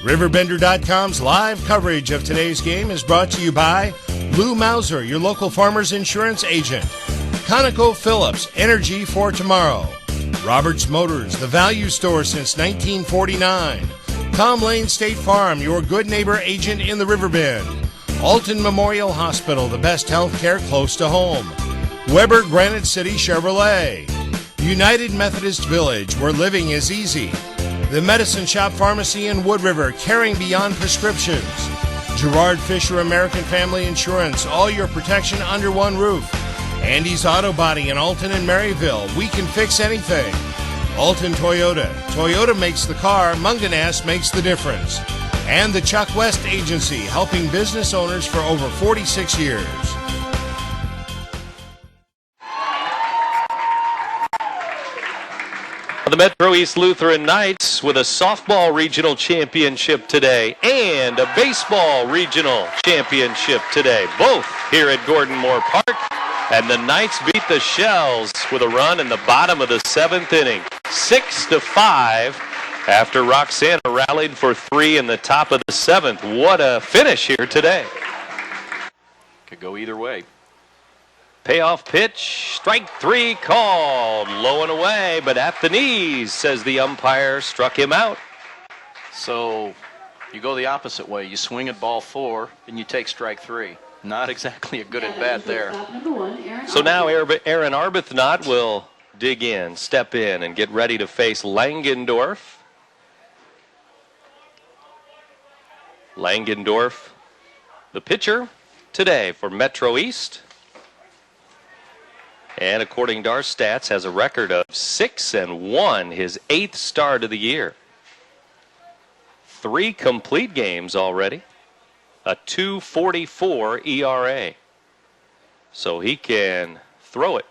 RiverBender.com's live coverage of today's game is brought to you by Lou Mauser, your local farmer's insurance agent. ConocoPhillips, energy for tomorrow. Roberts Motors, the value store since 1949. Tom Lane State Farm, your good neighbor agent in the Riverbend. Alton Memorial Hospital, the best health care close to home. Weber Granite City Chevrolet. United Methodist Village, where living is easy. The Medicine Shop Pharmacy in Wood River, caring beyond prescriptions. Gerard Fisher American Family Insurance, all your protection under one roof. Andy's Auto Body in Alton and Maryville, we can fix anything. Alton Toyota, Toyota makes the car, Munganast makes the difference. And the Chuck West Agency, helping business owners for over 46 years. The Metro East Lutheran Knights with a softball regional championship today and a baseball regional championship today, both here at Gordon Moore Park. And the Knights beat the Shells with a run in the bottom of the 7th inning, 6-5, after Roxana rallied for 3 in the top of the 7th. What a finish here today. Could go either way. Payoff pitch, strike 3 called, low and away, but at the knees, says the umpire, struck him out. So you go the opposite way. You swing at ball 4 and you take strike 3. Not exactly a good at bat there. So now Aaron Arbuthnot will dig in, step in, and get ready to face Langendorf. Langendorf, the pitcher today for Metro East. And according to our stats, has a record of 6-1, his 8th start of the year. 3 complete games already. A 2.44 ERA. So he can throw it.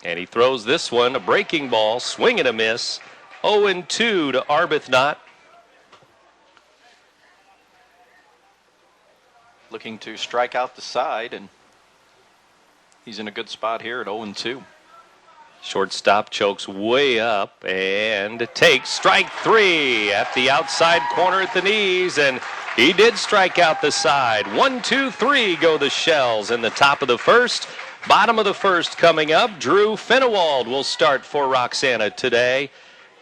And he throws this one, a breaking ball, swing and a miss. 0-2 to Arbuthnot. Looking to strike out the side, and he's in a good spot here at 0-2. Shortstop chokes way up and takes strike 3 at the outside corner at the knees, and he did strike out the side. 1-2-3 go the Shells in the top of the 1st. Bottom of the 1st coming up. Drew Finnewald will start for Roxana today.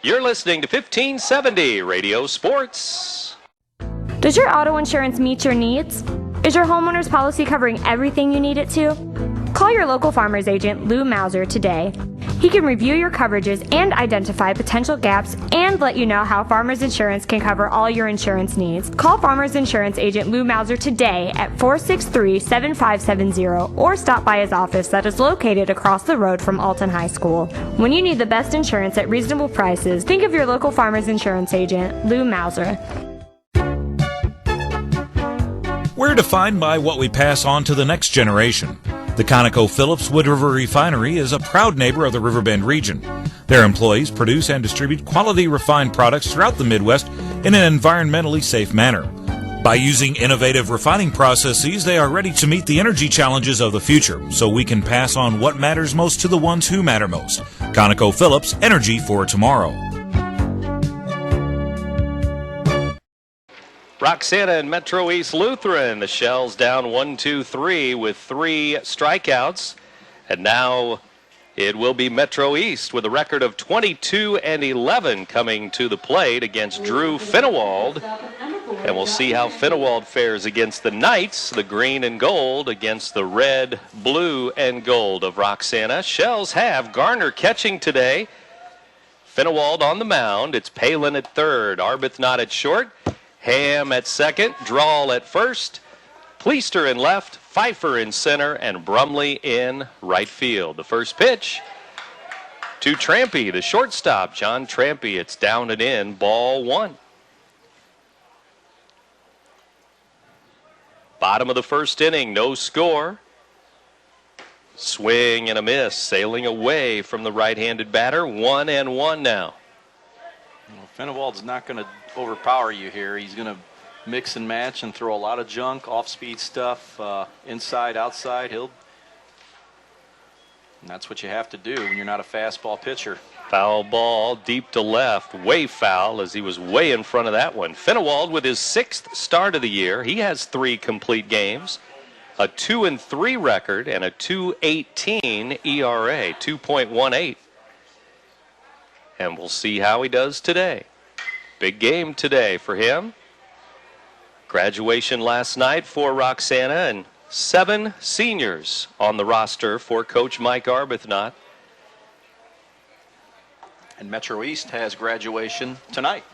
You're listening to 1570 Radio Sports. Does your auto insurance meet your needs? Is your homeowner's policy covering everything you need it to? Call your local farmer's agent, Lou Mauser, today. He can review your coverages and identify potential gaps and let you know how Farmers Insurance can cover all your insurance needs. Call Farmers Insurance agent Lou Mauser today at 463-7570 or stop by his office that is located across the road from Alton High School. When you need the best insurance at reasonable prices, think of your local Farmers Insurance agent, Lou Mauser. We're defined by what we pass on to the next generation. The ConocoPhillips Wood River Refinery is a proud neighbor of the Riverbend region. Their employees produce and distribute quality refined products throughout the Midwest in an environmentally safe manner. By using innovative refining processes, they are ready to meet the energy challenges of the future, so we can pass on what matters most to the ones who matter most. ConocoPhillips, energy for tomorrow. Roxana and Metro East Lutheran. The Shells down 1-2-3 with 3 strikeouts. And now it will be Metro East with a record of 22-11 coming to the plate against Drew Finnewald. And we'll see how Finnewald fares against the Knights, the green and gold, against the red, blue, and gold of Roxana. Shells have Garner catching today. Finnewald on the mound. It's Palin at third, Arbuthnot at short. Ham at second, Drawl at first, Pleister in left, Pfeiffer in center, and Brumley in right field. The first pitch to Trampy, the shortstop, John Trampy. It's down and in, ball 1. Bottom of the 1st inning, no score. Swing and a miss, sailing away from the right-handed batter. 1-1 now. Well, Finnewald's not going to overpower you here. He's going to mix and match and throw a lot of junk, off-speed stuff, inside, outside. And that's what you have to do when you're not a fastball pitcher. Foul ball deep to left, way foul as he was way in front of that one. Finnewald with his 6th start of the year. He has 3 complete games, a 2-3 record, and a 2.18 ERA, 2.18. And we'll see how he does today. Big game today for him. Graduation last night for Roxana, and 7 seniors on the roster for Coach Mike Arbuthnot. And Metro East has graduation tonight.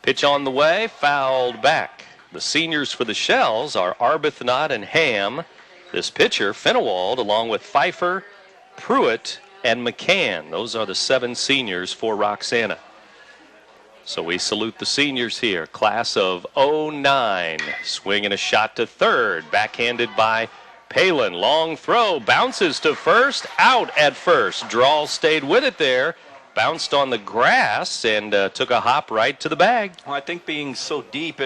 Pitch on the way, fouled back. The seniors for the Shells are Arbuthnot and Ham. This pitcher, Finnewald, along with Pfeiffer, Pruitt, and McCann. Those are the 7 seniors for Roxana. So we salute the seniors here. Class of 09. Swinging a shot to third. Backhanded by Palin. Long throw. Bounces to first. Out at first. Drawl stayed with it there. Bounced on the grass and took a hop right to the bag. Well, I think being so deep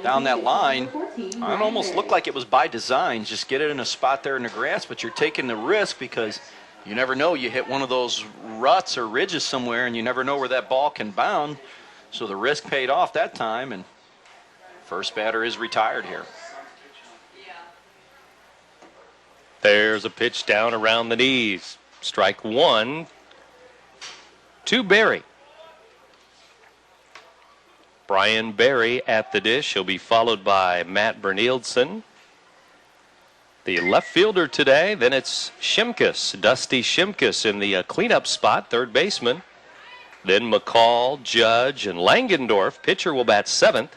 down that line, it almost looked like it was by design. Just get it in a spot there in the grass, but you're taking the risk because you never know. You hit one of those ruts or ridges somewhere, and you never know where that ball can bound. So the risk paid off that time, and first batter is retired here. There's a pitch down around the knees. Strike 1 to Berry. Brian Berry at the dish. He'll be followed by Matt Bernildsen. The left fielder today, then it's Shimkus, Dusty Shimkus in the cleanup spot, third baseman. Then McCall, Judge, and Langendorf. Pitcher will bat 7th.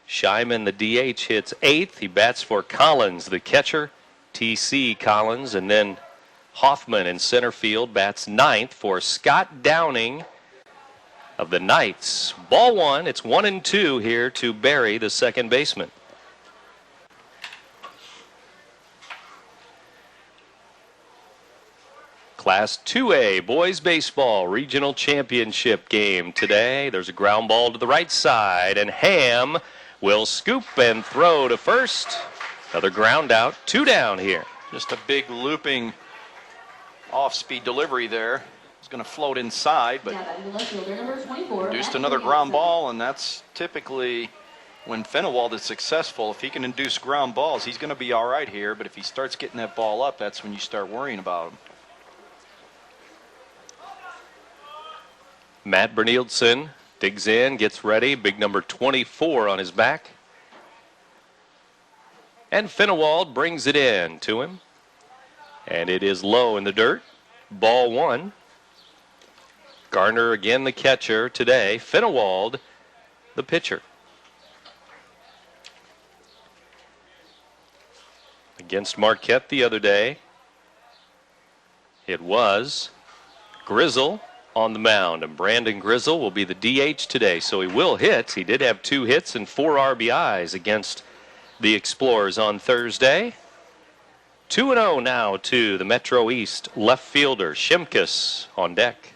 Scheiman, the DH, hits 8th. He bats for Collins, the catcher, T.C. Collins. And then Hoffman in center field bats 9th for Scott Downing of the Knights. Ball 1, it's 1-2 here to Berry, the second baseman. Class 2A boys baseball regional championship game today. There's a ground ball to the right side, and Ham will scoop and throw to first. Another ground out, 2 down here. Just a big looping off-speed delivery there. It's going to float inside, but induced another ground ball, and that's typically when Finnewald is successful. If he can induce ground balls, he's going to be all right here, but if he starts getting that ball up, that's when you start worrying about him. Matt Bernildsen digs in, gets ready, big number 24 on his back. And Finnewald brings it in to him. And it is low in the dirt. Ball 1. Garner again the catcher today. Finnewald the pitcher. Against Marquette the other day, it was Grizzle on the mound, and Brandon Grizzle will be the DH today, so he will hit. He did have 2 hits and 4 RBIs against the Explorers on Thursday. 2-0 now to the Metro East left fielder, Shimkus, on deck.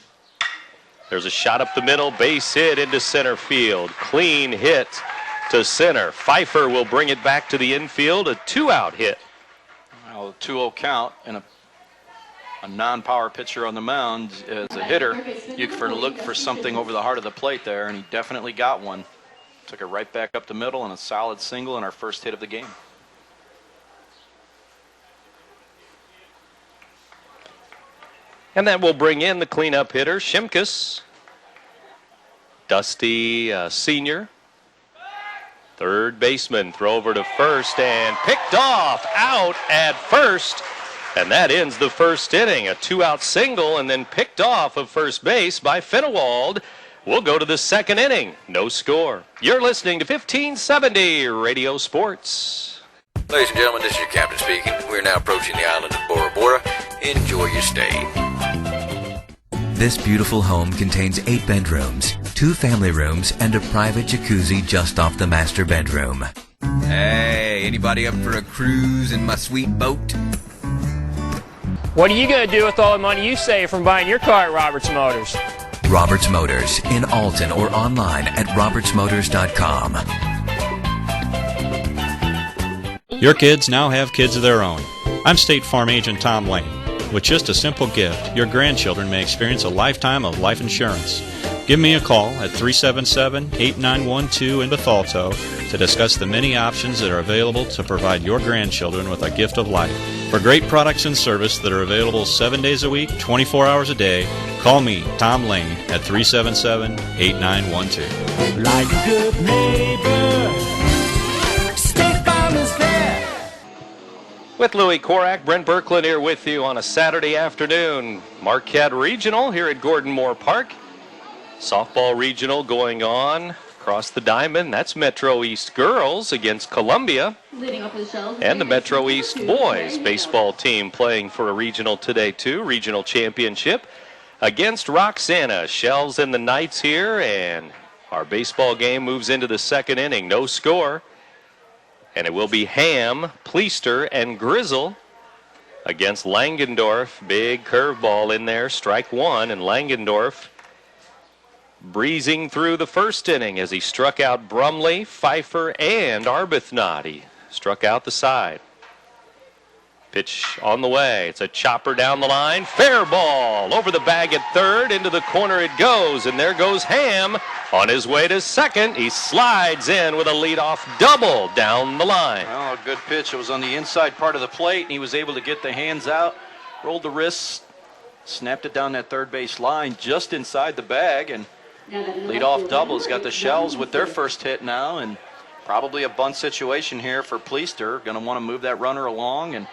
There's a shot up the middle, base hit into center field. Clean hit to center. Pfeiffer will bring it back to the infield, a 2-out hit. Well, a 2-0 count, and a non-power pitcher on the mound as a hitter. You can look for something over the heart of the plate there, and he definitely got one. Took it right back up the middle, and a solid single and our first hit of the game. And that will bring in the cleanup hitter, Shimkus. Dusty senior. Third baseman, throw over to first and picked off, out at first. And that ends the first inning. A 2-out single and then picked off of first base by Finnewald. We'll go to the second inning. No score. You're listening to 1570 Radio Sports. Ladies and gentlemen, this is your captain speaking. We're now approaching the island of Bora Bora. Enjoy your stay. This beautiful home contains 8 bedrooms, 2 family rooms, and a private jacuzzi just off the master bedroom. Hey, anybody up for a cruise in my sweet boat? What are you going to do with all the money you save from buying your car at Roberts Motors? Roberts Motors in Alton or online at RiverBender.com. Your kids now have kids of their own. I'm State Farm Agent Tom Lane. With just a simple gift, your grandchildren may experience a lifetime of life insurance. Give me a call at 377-8912 in Bethalto to discuss the many options that are available to provide your grandchildren with a gift of life. For great products and service that are available 7 days a week, 24 hours a day, call me, Tom Lane, at 377-8912. Like a good neighbor, State Farm is there. With Louis Korak, Brent Berklin here with you on a Saturday afternoon. Marquette Regional here at Gordon Moore Park. Softball Regional going on across the diamond. That's Metro East girls against Columbia. And the Metro East boys baseball team playing for a regional today too. Regional championship against Roxana. Shells and the Knights here, and our baseball game moves into the second inning. No score. And it will be Ham, Pleister, and Grizzle against Langendorf. Big curveball in there, strike one, and Langendorf breezing through the first inning as he struck out Brumley, Pfeiffer, and Arbuthnot. He struck out the side. Pitch on the way. It's a chopper down the line. Fair ball over the bag at third. Into the corner it goes, and there goes Ham on his way to second. He slides in with a leadoff double down the line. Well, a good pitch. It was on the inside part of the plate, and he was able to get the hands out, rolled the wrists, snapped it down that third base line just inside the bag, and leadoff double has got the Shells with their first hit now, and probably a bunt situation here for Pleister. Going to want to move that runner along, and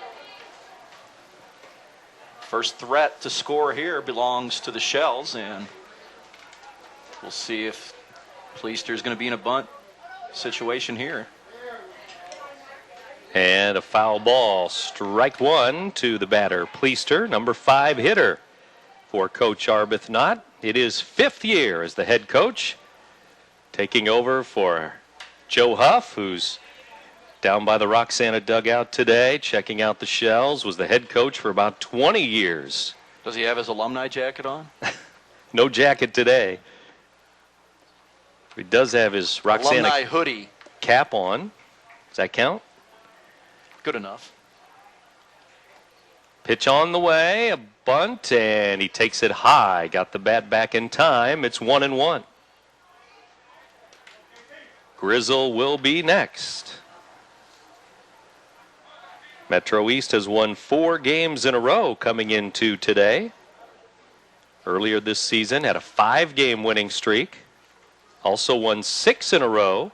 first threat to score here belongs to the Shells, and we'll see if Pleister's going to be in a bunt situation here. And a foul ball, strike one to the batter, Pleister, number 5 hitter for Coach Arbuthnot. It is 5th year as the head coach, taking over for Joe Huff, who's down by the Roxana dugout today, checking out the Shells, was the head coach for about 20 years. Does he have his alumni jacket on? No jacket today. He does have his Roxana alumni hoodie cap on. Does that count? Good enough. Pitch on the way, a bunt, and he takes it high. Got the bat back in time. It's 1-1. Grizzle will be next. Metro East has won 4 games in a row coming into today. Earlier this season had a 5-game winning streak. Also won 6 in a row.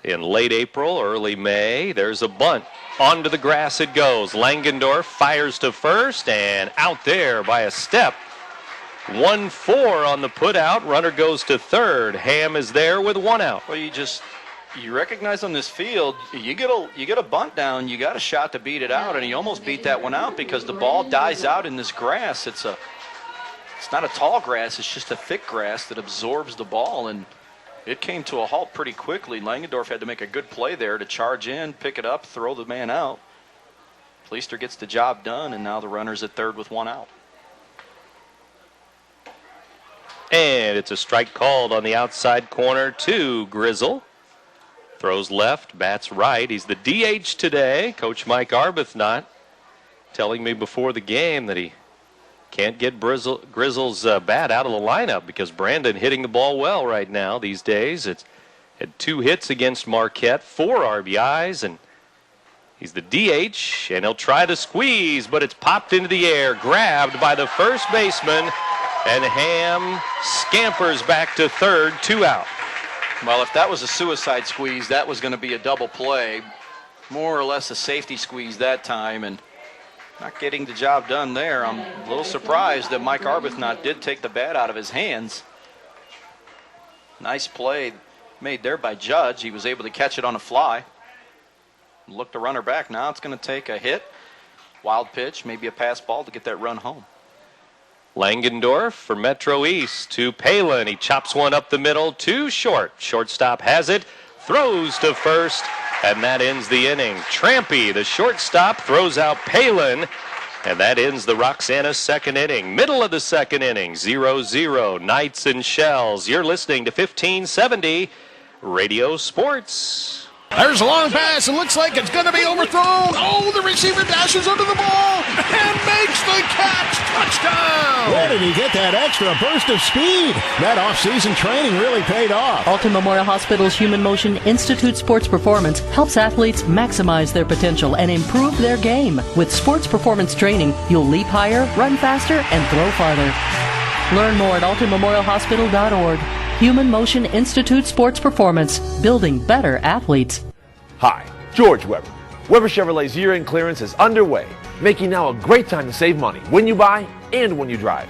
In late April, early May, there's a bunt. Onto the grass it goes. Langendorf fires to first, and out there by a step. 1-4 on the putout. Runner goes to third. Ham is there with 1 out. Well, you recognize on this field, you get a bunt down, you got a shot to beat it out, and he almost beat that one out because the ball dies out in this grass. It's not a tall grass, it's just a thick grass that absorbs the ball, and it came to a halt pretty quickly. Langendorf had to make a good play there to charge in, pick it up, throw the man out. Pleister gets the job done, and now the runner's at third with 1 out. And it's a strike called on the outside corner to Grizzle. Throws left, bats right. He's the DH today. Coach Mike Arbuthnot telling me before the game that he can't get Grizzle's bat out of the lineup because Brandon hitting the ball well right now these days. It's had 2 hits against Marquette, 4 RBIs, and he's the DH, and he'll try to squeeze, but it's popped into the air, grabbed by the first baseman, and Ham scampers back to third, 2 out. Well, if that was a suicide squeeze, that was going to be a double play. More or less a safety squeeze that time, and not getting the job done there. I'm a little surprised that Mike Arbuthnot did take the bat out of his hands. Nice play made there by Judge. He was able to catch it on a fly. Look the runner back. Now it's going to take a hit, wild pitch, maybe a pass ball to get that run home. Langendorf for Metro East to Palin. He chops one up the middle, too short. Shortstop has it, throws to first, and that ends the inning. Trampy, the shortstop, throws out Palin, and that ends the Roxana second inning. Middle of the second inning, 0-0, Knights and Shells. You're listening to 1570 Radio Sports. There's a long pass. It looks like it's going to be overthrown. Oh, the receiver dashes under the ball and makes the catch. Touchdown. Where did he get that extra burst of speed? That off-season training really paid off. Alton Memorial Hospital's Human Motion Institute Sports Performance helps athletes maximize their potential and improve their game. With sports performance training, you'll leap higher, run faster, and throw farther. Learn more at altonmemorialhospital.org. Human Motion Institute Sports Performance, building better athletes. Hi, George Weber. Weber Chevrolet's year-end clearance is underway, making now a great time to save money when you buy and when you drive.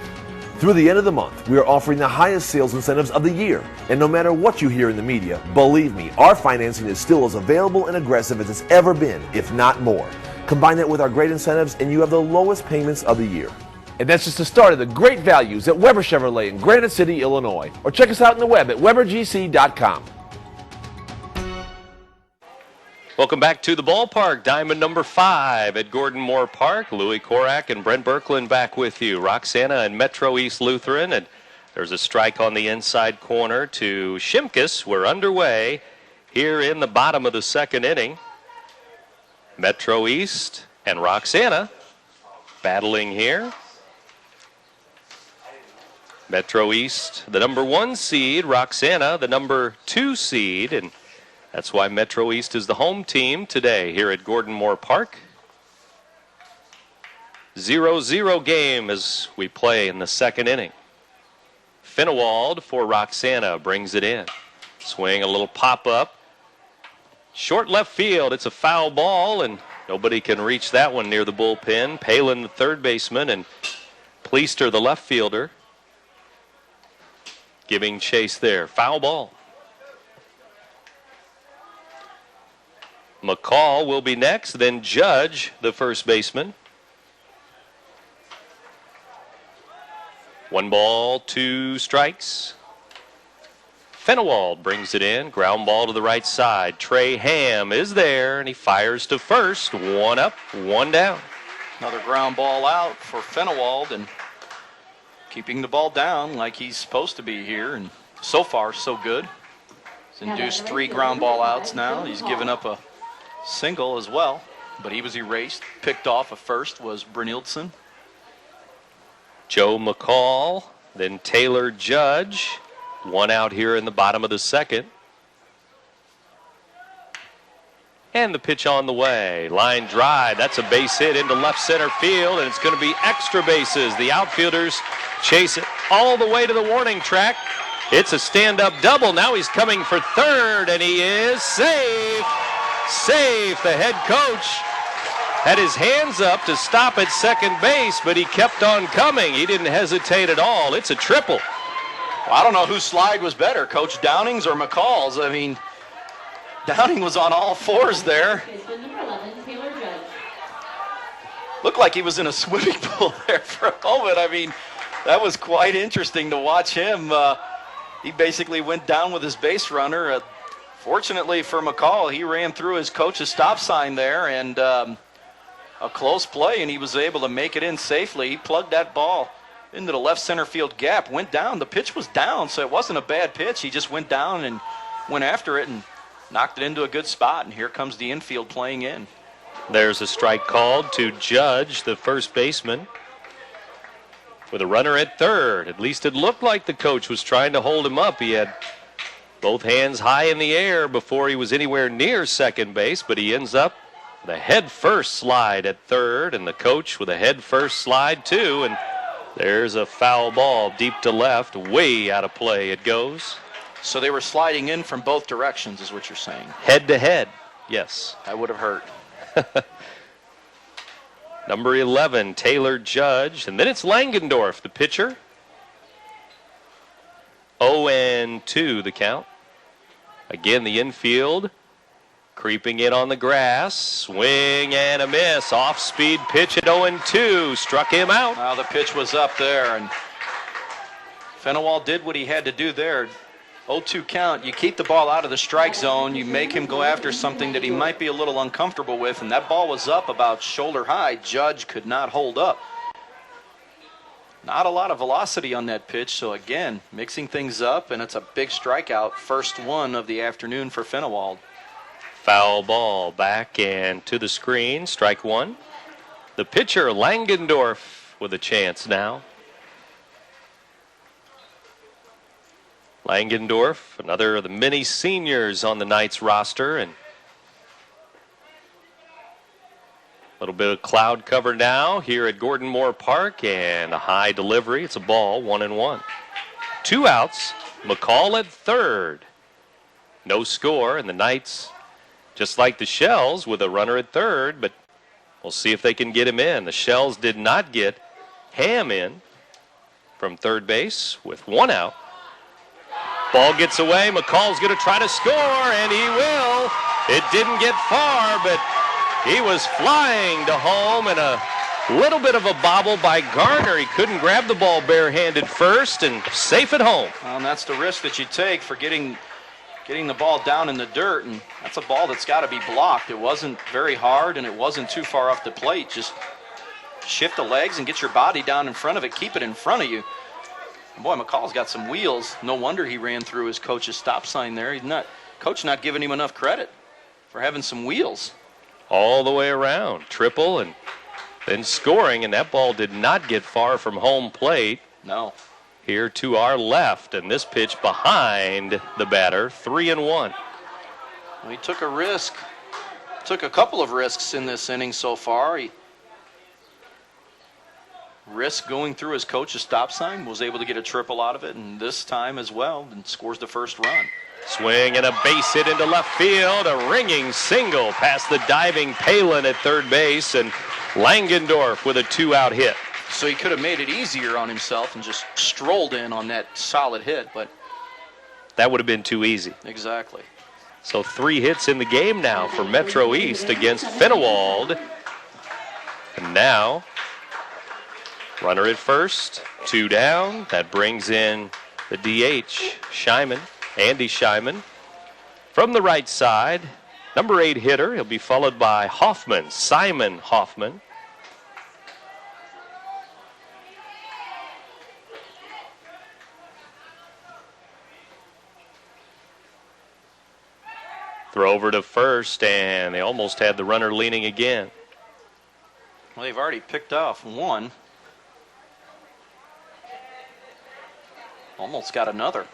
Through the end of the month, we are offering the highest sales incentives of the year. And no matter what you hear in the media, believe me, our financing is still as available and aggressive as it's ever been, if not more. Combine that with our great incentives and you have the lowest payments of the year. And that's just the start of the great values at Weber Chevrolet in Granite City, Illinois. Or check us out on the web at WeberGC.com. Welcome back to the ballpark. Diamond number 5 at Gordon Moore Park. Louis Korak and Brent Berkland back with you. Roxana and Metro East Lutheran. And there's a strike on the inside corner to Shimkus. We're underway here in the bottom of the second inning. Metro East and Roxana battling here. Metro East, the number 1 seed. Roxana, the number 2 seed. And that's why Metro East is the home team today here at Gordon Moore Park. 0-0 game as we play in the second inning. Finnewald for Roxana brings it in. Swing, a little pop-up. Short left field. It's a foul ball, and nobody can reach that one near the bullpen. Palin, the third baseman, and Pleister, the left fielder, giving chase there. Foul ball. McCall will be next, then Judge, the first baseman. 1 ball, 2 strikes. Finnewald brings it in. Ground ball to the right side. Trey Ham is there, and he fires to first. 1 up, 1 down. Another ground ball out for Finnewald, and keeping the ball down like he's supposed to be here, and so far so good. He's induced 3 ground ball outs now. He's given up a single as well, but he was erased. Picked off at first was Brynildson. Joe McCall, then Taylor Judge. 1 out here in the bottom of the second. And the pitch on the way. Line drive. That's a base hit into left center field, and it's going to be extra bases. The outfielders chase it all the way to the warning track. It's a stand-up double. Now he's coming for third, and he is safe. Safe. The head coach had his hands up to stop at second base, but he kept on coming. He didn't hesitate at all. It's a triple. Well, I don't know whose slide was better, Coach Downing's or McCall's. I mean, Downing was on all fours there. Looked like he was in a swimming pool there for a moment. I mean, that was quite interesting to watch him. He basically went down with his base runner. Fortunately for McCall, he ran through his coach's stop sign there, and a close play, and he was able to make it in safely. He plugged that ball into the left center field gap, went down. The pitch was down, so it wasn't a bad pitch. He just went down and went after it and knocked it into a good spot, and here comes the infield playing in. There's a strike called to Judge, the first baseman, with a runner at third. At least it looked like the coach was trying to hold him up. He had both hands high in the air before he was anywhere near second base, but he ends up with a head-first slide at third, and the coach with a head-first slide too, and there's a foul ball deep to left, way out of play it goes. So they were sliding in from both directions is what you're saying? Head to head, yes. That would have hurt. Number 11, Taylor Judge, and then it's Langendorf, the pitcher. 0-2 the count. Again, the infield creeping in on the grass. Swing and a miss. Off-speed pitch at 0-2. Struck him out. Well, the pitch was up there, and Finnewald did what he had to do there. 0-2 count. You keep the ball out of the strike zone. You make him go after something that he might be a little uncomfortable with, and that ball was up about shoulder high. Judge could not hold up. Not a lot of velocity on that pitch, so again, mixing things up, and it's a big strikeout. First one of the afternoon for Finnewald. Foul ball back and to the screen. Strike one. The pitcher, Langendorf, with a chance now. Langendorf, another of the many seniors on the Knights roster, and a little bit of cloud cover now here at Gordon Moore Park, and a high delivery. It's a ball, 1-1. 2 outs. McCall at third. No score, and the Knights, just like the Shells, with a runner at third, but we'll see if they can get him in. The Shells did not get Ham in from third base with 1 out. Ball gets away. McCall's going to try to score, and he will. It didn't get far, but he was flying to home, and a little bit of a bobble by Garner. He couldn't grab the ball barehanded first, and safe at home. Well, and that's the risk that you take for getting the ball down in the dirt, and that's a ball that's got to be blocked. It wasn't very hard, and it wasn't too far off the plate. Just shift the legs and get your body down in front of it. Keep it in front of you. And boy, McCall's got some wheels. No wonder he ran through his coach's stop sign there. Coach not giving him enough credit for having some wheels. All the way around. Triple and then scoring, and that ball did not get far from home plate. No. Here to our left, and this pitch behind the batter, 3-1. Well, he took a risk. Took a couple of risks in this inning so far. He risked going through his coach's stop sign, was able to get a triple out of it, and this time as well, and scores the first run. Swing and a base hit into left field, a ringing single past the diving Palin at third base, and Langendorf with a 2-out hit. So he could have made it easier on himself and just strolled in on that solid hit, but that would have been too easy. Exactly. So 3 hits in the game now for Metro East against Finnewald. And now, runner at first, 2 down. That brings in the DH, Scheiman, Andy Scheiman. From the right side, number 8 hitter. He'll be followed by Hoffman, Simon Hoffman. Throw over to first, and they almost had the runner leaning again. Well, they've already picked off 1. Almost got another.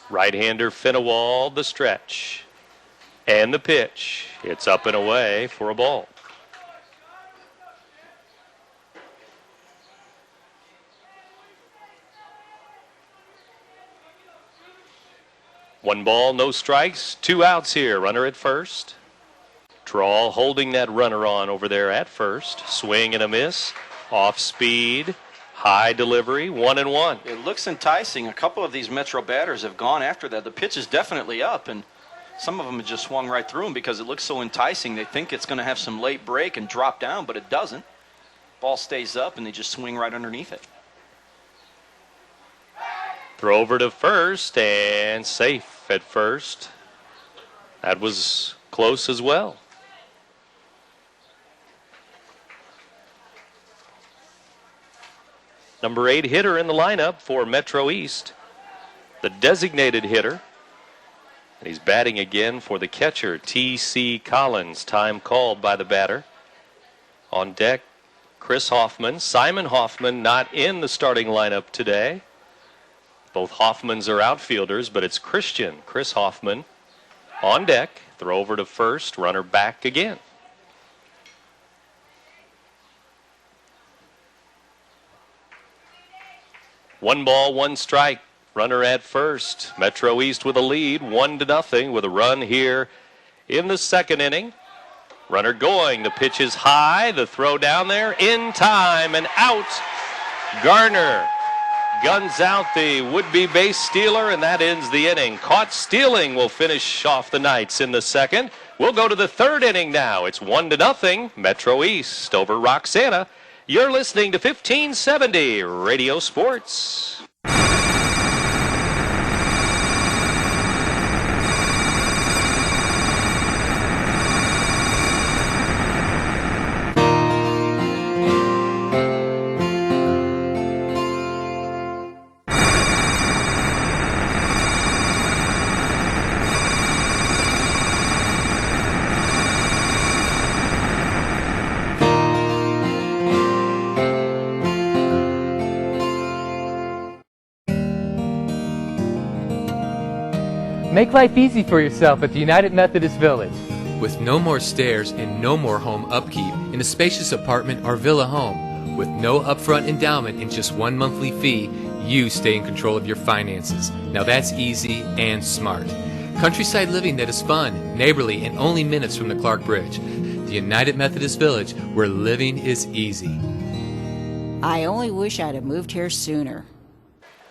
Right-hander Finnewald, the stretch. And the pitch. It's up and away for a ball. One ball, no strikes, 2 outs here. Runner at first. Trawl holding that runner on over there at first. Swing and a miss. Off speed. High delivery. 1-1. It looks enticing. A couple of these Metro batters have gone after that. The pitch is definitely up, and some of them have just swung right through them because it looks so enticing. They think it's going to have some late break and drop down, but it doesn't. Ball stays up, and they just swing right underneath it. Throw over to first, and safe at first. That was close as well. Number 8 hitter in the lineup for Metro East, the designated hitter. And he's batting again for the catcher, T.C. Collins. Time called by the batter. On deck, Chris Hoffman. Simon Hoffman not in the starting lineup today. Both Hoffmans are outfielders, but it's Chris Hoffman on deck. Throw over to first, runner back again. One ball, 1 strike. Runner at first. Metro East with a lead, 1-0 with a run here in the second inning. Runner going. The pitch is high. The throw down there in time and out. Garner guns out the would-be base stealer, and that ends the inning. Caught stealing will finish off the Knights in the second. We'll go to the third inning now. It's 1-0 Metro East over Roxana. You're listening to 1570 Radio Sports. Make life easy for yourself at the United Methodist Village. With no more stairs and no more home upkeep in a spacious apartment or villa home, with no upfront endowment and just one monthly fee, you stay in control of your finances. Now that's easy and smart. Countryside living that is fun, neighborly, and only minutes from the Clark Bridge. The United Methodist Village, where living is easy. I only wish I'd have moved here sooner.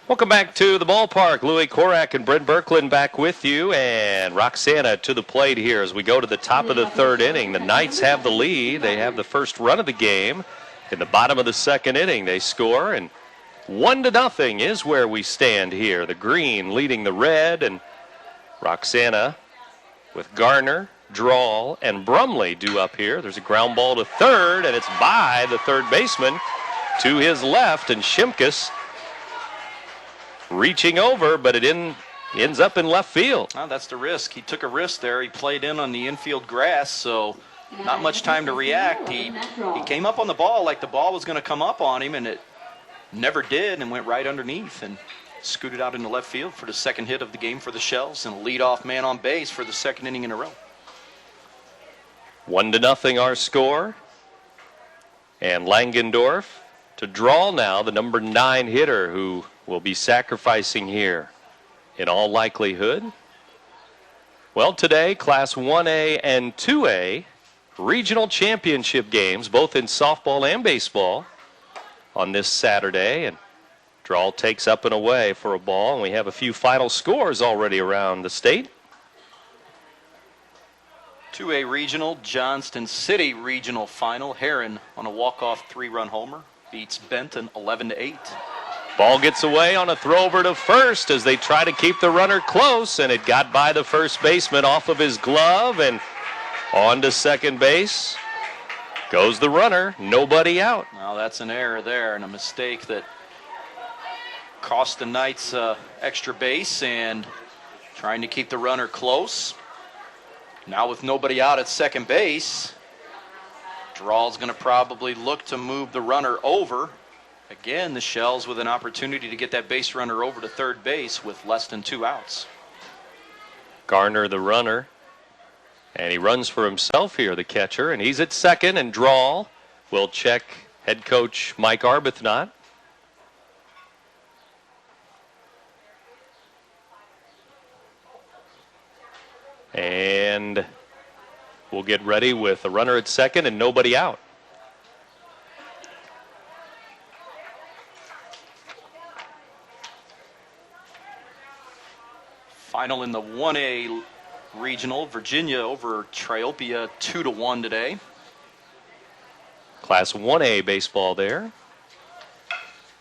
Welcome back to the ballpark. Louis Korak and Brent Berkland back with you, and Roxana to the plate here as we go to the top of the third inning. The Knights have the lead. They have the first run of the game. In the bottom of the second inning, they score, and 1-0 is where we stand here. The green leading the red, and Roxana with Garner, Drawl, and Brumley due up here. There's a ground ball to third, and it's by the third baseman to his left, and Shimkus reaching over, but it ends up in left field. Well, that's the risk. He took a risk there. He played in on the infield grass, so not much time to react. He came up on the ball like the ball was going to come up on him, and it never did, and went right underneath and scooted out into left field for the second hit of the game for the Shells, and a leadoff man on base for the second inning in a row. 1-0 our score. And Langendorf to draw now, the number 9 hitter who will be sacrificing here in all likelihood. Well, today, Class 1A and 2A regional championship games, both in softball and baseball, on this Saturday. And Drawl takes up and away for a ball, and we have a few final scores already around the state. 2A regional, Johnston City regional final. Heron on a walk-off 3-run homer beats Benton 11-8. Ball gets away on a throw over to first as they try to keep the runner close, and it got by the first baseman off of his glove, and on to second base goes the runner. Nobody out. Now that's an error there and a mistake that cost the Knights extra base, and trying to keep the runner close. Now with nobody out at second base, Drawl's going to probably look to move the runner over. Again, the Shells with an opportunity to get that base runner over to third base with less than 2 outs. Garner the runner, and he runs for himself here, the catcher, and he's at second, and Drawl will check head coach Mike Arbuthnot. And we'll get ready with a runner at second and nobody out. Final in the 1A regional, Virginia over Triopia 2-1 today. Class 1A baseball there.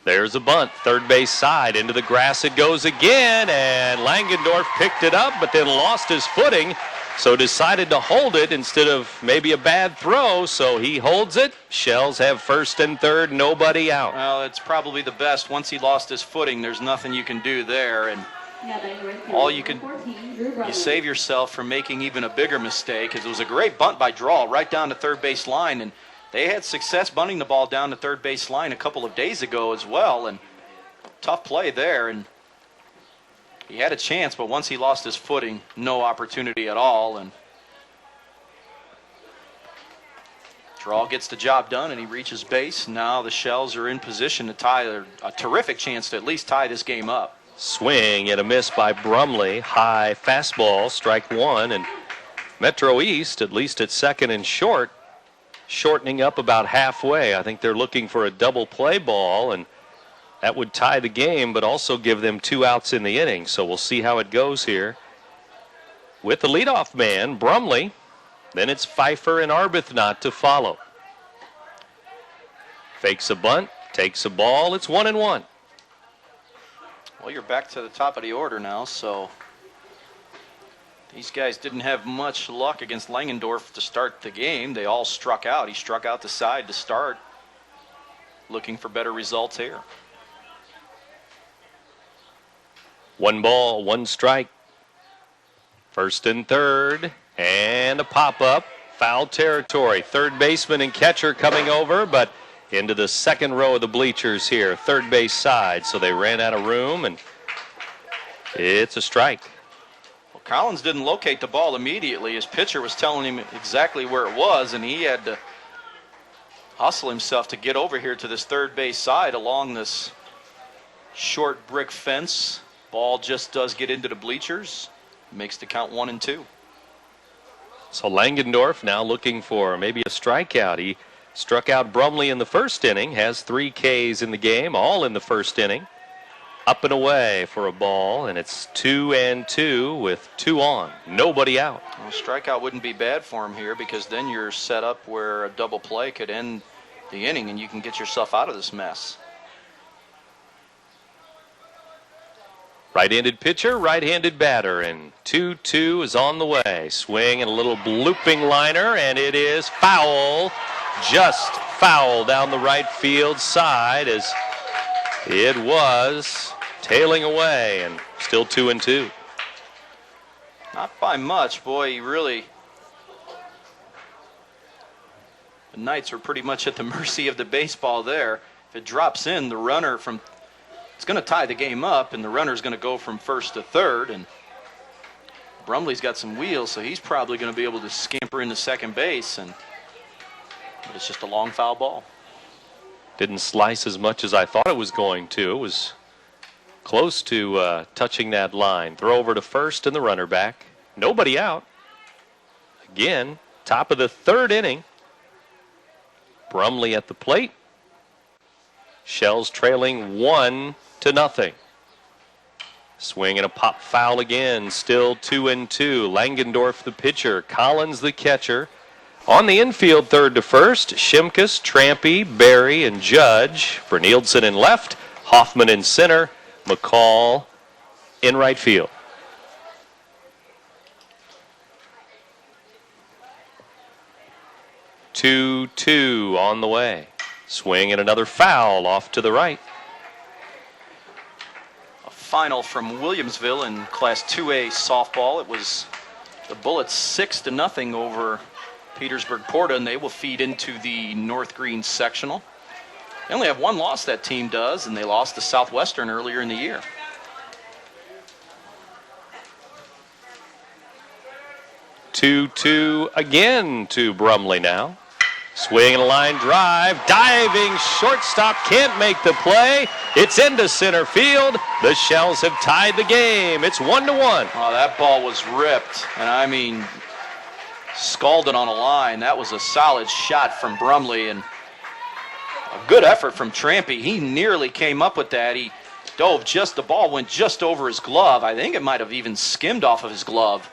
There's a bunt, third base side, into the grass it goes again, and Langendorf picked it up but then lost his footing, so decided to hold it instead of maybe a bad throw, so he holds it. Shells have first and third, nobody out. Well, it's probably the best. Once he lost his footing, there's nothing you can do there, and all you save yourself from making even a bigger mistake, because it was a great bunt by Drawl right down the third base line, and they had success bunting the ball down the third base line a couple of days ago as well, and tough play there, and he had a chance, but once he lost his footing, no opportunity at all, and Drawl gets the job done, and he reaches base. Now the Shells are in position to tie, a terrific chance to at least tie this game up. Swing and a miss by Brumley. High fastball, strike one, and Metro East, at least at second and short, shortening up about halfway. I think they're looking for a double play ball, and that would tie the game, but also give them 2 outs in the inning. So we'll see how it goes here. With the leadoff man, Brumley, then it's Pfeiffer and Arbuthnot to follow. Fakes a bunt, takes a ball, it's 1-1. Well, you're back to the top of the order now, so these guys didn't have much luck against Langendorf to start the game. They all struck out. He struck out the side to start. Looking for better results here. 1 ball, 1 strike. First and third, and a pop-up. Foul territory. Third baseman and catcher coming over, but into the second row of the bleachers here, third base side. So they ran out of room, and it's a strike. Well, Collins didn't locate the ball immediately. His pitcher was telling him exactly where it was, and he had to hustle himself to get over here to this third base side along this short brick fence. Ball just does get into the bleachers. Makes the count 1-2. So Langendorf now looking for maybe a strikeout. He struck out Brumley in the first inning, has 3 Ks in the game, all in the first inning. Up and away for a ball, and it's 2-2 with 2 on. Nobody out. Well, strikeout wouldn't be bad for him here because then you're set up where a double play could end the inning and you can get yourself out of this mess. Right-handed pitcher, right-handed batter, and 2-2 is on the way. Swing and a little blooping liner, and it is foul. Just foul down the right field side as it was tailing away, and still 2-2. Not by much, boy. The Knights were pretty much at the mercy of the baseball there. If it drops in, the runner it's going to tie the game up, and the runner's going to go from first to third, and Brumley's got some wheels, so he's probably going to be able to scamper into second base, but it's just a long foul ball. Didn't slice as much as I thought it was going to. It was close to touching that line. Throw over to first and the runner back. Nobody out. Again, top of the third inning. Brumley at the plate. Shells trailing 1-0. Swing and a pop foul again. Still 2-2. Langendorf the pitcher. Collins the catcher. On the infield, third to first, Shimkus, Trampy, Barry, and Judge. For Nielsen in left, Hoffman in center, McCall in right field. Two on the way. Swing and another foul off to the right. A final from Williamsville in Class 2A softball. It was the Bullets 6-0 over Petersburg Porta, and they will feed into the North Green sectional. They only have 1 loss, that team does, and they lost to Southwestern earlier in the year. Two again to Brumley now. Swing and a line drive. Diving shortstop can't make the play. It's into center field. The Shells have tied the game. It's 1-1. Oh, that ball was ripped, and I mean scalded on a line. That was a solid shot from Brumley and a good effort from Trampy. He nearly came up with that. He dove the ball went just over his glove. I think it might have even skimmed off of his glove.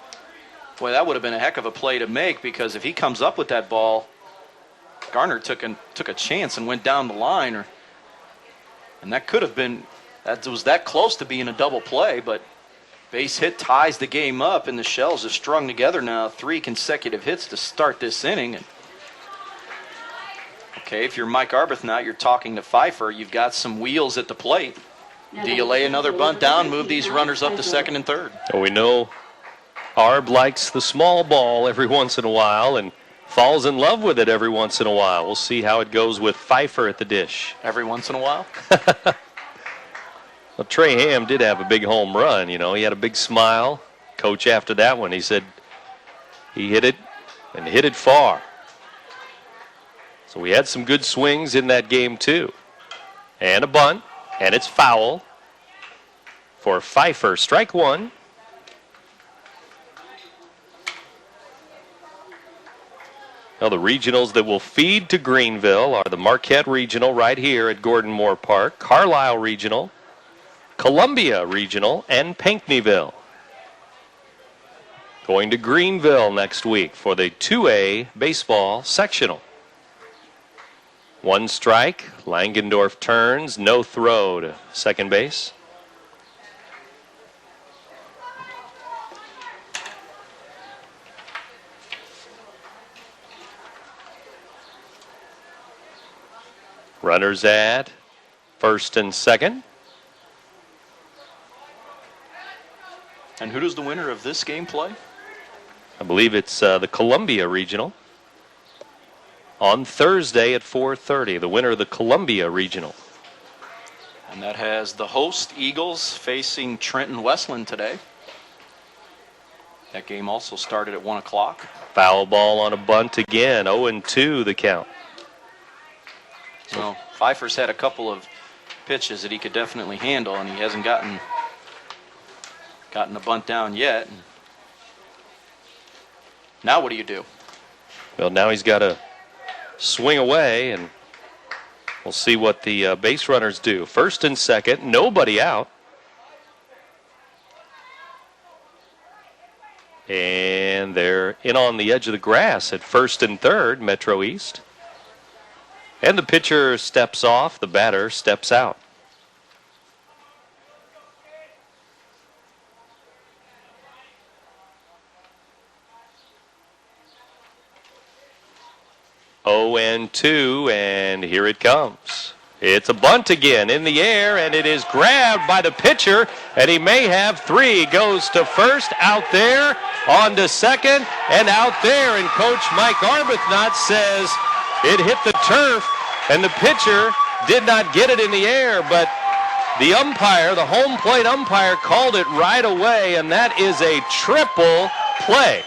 Boy, that would have been a heck of a play to make, because if he comes up with that ball, Garner took a chance and went down the line, and that could have been, that was that close to being a double play, but base hit ties the game up, and the Shells have strung together now 3 consecutive hits to start this inning. And okay, if you're Mike Arbuthnot, you're talking to Pfeiffer. You've got some wheels at the plate. Do you lay another bunt down, move these runners up to second and third? Well, we know Arb likes the small ball every once in a while and falls in love with it every once in a while. We'll see how it goes with Pfeiffer at the dish. Every once in a while? Well, Trey Ham did have a big home run. You know, he had a big smile. Coach, after that one, he said he hit it and hit it far. So we had some good swings in that game, too. And a bunt, and it's foul for Pfeiffer. Strike 1. Well, the regionals that will feed to Greenville are the Marquette Regional right here at Gordon Moore Park, Carlisle Regional, Columbia Regional, and Pinckneyville. Going to Greenville next week for the 2A baseball sectional. 1 strike. Langendorf turns. No throw to second base. Runners at first and second. And who does the winner of this game play? I believe it's the Columbia Regional. On Thursday at 4:30, the winner of the Columbia Regional. And that has the host Eagles facing Trenton Westland today. That game also started at 1 o'clock. Foul ball on a bunt again. 0-2 the count. So Pfeiffer's had a couple of pitches that he could definitely handle, and he hasn't gotten a bunt down yet. Now what do you do? Well, now he's got to swing away, and we'll see what the base runners do. First and second, nobody out. And they're in on the edge of the grass at first and third, Metro East. And the pitcher steps off, the batter steps out. Oh, and 2, and here it comes. It's a bunt again in the air, and it is grabbed by the pitcher, and he may have 3. Goes to first, out there, on to second, and out there. And Coach Mike Arbuthnot says it hit the turf, and the pitcher did not get it in the air, but the umpire, the home plate umpire, called it right away, and that is a triple play.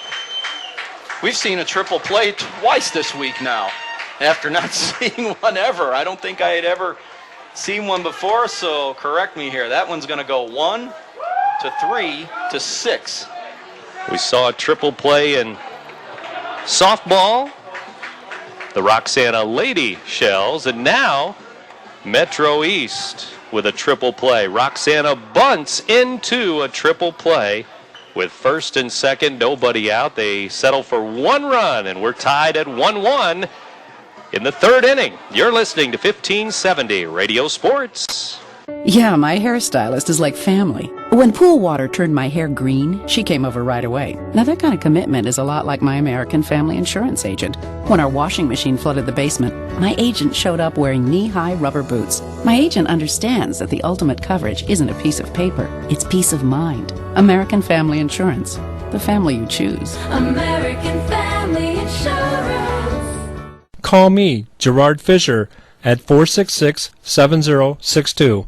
We've seen a triple play twice this week now, after not seeing one ever. I don't think I had ever seen one before, so correct me here. That one's going to go 1 to 3 to 6. We saw a triple play in softball, the Roxana Lady Shells, and now Metro East with a triple play. Roxana bunts into a triple play with first and second, nobody out. They settle for 1 run, and we're tied at 1-1 in the third inning. You're listening to 1570 Radio Sports. Yeah, my hairstylist is like family. When pool water turned my hair green, she came over right away. Now that kind of commitment is a lot like my American Family Insurance agent. When our washing machine flooded the basement, my agent showed up wearing knee-high rubber boots. My agent understands that the ultimate coverage isn't a piece of paper, it's peace of mind. American Family Insurance, the family you choose. American Family Insurance. Call me, Gerard Fisher, at 466-7062.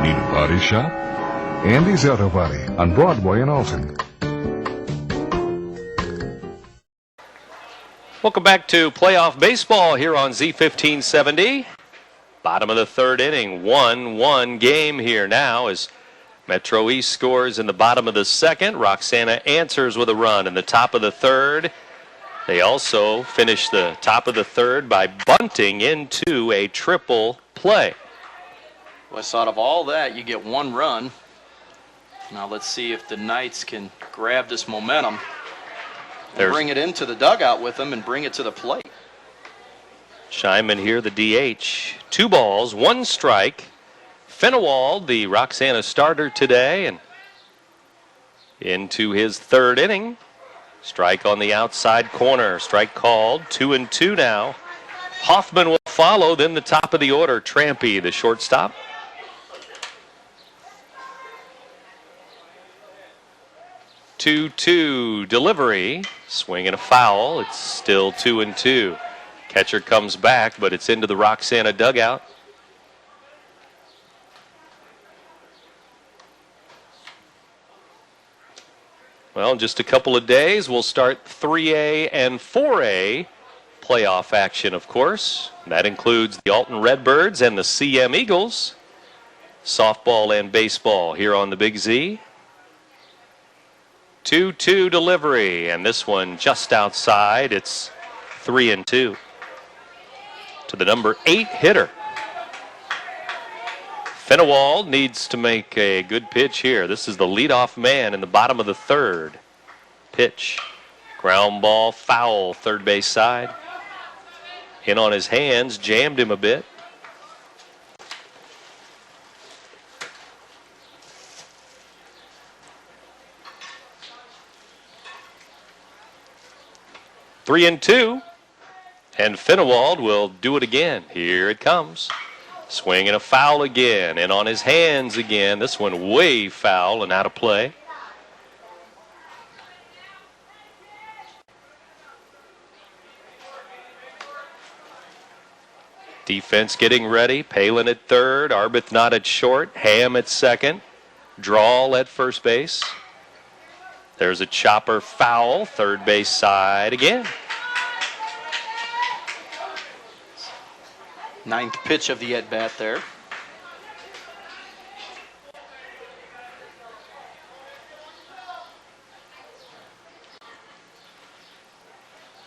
Need a body shop? Andy's Auto Body on Broadway in Alton. Welcome back to playoff baseball here on Z1570. Bottom of the third inning, 1-1 game here now as Metro East scores in the bottom of the second. Roxana answers with a run in the top of the third. They also finish the top of the third by bunting into a triple play. Well, I thought of all that, you get 1 run. Now let's see if the Knights can grab this momentum and bring it into the dugout with them and bring it to the plate. Scheinman here, the DH. 2 balls, 1 strike. Fennewald, the Roxana starter today, and into his third inning. Strike on the outside corner. Strike called. 2-2 now. Hoffman will follow, then the top of the order. Trampy, the shortstop. 2-2 delivery. Swing and a foul. It's still 2-2. Catcher comes back, but it's into the Roxana dugout. Well, in just a couple of days, we'll start 3A and 4A playoff action, of course. That includes the Alton Redbirds and the CM Eagles. Softball and baseball here on the Big Z. 2-2 delivery, and this one just outside. It's 3-2 to the number 8 hitter. Fennewald needs to make a good pitch here. This is the leadoff man in the bottom of the third. Pitch. Ground ball, foul, third base side. In on his hands, jammed him a bit. Three and two. And Finnewald will do it again. Here it comes. Swing and a foul again. And on his hands again. This one way foul and out of play. Defense getting ready. Palin at third. Arbuthnot at short. Ham at second. Drawl at first base. There's a chopper foul. Third base side again. Ninth pitch of the at-bat there.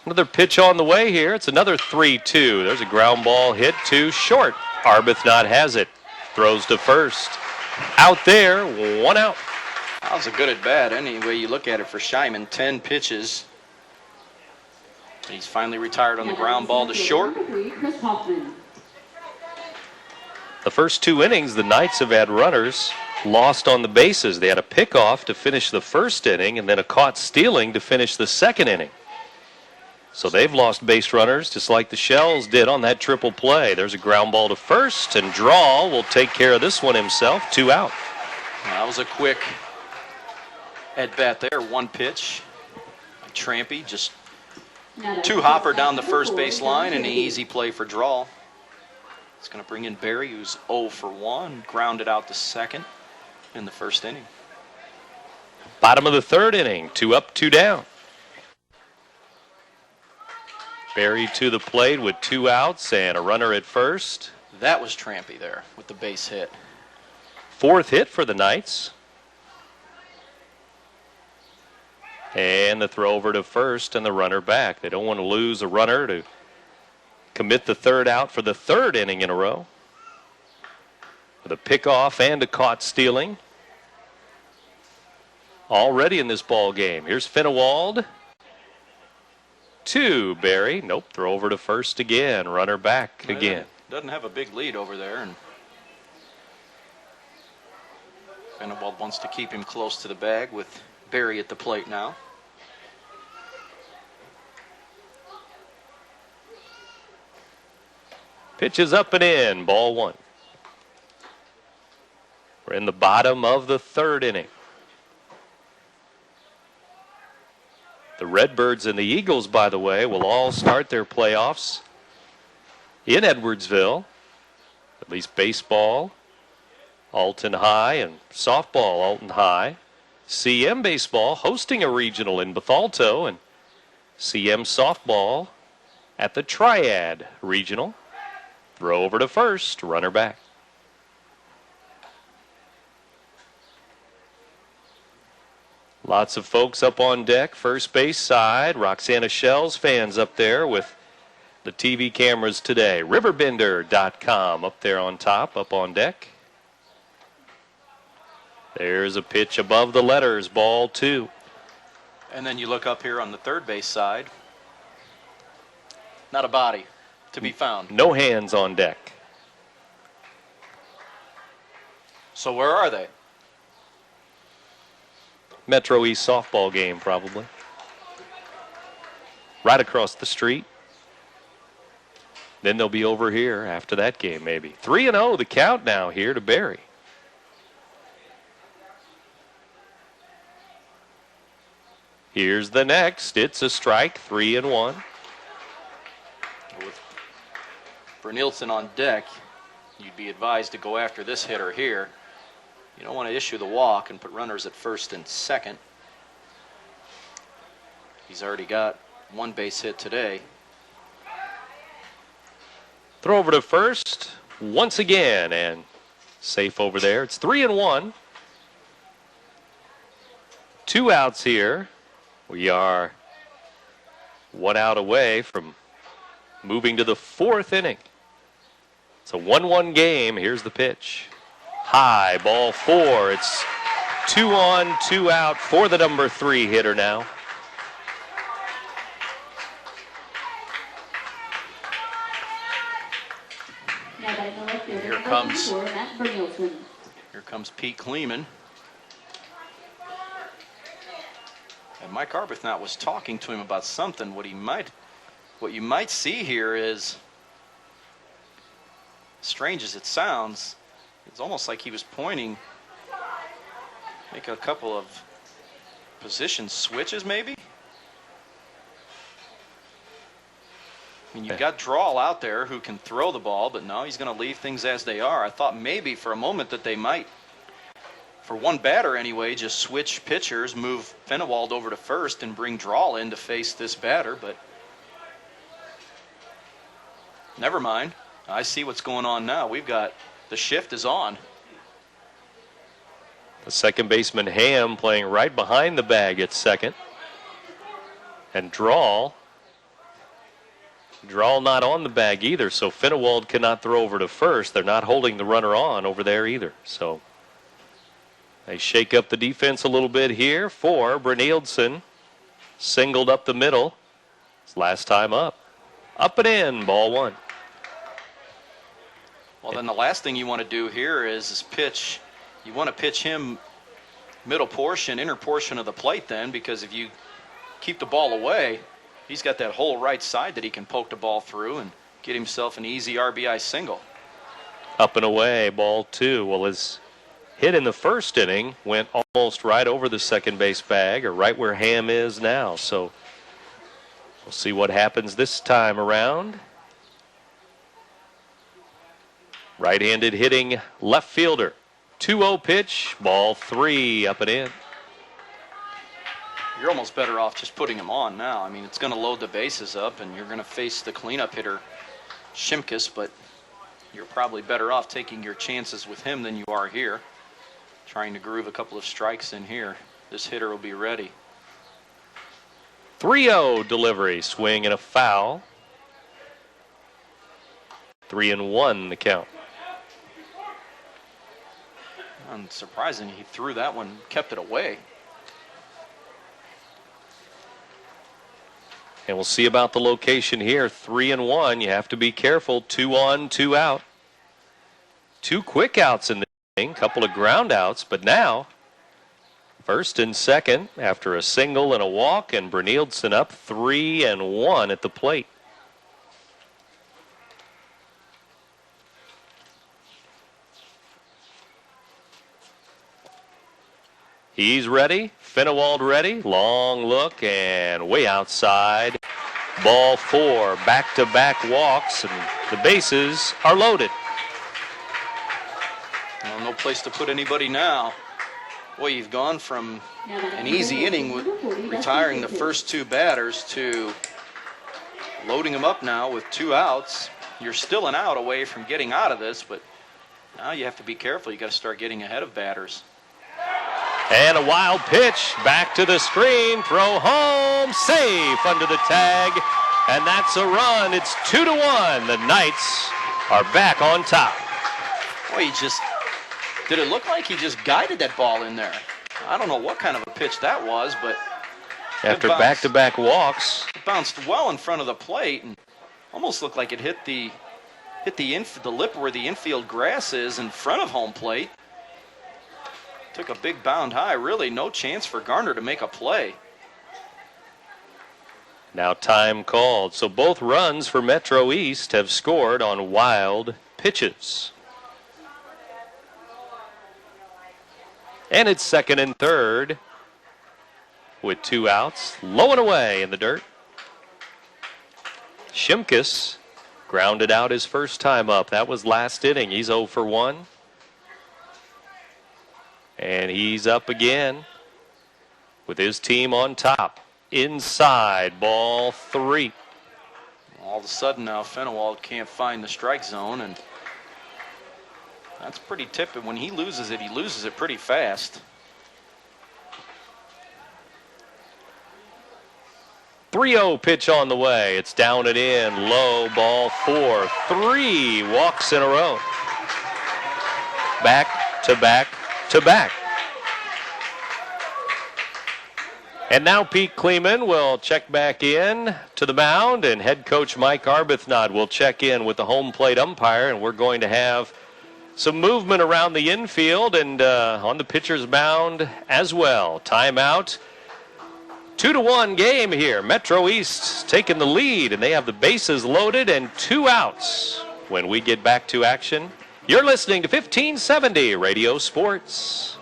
Another pitch on the way here. It's another 3-2. There's a ground ball hit to short. Arbuthnot has it. Throws to first. Out there, 1 out. That was a good at-bat. Any way you look at it for Scheiman, 10 pitches. He's finally retired on the ground ball to short. The first 2 innings, the Knights have had runners lost on the bases. They had a pickoff to finish the first inning and then a caught stealing to finish the second inning. So they've lost base runners just like the Shells did on that triple play. There's a ground ball to first, and Drawl will take care of this one himself. 2 out. That was a quick at-bat there. 1 pitch. Trampy just 2-hopper down the first base line, and an easy play for Drawl. It's going to bring in Barry, who's 0 for 1, grounded out to second in the first inning. Bottom of the third inning, 2 up, 2 down. Barry to the plate with 2 outs and a runner at first. That was Trampy there with the base hit. 4th hit for the Knights. And the throw over to first and the runner back. They don't want to lose a runner to commit the 3rd out for the 3rd inning in a row. With a pickoff and a caught stealing. Already in this ball game. Here's Finnewald. 2, Barry. Nope, throw over to first again. Runner back again. Doesn't have a big lead over there, and Finnewald wants to keep him close to the bag with Barry at the plate now. Pitch is up and in. Ball 1. We're in the bottom of the 3rd inning. The Redbirds and the Eagles, by the way, will all start their playoffs in Edwardsville. At least baseball, Alton High, and softball, Alton High. CM baseball hosting a regional in Bethalto, and CM softball at the Triad Regional. Throw over to first, runner back. Lots of folks up on deck, first base side. Roxana Shells fans up there with the TV cameras today. RiverBender.com up there on top, up on deck. There's a pitch above the letters, ball 2. And then you look up here on the 3rd base side. Not a body to be found. No hands on deck. So where are they? Metro East softball game, probably. Right across the street. Then they'll be over here after that game, maybe. 3-0 the count now here to Barry. Here's the next. It's a strike, 3-1. With Brynildson on deck, you'd be advised to go after this hitter here. You don't want to issue the walk and put runners at first and second. He's already got 1 base hit today. Throw over to first once again, and safe over there. It's 3-1. 2 outs here. We are 1 out away from moving to the 4th inning. It's a 1-1 game. Here's the pitch. High, ball 4. It's 2 on, 2 out for the number 3 hitter now. Here comes Pete Kleeman. And Mike Arbuthnot was talking to him about something, what he might what you might see here is, strange as it sounds, it's almost like he was pointing, make a couple of position switches maybe. I mean, you've got Drawl out there who can throw the ball, but no, he's going to leave things as they are. I thought maybe for a moment that they might, for one batter anyway, just switch pitchers, move Fennewald over to first and bring Drawl in to face this batter, but never mind. I see what's going on now. We've got, the shift is on. The second baseman Ham playing right behind the bag at second. And Drawl not on the bag either, so Fennewald cannot throw over to first. They're not holding the runner on over there either. So they shake up the defense a little bit here for Brynildsen. Singled up the middle. It's last time up. Up and in, ball one. Well, then the last thing you want to do here is pitch. You want to pitch him middle portion, inner portion of the plate then, because if you keep the ball away, he's got that whole right side that he can poke the ball through and get himself an easy RBI single. Up and away, ball two. Well, his hit in the first inning went almost right over the second base bag, or right where Ham is now. So we'll see what happens this time around. Right-handed hitting left fielder. 2-0 pitch, ball three, up and in. You're almost better off just putting him on now. I mean, it's going to load the bases up, and you're going to face the cleanup hitter, Shimkus, but you're probably better off taking your chances with him than you are here. Trying to groove a couple of strikes in here. This hitter will be ready. 3-0 delivery, swing and a foul. 3-1 the count. Unsurprising, he threw that one, kept it away. And we'll see about the location here. 3-1. You have to be careful. 2 on, 2 out. 2 quick outs in the inning, couple of ground outs, but now first and second after a single and a walk, and Brynildsen up 3-1 at the plate. He's ready. Fennewald ready. Long look and way outside. Ball 4. Back-to-back walks, and the bases are loaded. Well, no place to put anybody now. Boy, you've gone from an easy inning with retiring the first 2 batters to loading them up now with 2 outs. You're still an out away from getting out of this, but now you have to be careful. You got to start getting ahead of batters. And a wild pitch back to the screen. Throw home. Safe under the tag. And that's a run. It's 2-1. The Knights are back on top. Boy, did it look like he just guided that ball in there? I don't know what kind of a pitch that was, but after back-to-back walks, it bounced well in front of the plate and almost looked like it hit the lip where the infield grass is in front of home plate. Took a big bound high. Really no chance for Garner to make a play. Now time called. So both runs for Metro East have scored on wild pitches. And it's second and third with 2 outs. Low and away in the dirt. Shimkus grounded out his first time up. That was last inning. He's 0 for 1. And he's up again with his team on top. Inside, ball 3. All of a sudden now Fennewald can't find the strike zone, and that's pretty typical. When he loses it pretty fast. 3-0 pitch on the way. It's down and in. Low, ball 4. 3 walks in a row. Back to back to back. And now Pete Kleeman will check back in to the mound, and head coach Mike Arbuthnot will check in with the home plate umpire, and we're going to have some movement around the infield and on the pitcher's mound as well. Timeout. 2-1 game here. Metro East taking the lead, and they have the bases loaded and 2 outs. When we get back to action, you're listening to 1570 Radio Sports.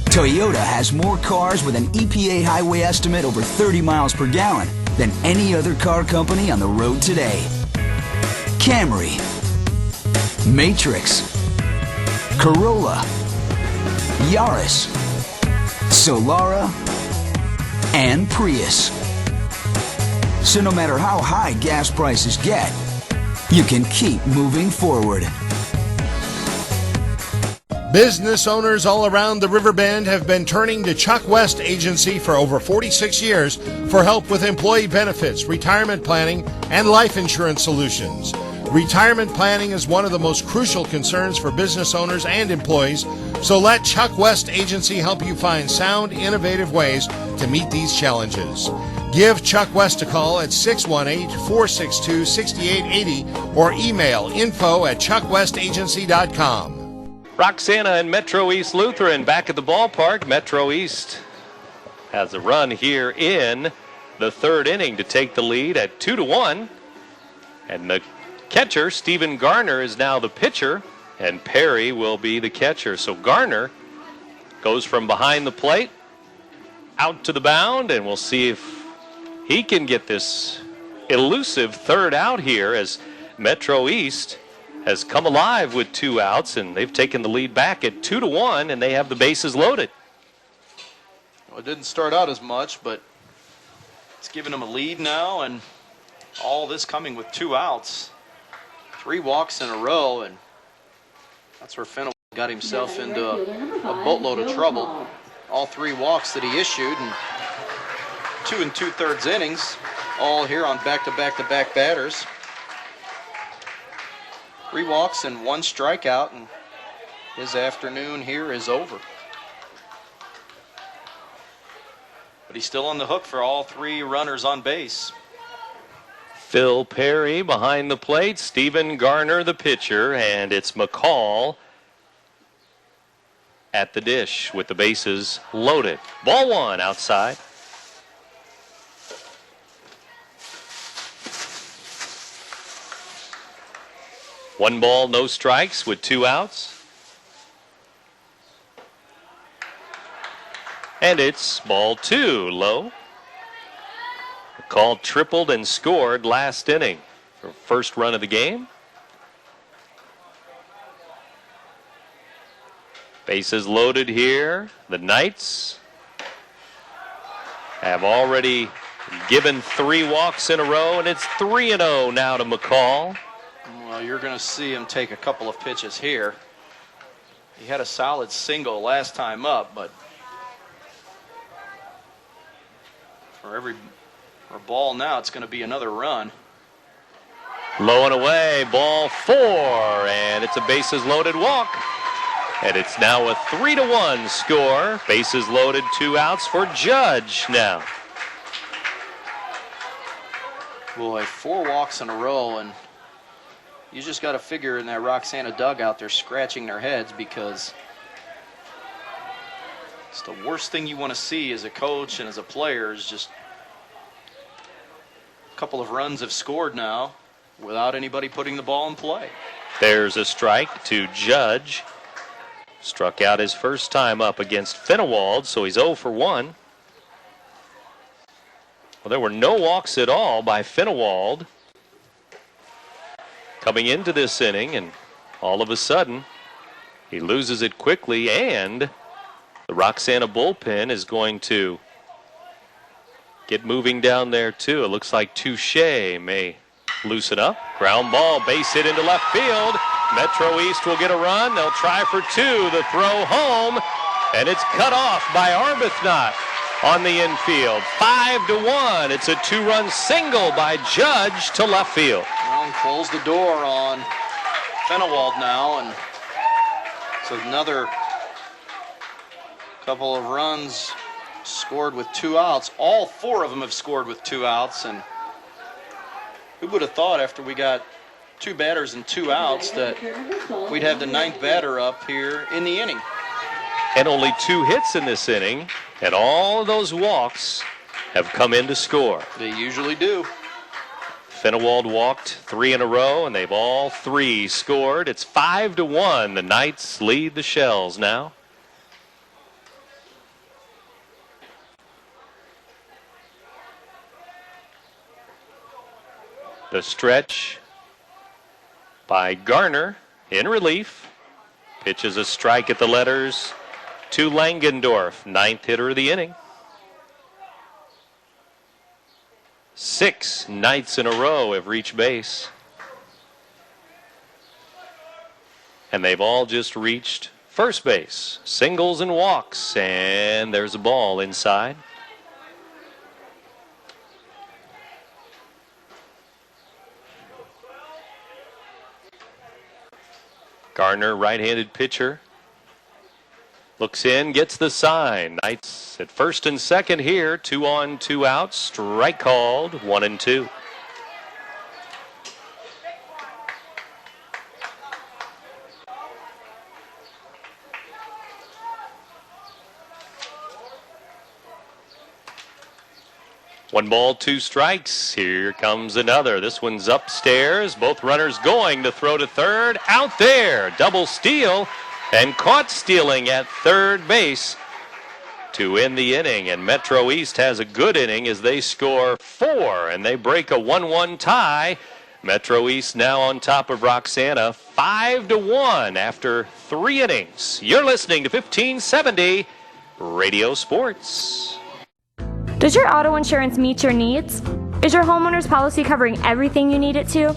Toyota has more cars with an EPA highway estimate over 30 miles per gallon than any other car company on the road today. Camry, Matrix, Corolla, Yaris, Solara, and Prius. So no matter how high gas prices get, you can keep moving forward. Business owners all around the Riverbend have been turning to Chuck West Agency for over 46 years for help with employee benefits, retirement planning, and life insurance solutions. Retirement planning is one of the most crucial concerns for business owners and employees, so let Chuck West Agency help you find sound, innovative ways to meet these challenges. Give Chuck West a call at 618-462-6880 or email info@chuckwestagency.com. Roxana and Metro East Lutheran back at the ballpark. Metro East has a run here in the 3rd inning to take the lead at 2-1. And the catcher, Stephen Garner, is now the pitcher, and Perry will be the catcher. So Garner goes from behind the plate out to the mound, and we'll see if he can get this elusive 3rd out here as Metro East has come alive with 2 outs, and they've taken the lead back at 2-1, and they have the bases loaded. Well, it didn't start out as much, but it's given them a lead now, and all this coming with 2 outs. 3 walks in a row, and that's where Fennell got himself into a boatload of trouble. All 3 walks that he issued, and 2 2/3 innings, all here on back-to-back-to-back batters. 3 walks and 1 strikeout, and his afternoon here is over. But he's still on the hook for all 3 runners on base. Phil Perry behind the plate, Stephen Garner the pitcher, and it's McCall at the dish with the bases loaded. Ball 1 outside. One ball, no strikes with 2 outs. And it's ball 2, low. McCall tripled and scored last inning for first run of the game. Bases loaded here. The Knights have already given 3 walks in a row, and it's 3-0 now to McCall. Well, you're going to see him take a couple of pitches here. He had a solid single last time up, but for every ball now, it's going to be another run. Low and away, ball 4, and it's a bases loaded walk. And it's now a 3-1 score. Bases loaded, 2 outs for Judge now. Boy, 4 walks in a row, and you just got to figure in that Roxana dugout they're scratching their heads, because it's the worst thing you want to see as a coach and as a player is just a couple of runs have scored now without anybody putting the ball in play. There's a strike to Judge. Struck out his first time up against Fennewald, so he's 0 for 1. Well, there were no walks at all by Fennewald coming into this inning, and all of a sudden he loses it quickly, and the Roxana bullpen is going to get moving down there too. It looks like Touche may loosen up. Ground ball, base hit into left field. Metro East will get a run. They'll try for 2. The throw home, and it's cut off by Arbuthnot on the infield. 5-1. It's a 2-run single by Judge to left field. Well, close the door on Fennewald now, and it's another couple of runs scored with 2 outs. All 4 of them have scored with 2 outs, and who would have thought after we got 2 batters and 2 outs that we'd have the 9th batter up here in the inning. And only 2 hits in this inning And all of those walks have come in to score. They usually do. Finnewald walked 3 in a row, and they've all 3 scored. It's 5-1. The Knights lead the Shells now. The stretch by Garner in relief. Pitches a strike at the letters to Langendorf, 9th hitter of the inning. 6 Knights in a row have reached base. And they've all just reached first base. Singles and walks, and there's a ball inside. Gardner, right-handed pitcher, looks in, gets the sign. Knights at first and second here. 2 on, 2 out. Strike called. 1-2. One ball, 2 strikes. Here comes another. This one's upstairs. Both runners going to throw to third. Out there. Double steal. And caught stealing at third base to end the inning. And Metro East has a good inning as they score 4. And they break a 1-1 tie. Metro East now on top of Roxana 5-1 after 3 innings. You're listening to 1570 Radio Sports. Does your auto insurance meet your needs? Is your homeowner's policy covering everything you need it to?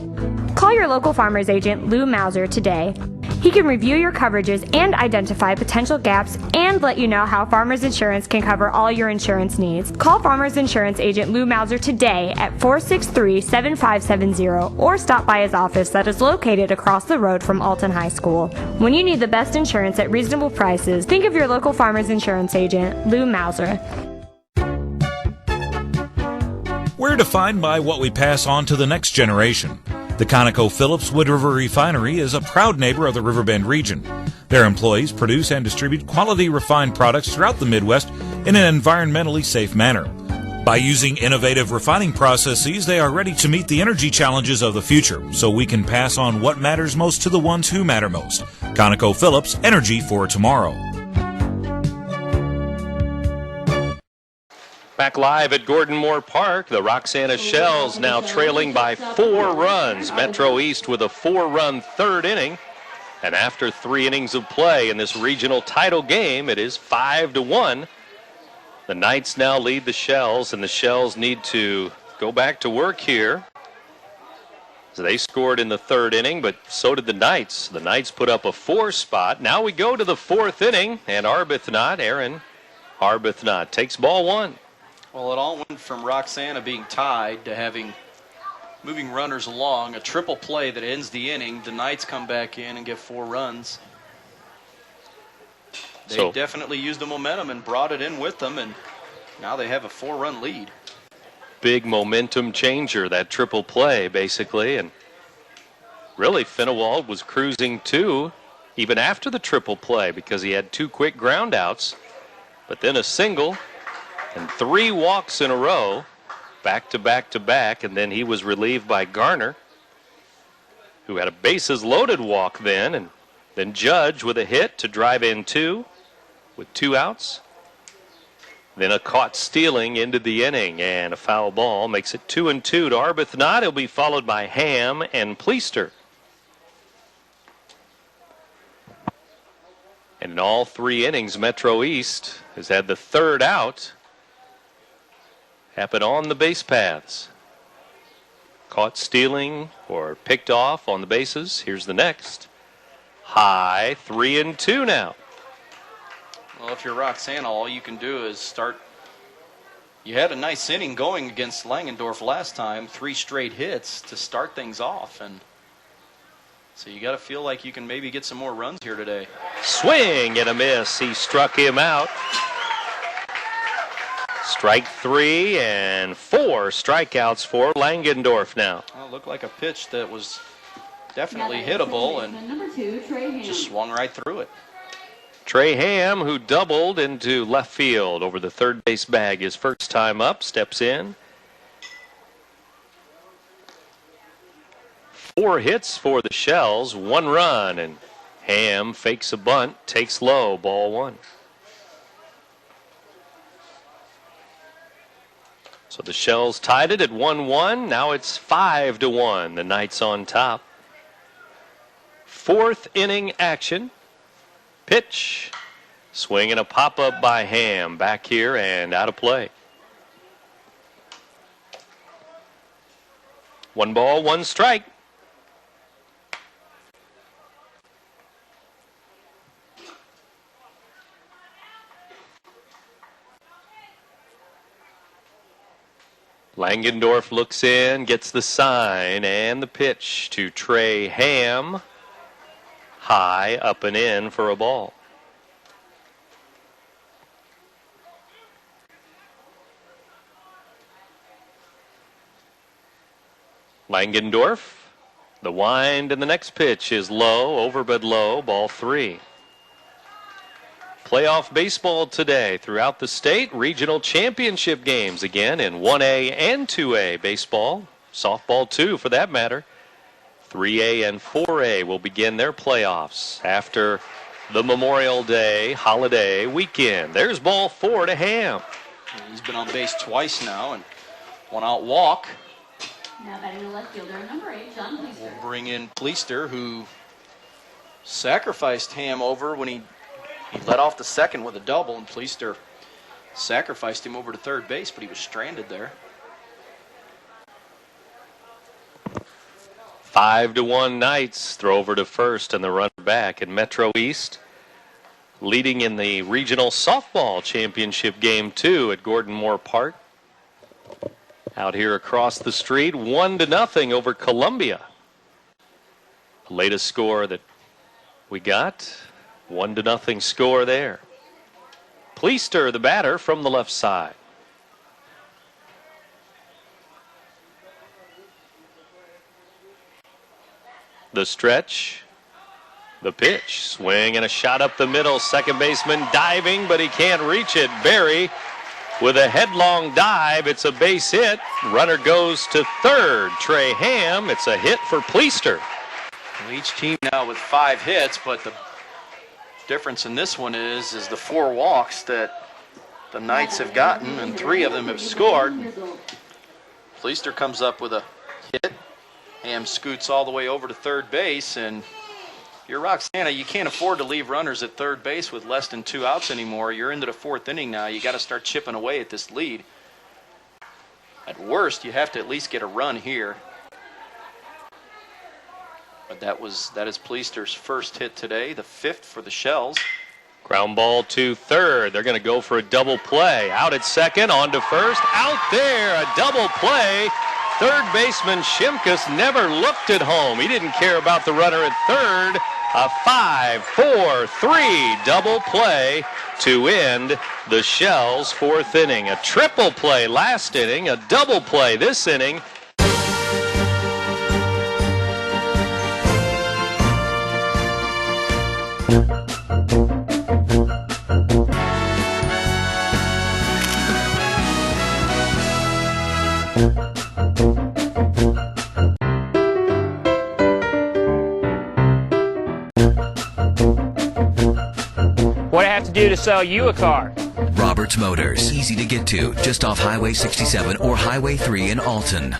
Call your local farmer's agent, Lou Mauser, today. He can review your coverages and identify potential gaps and let you know how Farmers Insurance can cover all your insurance needs. Call Farmers Insurance agent Lou Mauser today at 463-7570 or stop by his office that is located across the road from Alton High School. When you need the best insurance at reasonable prices, think of your local Farmers Insurance agent, Lou Mauser. We're defined by what we pass on to the next generation. The ConocoPhillips Wood River Refinery is a proud neighbor of the Riverbend region. Their employees produce and distribute quality refined products throughout the Midwest in an environmentally safe manner. By using innovative refining processes, they are ready to meet the energy challenges of the future, so we can pass on what matters most to the ones who matter most. ConocoPhillips, energy for tomorrow. Back live at Gordon Moore Park, the Roxana Shells now trailing by 4 runs. Metro East with a 4-run third inning. And after 3 innings of play in this regional title game, it is 5-1. The Knights now lead the Shells, and the Shells need to go back to work here. So they scored in the 3rd inning, but so did the Knights. The Knights put up a 4 spot. Now we go to the 4th inning, and Aaron Arbuthnot takes ball 1. Well, it all went from Roxana being tied to having moving runners along, a triple play that ends the inning. The Knights come back in and get 4 runs. They definitely used the momentum and brought it in with them, and now they have a 4-run lead. Big momentum changer, that triple play, basically. And really, Finnewald was cruising too, even after the triple play, because he had 2 quick ground outs, but then a single. And 3 walks in a row, back to back to back, and then he was relieved by Garner, who had a bases loaded walk then, and then Judge with a hit to drive in 2 with 2 outs. Then a caught stealing into the inning, and a foul ball makes it 2-2 to Arbuthnot. He'll be followed by Ham and Pleister. And in all 3 innings, Metro East has had the 3rd out happen on the base paths. Caught stealing or picked off on the bases. Here's the next. High, 3-2 now. Well, if you're Roxana, all you can do is start. You had a nice inning going against Langendorf last time, 3 straight hits to start things off, and so you got to feel like you can maybe get some more runs here today. Swing and a miss. He struck him out. Strike 3 and 4 strikeouts for Langendorf now. Well, it looked like a pitch that was definitely hittable and just swung right through it. Trey Ham, who doubled into left field over the third base bag his first time up, steps in. 4 hits for the Shells, 1 run, and Ham fakes a bunt, takes low, ball 1. So the Shells tied it at 1-1. Now it's 5-1. The Knights on top. 4th inning action. Pitch. Swing and a pop-up by Ham. Back here and out of play. 1 ball, 1 strike. Langendorf looks in, gets the sign, and the pitch to Trey Ham. High, up and in for a ball. Langendorf, the wind, and the next pitch is low, over but low, ball 3. Playoff baseball today throughout the state. Regional championship games again in 1A and 2A baseball. Softball too, for that matter. 3A and 4A will begin their playoffs after the Memorial Day holiday weekend. There's ball 4 to Ham. He's been on base twice now and 1 out walk. Now batting the left fielder, number 8, John Pleaster. We'll bring in Pleaster, who sacrificed Ham over when he led off the second with a double, and Pleaster sacrificed him over to third base, but he was stranded there. 5-1 Knights. Throw over to first and the runner back. In Metro East, leading in the regional softball championship game 2 at Gordon Moore Park. Out here across the street, 1-0 over Columbia. The latest score that we got. 1-0 score there. Pleaster, the batter, from the left side. The stretch. The pitch. Swing and a shot up the middle. Second baseman diving, but he can't reach it. Barry with a headlong dive. It's a base hit. Runner goes to third. Trey Ham. It's a hit for Pleaster. Well, each team now with 5 hits, but the difference in this one is the 4 walks that the Knights have gotten, and 3 of them have scored. Pleaster comes up with a hit. Ham scoots all the way over to third base, and you're Roxana. You can't afford to leave runners at third base with less than 2 outs anymore. You're into the 4th inning now. You got to start chipping away at this lead. At worst, you have to at least get a run here. But that is Pleaster's first hit today, the 5th for the Shells. Ground ball to third. They're going to go for a double play. Out at second, on to first. Out there, a double play. Third baseman Shimkus never looked at home. He didn't care about the runner at third. A 5-4-3 double play to end the Shells' 4th inning. A triple play last inning, a double play this inning. What do I have to do to sell you a car? Roberts Motors, easy to get to, just off Highway 67 or Highway 3 in Alton.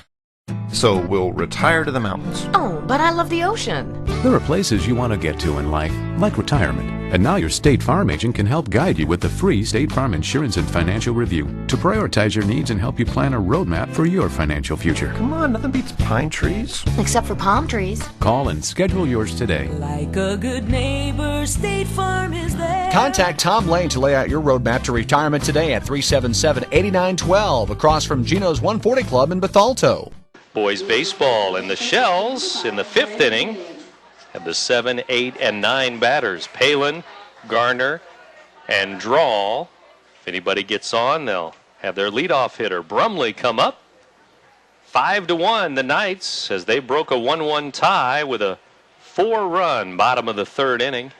So we'll retire to the mountains. Oh, but I love the ocean. There are places you want to get to in life, like retirement. And now your State Farm agent can help guide you with the free State Farm Insurance and Financial Review to prioritize your needs and help you plan a roadmap for your financial future. Come on, nothing beats pine trees. Except for palm trees. Call and schedule yours today. Like a good neighbor, State Farm is there. Contact Tom Lane to lay out your roadmap to retirement today at 377-8912 across from Gino's 140 Club in Bethalto. Boys baseball, and the Shells in the 5th inning have the 7, 8, and 9 batters. Palin, Garner, and Drawl. If anybody gets on, they'll have their leadoff hitter, Brumley, come up. 5-1, the Knights, as they broke a 1-1 tie with a 4-run bottom of the 3rd inning.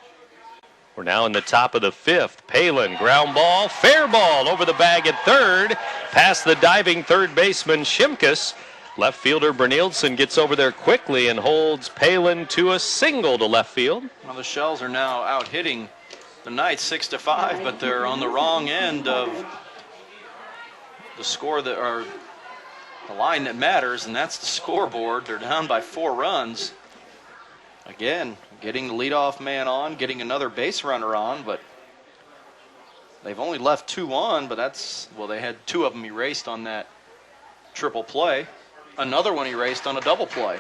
We're now in the top of the fifth. Palin, ground ball, fair ball over the bag at third, past the diving third baseman Shimkus. Left fielder Brynildsen gets over there quickly and holds Palin to a single to left field. Well, the Shells are now out hitting the Knights 6-5, but they're on the wrong end of the score that are the line that matters, and that's the scoreboard. They're down by 4 runs. Again, getting the leadoff man on, getting another base runner on, but they've only left 2 on, but that's, well, they had 2 of them erased on that triple play. Another one erased on a double play.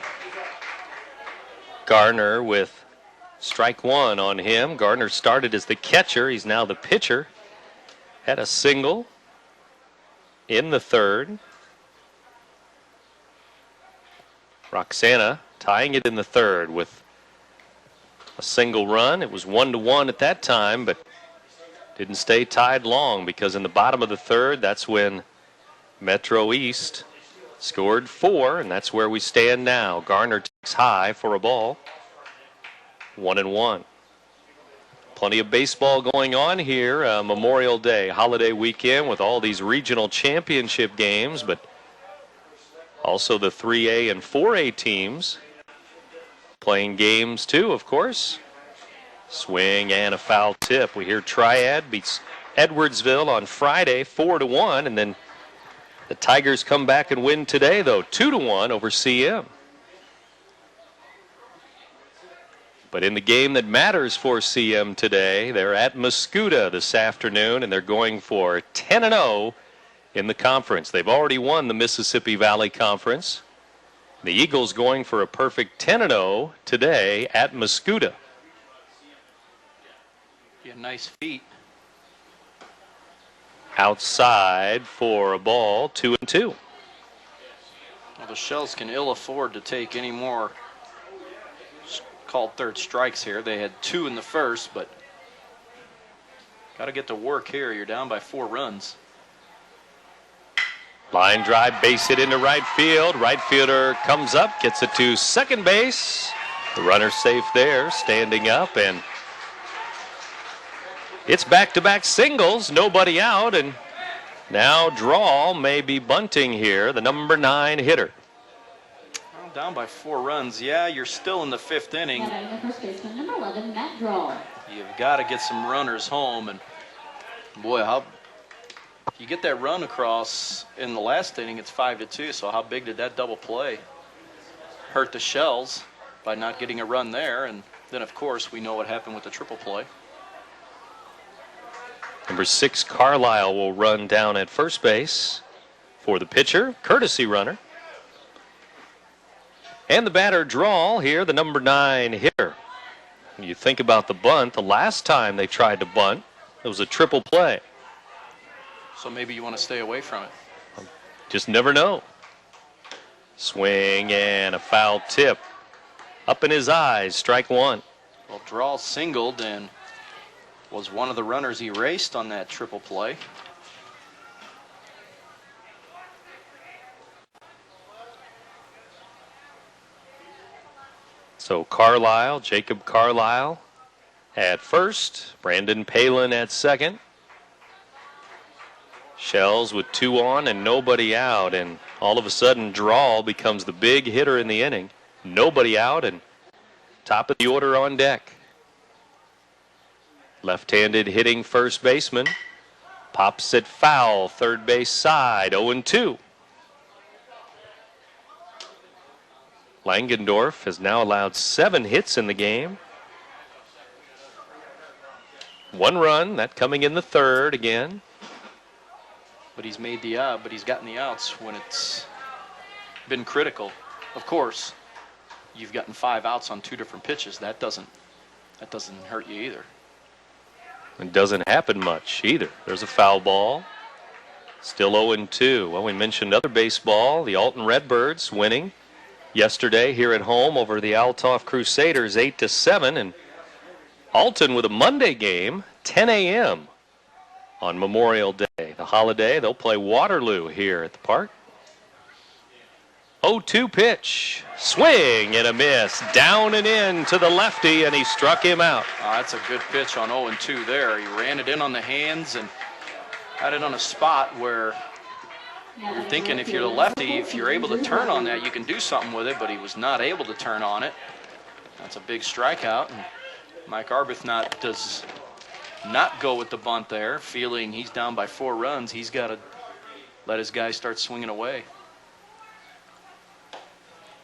Garner with strike 1 on him. Garner started as the catcher. He's now the pitcher. Had a single in the third. Roxana tying it in the third with a single run. It was 1-1 at that time, but didn't stay tied long because in the bottom of the third, that's when Metro East scored 4, and that's where we stand now. Garner takes high for a ball. 1-1. Plenty of baseball going on here. Memorial Day, holiday weekend with all these regional championship games, but also the 3A and 4A teams playing games too, of course. Swing and a foul tip. We hear Triad beats Edwardsville on Friday 4-1, and then the Tigers come back and win today, though, 2-1 over CM. But in the game that matters for CM today, they're at Mascoutah this afternoon, and they're going for 10-0 in the conference. They've already won the Mississippi Valley Conference. The Eagles going for a perfect 10-0 today at Mascoutah. Yeah, nice feet. Outside for a ball, 2-2. Well, the Shells can ill afford to take any more called third strikes here. They had 2 in the first, but got to get to work here. You're down by 4 runs. Line drive, base hit into right field. Right fielder comes up, gets it to second base. The runner's safe there, standing up, and it's back-to-back singles, nobody out, and now Drawl may be bunting here, the number 9 hitter. Well, down by 4 runs. Yeah, you're still in the 5th inning. First baseman, number 11, Matt Drawl. You've got to get some runners home, and boy, how you get that run across in the last inning, it's 5-2, so how big did that double play hurt the Shells by not getting a run there? And then, of course, we know what happened with the triple play. Number 6, Carlisle will run down at first base for the pitcher, courtesy runner. And the batter Drawl here, the number 9 hitter. When you think about the bunt, the last time they tried to bunt, it was a triple play. So maybe you want to stay away from it. Just never know. Swing and a foul tip. Up in his eyes, strike 1. Well, Drawl singled and was one of the runners erased on that triple play. So Carlisle, Jacob Carlisle at first, Brandon Palin at second. Shells with 2 on and nobody out, and all of a sudden Drawl becomes the big hitter in the inning. Nobody out and top of the order on deck. Left-handed hitting first baseman. Pops it foul, third base side, 0-2. Langendorf has now allowed 7 hits in the game. 1 run, that coming in the third again. But he's made the out, but he's gotten the outs when it's been critical. Of course, you've gotten 5 outs on 2 different pitches. That doesn't hurt you either. It doesn't happen much either. There's a foul ball. Still 0-2. Well, we mentioned other baseball. The Alton Redbirds winning yesterday here at home over the Althoff Crusaders 8-7. And Alton with a Monday game, 10 a.m. on Memorial Day. The holiday, they'll play Waterloo here at the park. 0-2 pitch. Swing and a miss. Down and in to the lefty, and he struck him out. That's a good pitch on 0-2 there. He ran it in on the hands and had it on a spot where you're thinking if you're the lefty, if you're able to turn on that, you can do something with it, but he was not able to turn on it. That's a big strikeout. And Mike Arbuthnot does not go with the bunt there, feeling he's down by 4 runs. He's got to let his guy start swinging away.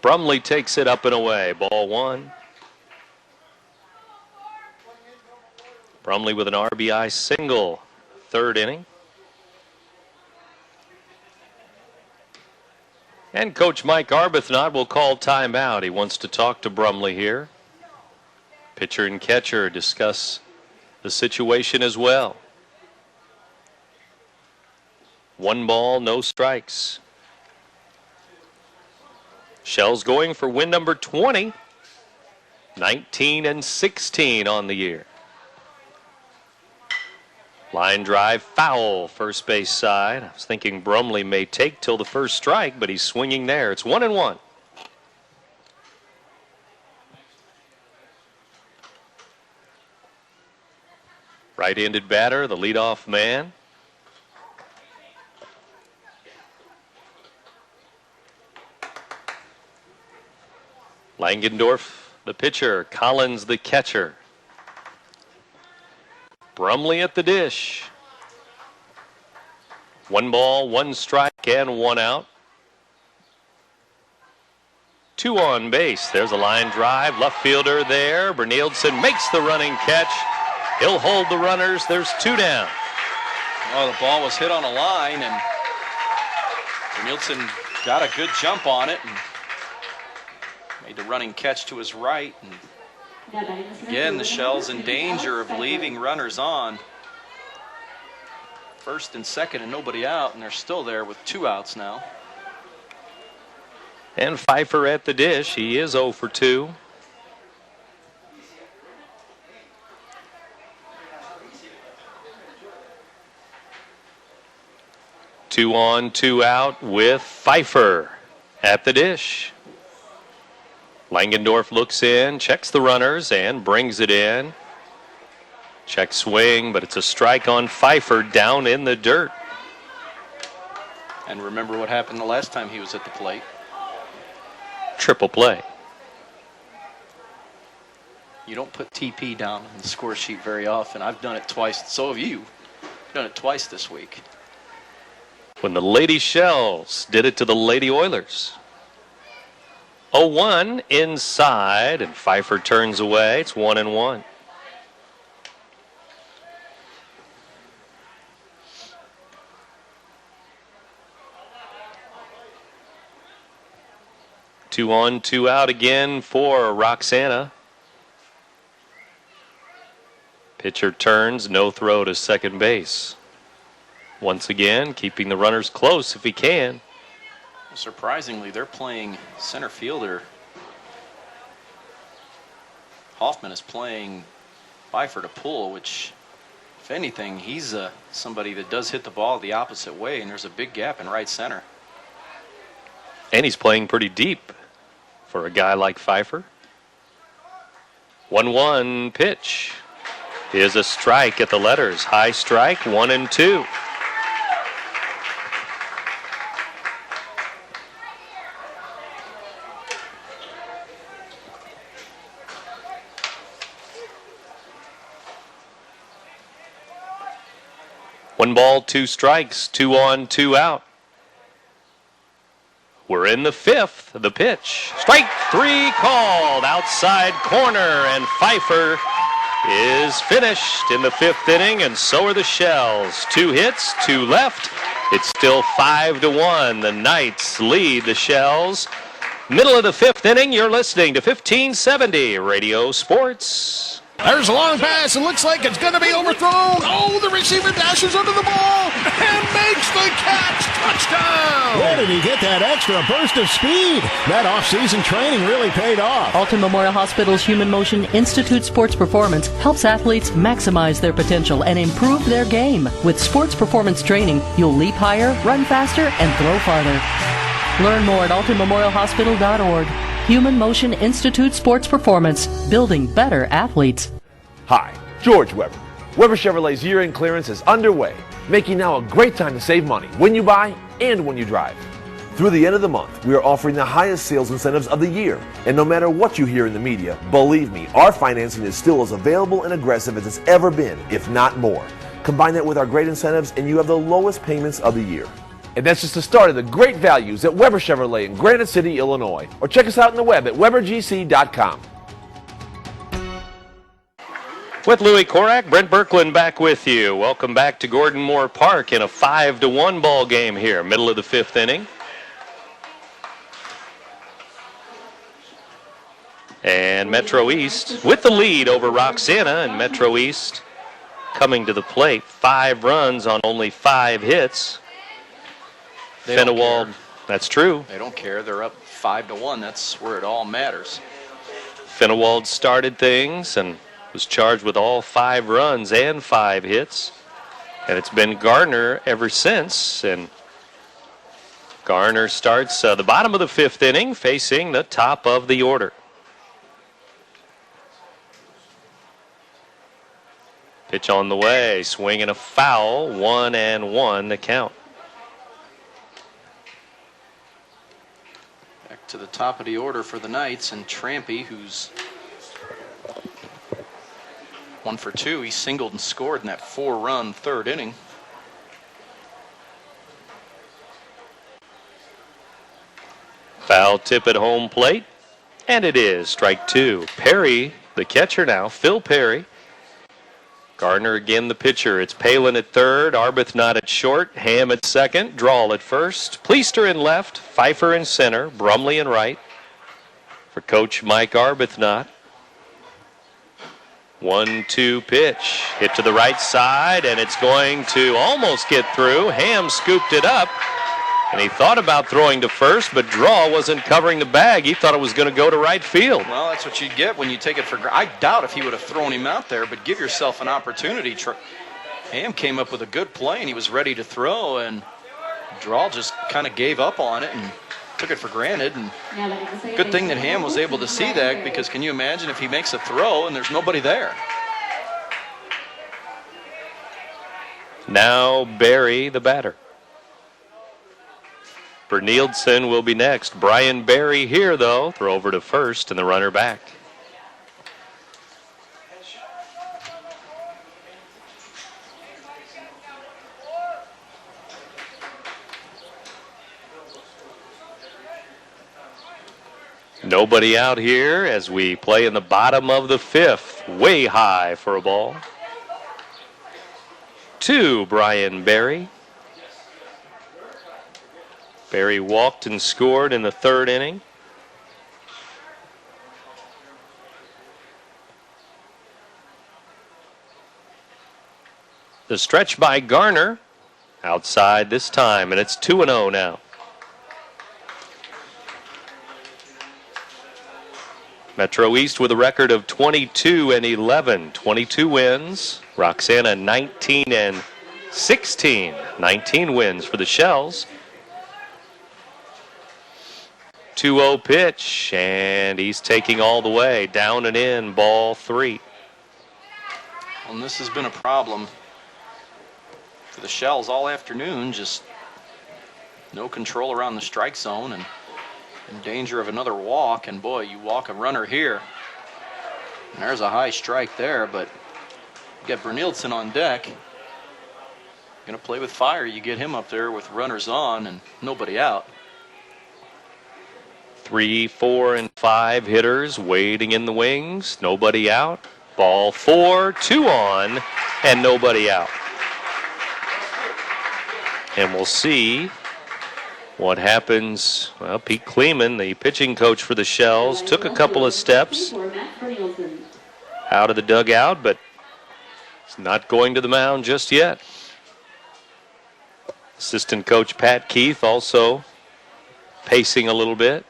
Brumley takes it up and away. Ball 1. Brumley with an RBI single. 3rd inning. And Coach Mike Arbuthnot will call timeout. He wants to talk to Brumley here. Pitcher and catcher discuss the situation as well. 1 ball, no strikes. Shells going for win number 20. 19-16 on the year. Line drive foul, first base side. I was thinking Brumley may take till the first strike, but he's swinging there. It's 1-1. Right-handed batter, the leadoff man. Langendorf, the pitcher. Collins, the catcher. Brumley at the dish. 1 ball, 1 strike, and 1 out. 2 on base. There's a line drive. Left fielder there. Bernildsen makes the running catch. He'll hold the runners. There's 2 down. Oh, the ball was hit on a line, and Bernildsen got a good jump on it and made the running catch to his right. And again, the Shells in danger of leaving runners on. 1st and 2nd and nobody out, and they're still there with 2 outs now. And Pfeiffer at the dish. He is 0 for 2. Two on, 2 out with Pfeiffer at the dish. Langendorf looks in, checks the runners, and brings it in. Check swing, but it's a strike on Pfeiffer down in the dirt. And remember what happened the last time he was at the plate. Triple play. You don't put TP down on the score sheet very often. I've done it twice. So have you. I've done it twice this week. When the Lady Shells did it to the Lady Oilers. 0-1 inside, and Pfeiffer turns away. It's 1-1. Two on, 2 out again for Roxana. Pitcher turns, no throw to second base. Once again, keeping the runners close if he can. Surprisingly, they're playing center fielder. Hoffman is playing Pfeiffer to pull, which, if anything, he's somebody that does hit the ball the opposite way, and there's a big gap in right center. And he's playing pretty deep for a guy like Pfeiffer. 1-1 pitch. Is a strike at the letters. High strike, 1-2. One ball, 2 strikes, 2 on, 2 out. We're in the 5th. The pitch. Strike 3 called. Outside corner, and Pfeiffer is finished in the 5th inning, and so are the Shells. 2 hits, 2 left. It's still 5-1. The Knights lead the Shells. Middle of the 5th inning, you're listening to 1570 Radio Sports. There's a long pass. It looks like it's going to be overthrown. Oh, the receiver dashes under the ball and makes the catch. Touchdown! Where did he get that extra burst of speed? That off-season training really paid off. Alton Memorial Hospital's Human Motion Institute Sports Performance helps athletes maximize their potential and improve their game. With sports performance training, you'll leap higher, run faster, and throw farther. Learn more at altonmemorialhospital.org. Human Motion Institute Sports Performance, building better athletes. Hi, George Weber. Weber Chevrolet's year-end clearance is underway, making now a great time to save money when you buy and when you drive. Through the end of the month, we are offering the highest sales incentives of the year. And no matter what you hear in the media, believe me, our financing is still as available and aggressive as it's ever been, if not more. Combine that with our great incentives and you have the lowest payments of the year. And that's just the start of the great values at Weber Chevrolet in Granite City, Illinois. Or check us out on the web at RiverGC.com. With Louis Korak, Brent Birkeland back with you. Welcome back to Gordon Moore Park in a 5-1 ball game here, middle of the 5th inning. And Metro East with the lead over Roxana, and Metro East coming to the plate. 5 runs on only 5 hits. Fenewald, that's true. They don't care. They're up 5-1. That's where it all matters. Fenewald started things and was charged with all 5 runs and 5 hits. And it's been Gardner ever since. And Gardner starts the bottom of the 5th inning facing the top of the order. Pitch on the way, swing and a foul, 1-1 the count. Back to the top of the order for the Knights, and Trampy, who's 1 for 2. He singled and scored in that 4-run 3rd inning. Foul tip at home plate, and it is strike 2. Perry, the catcher now, Phil Perry. Gardner again the pitcher. It's Palin at 3rd, Arbuthnot at short, Ham at 2nd, Drawl at 1st, Pleaster in left, Pfeiffer in center, Brumley in right. For Coach Mike Arbuthnot. 1-2 pitch. Hit to the right side, and it's going to almost get through. Ham scooped it up, and he thought about throwing to first, but Drawl wasn't covering the bag. He thought it was going to go to right field. Well, that's what you get when you take it for granted. I doubt if he would have thrown him out there, but give yourself an opportunity. Ham came up with a good play, and he was ready to throw, and Drawl just kind of gave up on it and took it for granted. And good thing that Ham was able to see that, because can you imagine if he makes a throw and there's nobody there? Now Barry, the batter. Bernildsen will be next. Brian Barry here, though. Throw over to first and the runner back. Nobody out here as we play in the bottom of the 5th. Way high for a ball. 2, Brian Barry. Barry walked and scored in the 3rd inning. The stretch by Garner. Outside this time, and it's 2-0 now. Metro East with a record of 22-11. 22 wins. Roxana 19-16. 19 wins for the Shells. 2-0 pitch, and he's taking all the way. Down and in, ball 3. And this has been a problem for the Shells all afternoon. Just no control around the strike zone and in danger of another walk. And boy, you walk a runner here. And there's a high strike there, but you got Bernildsen on deck. Gonna play with fire. You get him up there with runners on and nobody out. 3, 4, and 5 hitters waiting in the wings. Nobody out. Ball 4, 2 on, and nobody out. And we'll see what happens. Well, Pete Kleeman, the pitching coach for the Shells, took a couple of steps out of the dugout, but he's not going to the mound just yet. Assistant coach Pat Keith also pacing a little bit.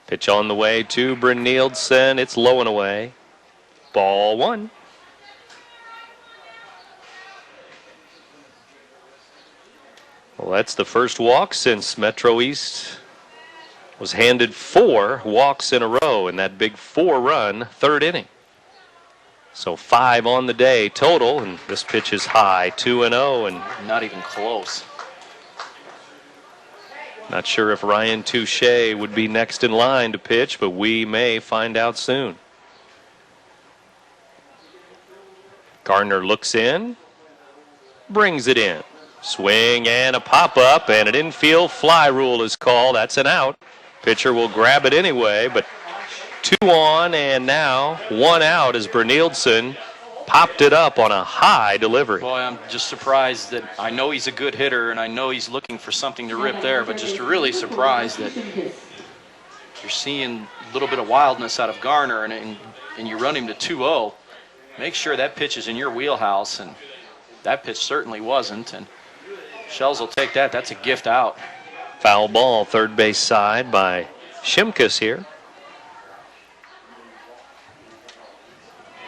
Pitch on the way to Bernildsen. It's low and away. Ball 1. Well, that's the first walk since Metro East was handed 4 walks in a row in that big 4-run third inning. So 5 on the day total, and this pitch is high, 2-0, and not even close. Not sure if Ryan Touche would be next in line to pitch, but we may find out soon. Gardner looks in, brings it in. Swing and a pop-up, and an infield fly rule is called. That's an out. Pitcher will grab it anyway, but 2 on, and now 1 out as Bernildsen popped it up on a high delivery. Boy, I'm just surprised that I know he's a good hitter, and I know he's looking for something to rip there, but just really surprised that you're seeing a little bit of wildness out of Garner, and you run him to 2-0. Make sure that pitch is in your wheelhouse, and that pitch certainly wasn't, and Shells will take that. That's a gift out. Foul ball, third base side by Shimkus here.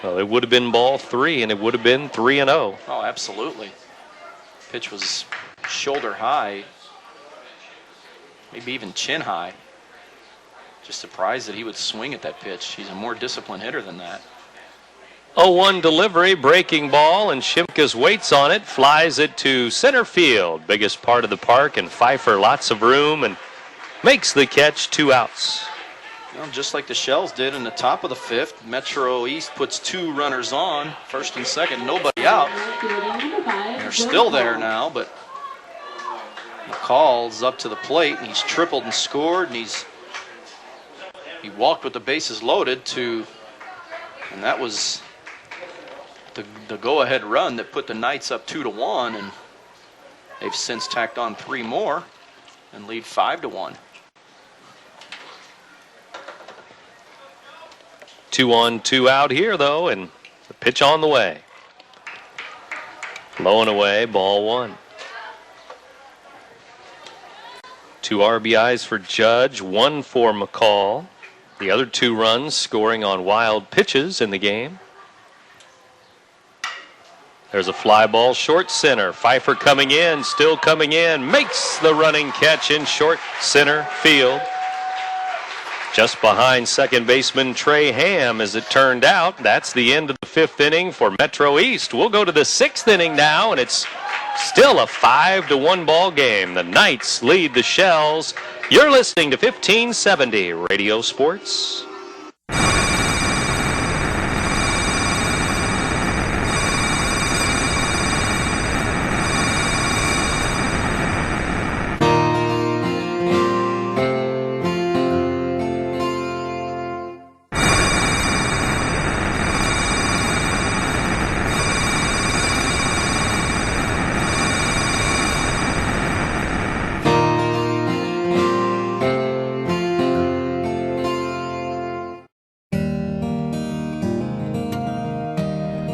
Well, it would have been ball 3, and it would have been 3-0. Oh, absolutely. Pitch was shoulder high, maybe even chin high. Just surprised that he would swing at that pitch. He's a more disciplined hitter than that. 0-1 delivery, breaking ball, and Shimkus waits on it, flies it to center field. Biggest part of the park, and Pfeiffer lots of room, and makes the catch, 2 outs. Well, just like the Shells did in the top of the 5th, Metro East puts 2 runners on, first and second, nobody out. They're still there now, but McCall's up to the plate, and he's tripled and scored, and he walked with the bases loaded and that was the go-ahead run that put the Knights up 2-1, and they've since tacked on 3 more and lead 5-1. 2 on, 2 out here, though, and the pitch on the way. Low and away, ball 1. 2 RBIs for Judge, 1 for McCall. The other 2 runs scoring on wild pitches in the game. There's a fly ball, short center. Pfeiffer coming in, still coming in, makes the running catch in short center field. Just behind second baseman Trey Ham, as it turned out. That's the end of the 5th inning for Metro East. We'll go to the 6th inning now, and it's still a 5-1 ball game. The Knights lead the Shells. You're listening to 1570 Radio Sports.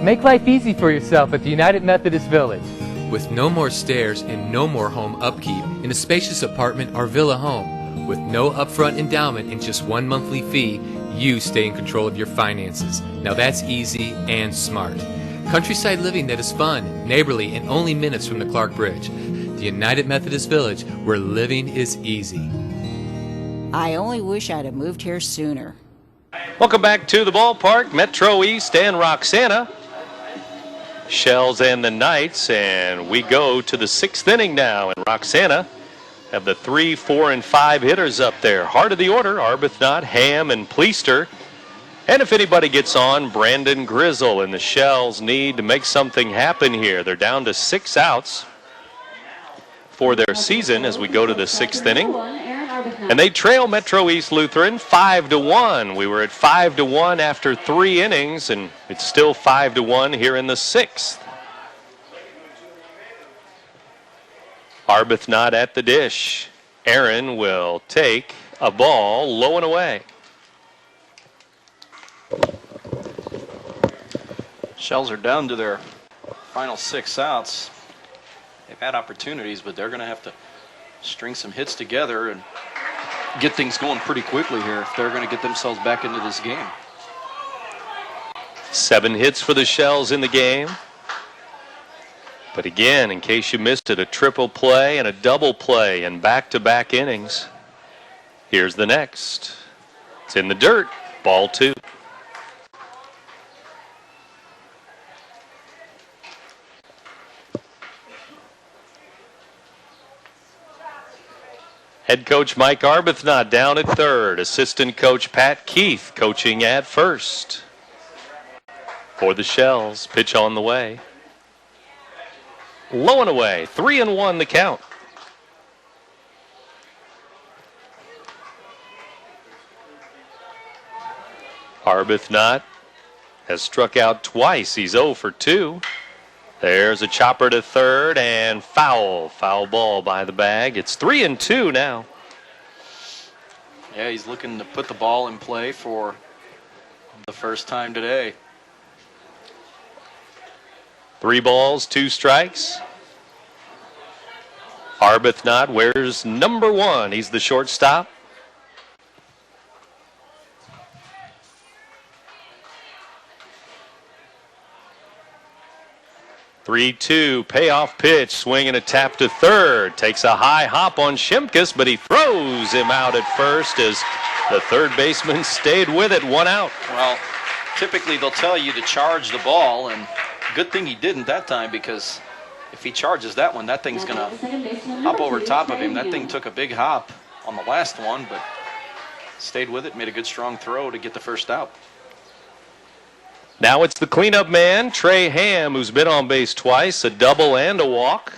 Make life easy for yourself at the United Methodist Village. With no more stairs and no more home upkeep in a spacious apartment or villa home, with no upfront endowment and just 1 monthly fee, you stay in control of your finances. Now that's easy and smart. Countryside living that is fun, neighborly, and only minutes from the Clark Bridge. The United Methodist Village, where living is easy. I only wish I'd have moved here sooner. Welcome back to the ballpark. Metro East and Roxana. Shells and the Knights, and we go to the 6th inning now. And Roxana have the 3, 4, and 5 hitters up there. Heart of the order, Arbuthnot, Ham, and Pleister. And if anybody gets on, Brandon Grizzle, and the Shells need to make something happen here. They're down to 6 outs for their season as we go to the 6th inning. And they trail Metro East Lutheran 5-1. We were at 5-1 after 3 innings, and it's still 5-1 here in the 6th. Arbuthnot at the dish. Aaron will take a ball low and away. Shells are down to their final 6 outs. They've had opportunities, but they're going to have to string some hits together and get things going pretty quickly here if they're going to get themselves back into this game. 7 hits for the Shells in the game. But again, in case you missed it, a triple play and a double play in back-to-back innings. Here's the next. It's in the dirt. Ball 2. Head coach Mike Arbuthnot down at third. Assistant coach Pat Keith coaching at first. For the Shells, pitch on the way. Low and away. 3-1 the count. Arbuthnot has struck out twice. He's 0 for 2. There's a chopper to third and foul. Foul ball by the bag. It's 3-2 now. Yeah, he's looking to put the ball in play for the first time today. 3 balls, 2 strikes. Arbuthnot wears number 1. He's the shortstop. (3-2) payoff pitch, swing and a tap to third. Takes a high hop on Shimkus, but he throws him out at first as the third baseman stayed with it. 1 out. Well, typically they'll tell you to charge the ball, and good thing he didn't that time, because if he charges that one, that thing's going to hop over top of him. That thing took a big hop on the last one, but stayed with it, made a good strong throw to get the first out. Now it's the cleanup man, Trey Ham, who's been on base twice, a double and a walk.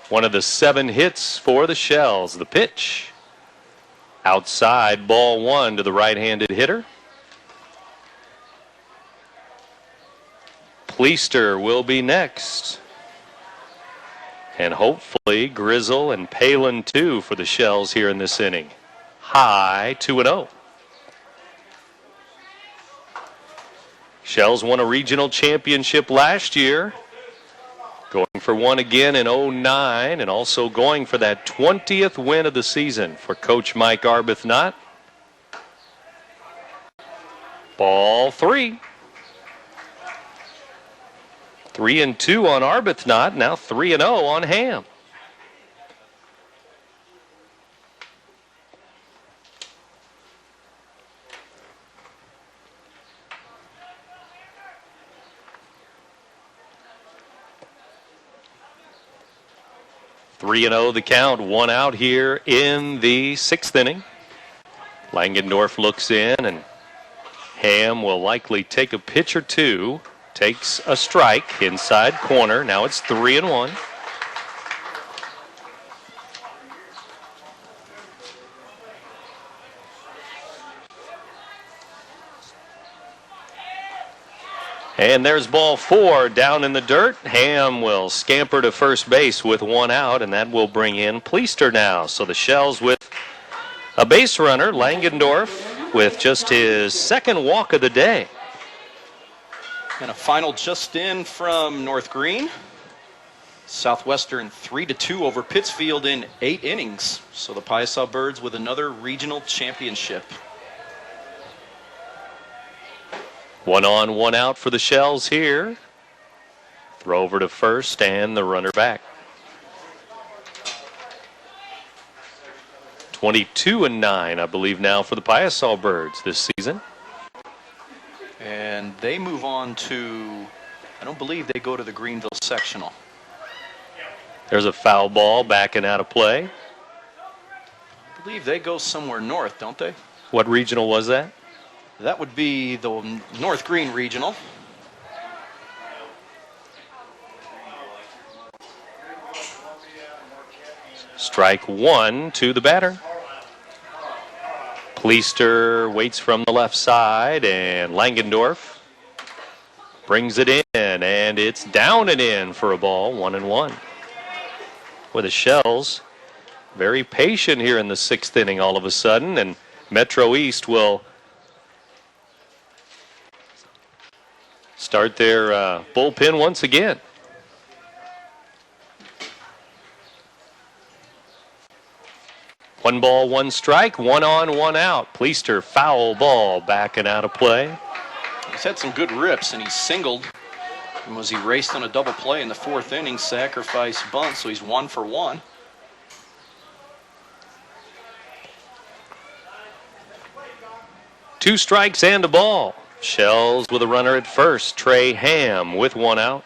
One of the 7 hits for the Shells. The pitch. Outside, ball 1 to the right-handed hitter. Pleister will be next. And hopefully Grizzle and Palin too for the Shells here in this inning. High 2-0. Shells won a regional championship last year, going for one again in 2009, and also going for that 20th win of the season for Coach Mike Arbuthnot. Ball 3. 3-2 on Arbuthnot, now 3-0 on Ham. (3-0) the count, 1 out here in the 6th inning. Langendorf looks in, and Ham will likely take a pitch or two. Takes a strike inside corner. Now it's 3-1. And there's ball 4 down in the dirt. Ham will scamper to first base with 1 out, and that will bring in Pleister now. So the Shells with a base runner, Langendorf, with just his 2nd walk of the day. And a final just in from North Green. Southwestern 3-2 over Pittsfield in 8 innings. So the Piasaw Birds with another regional championship. 1 on, 1 out for the Shells here. Throw over to first and the runner back. 22-9, I believe, now for the Piasaw Birds this season. And they move on to, I don't believe they go to the Greenville sectional. There's a foul ball backing out of play. I believe they go somewhere north, don't they? What regional was that? That would be the North Green Regional. Strike 1 to the batter. Pleister waits from the left side, and Langendorf brings it in, and it's down and in for a ball, 1-1. With the Shells very patient here in the 6th inning all of a sudden, and Metro East will start their bullpen once again. One ball, 1 strike, 1 on, 1 out. Pleister, foul ball, backing out of play. He's had some good rips, and he's singled And was he raced on a double play in the 4th inning, sacrifice bunt, so he's 1 for 1. Two strikes and a ball. Shells with a runner at first. Trey Ham with 1 out.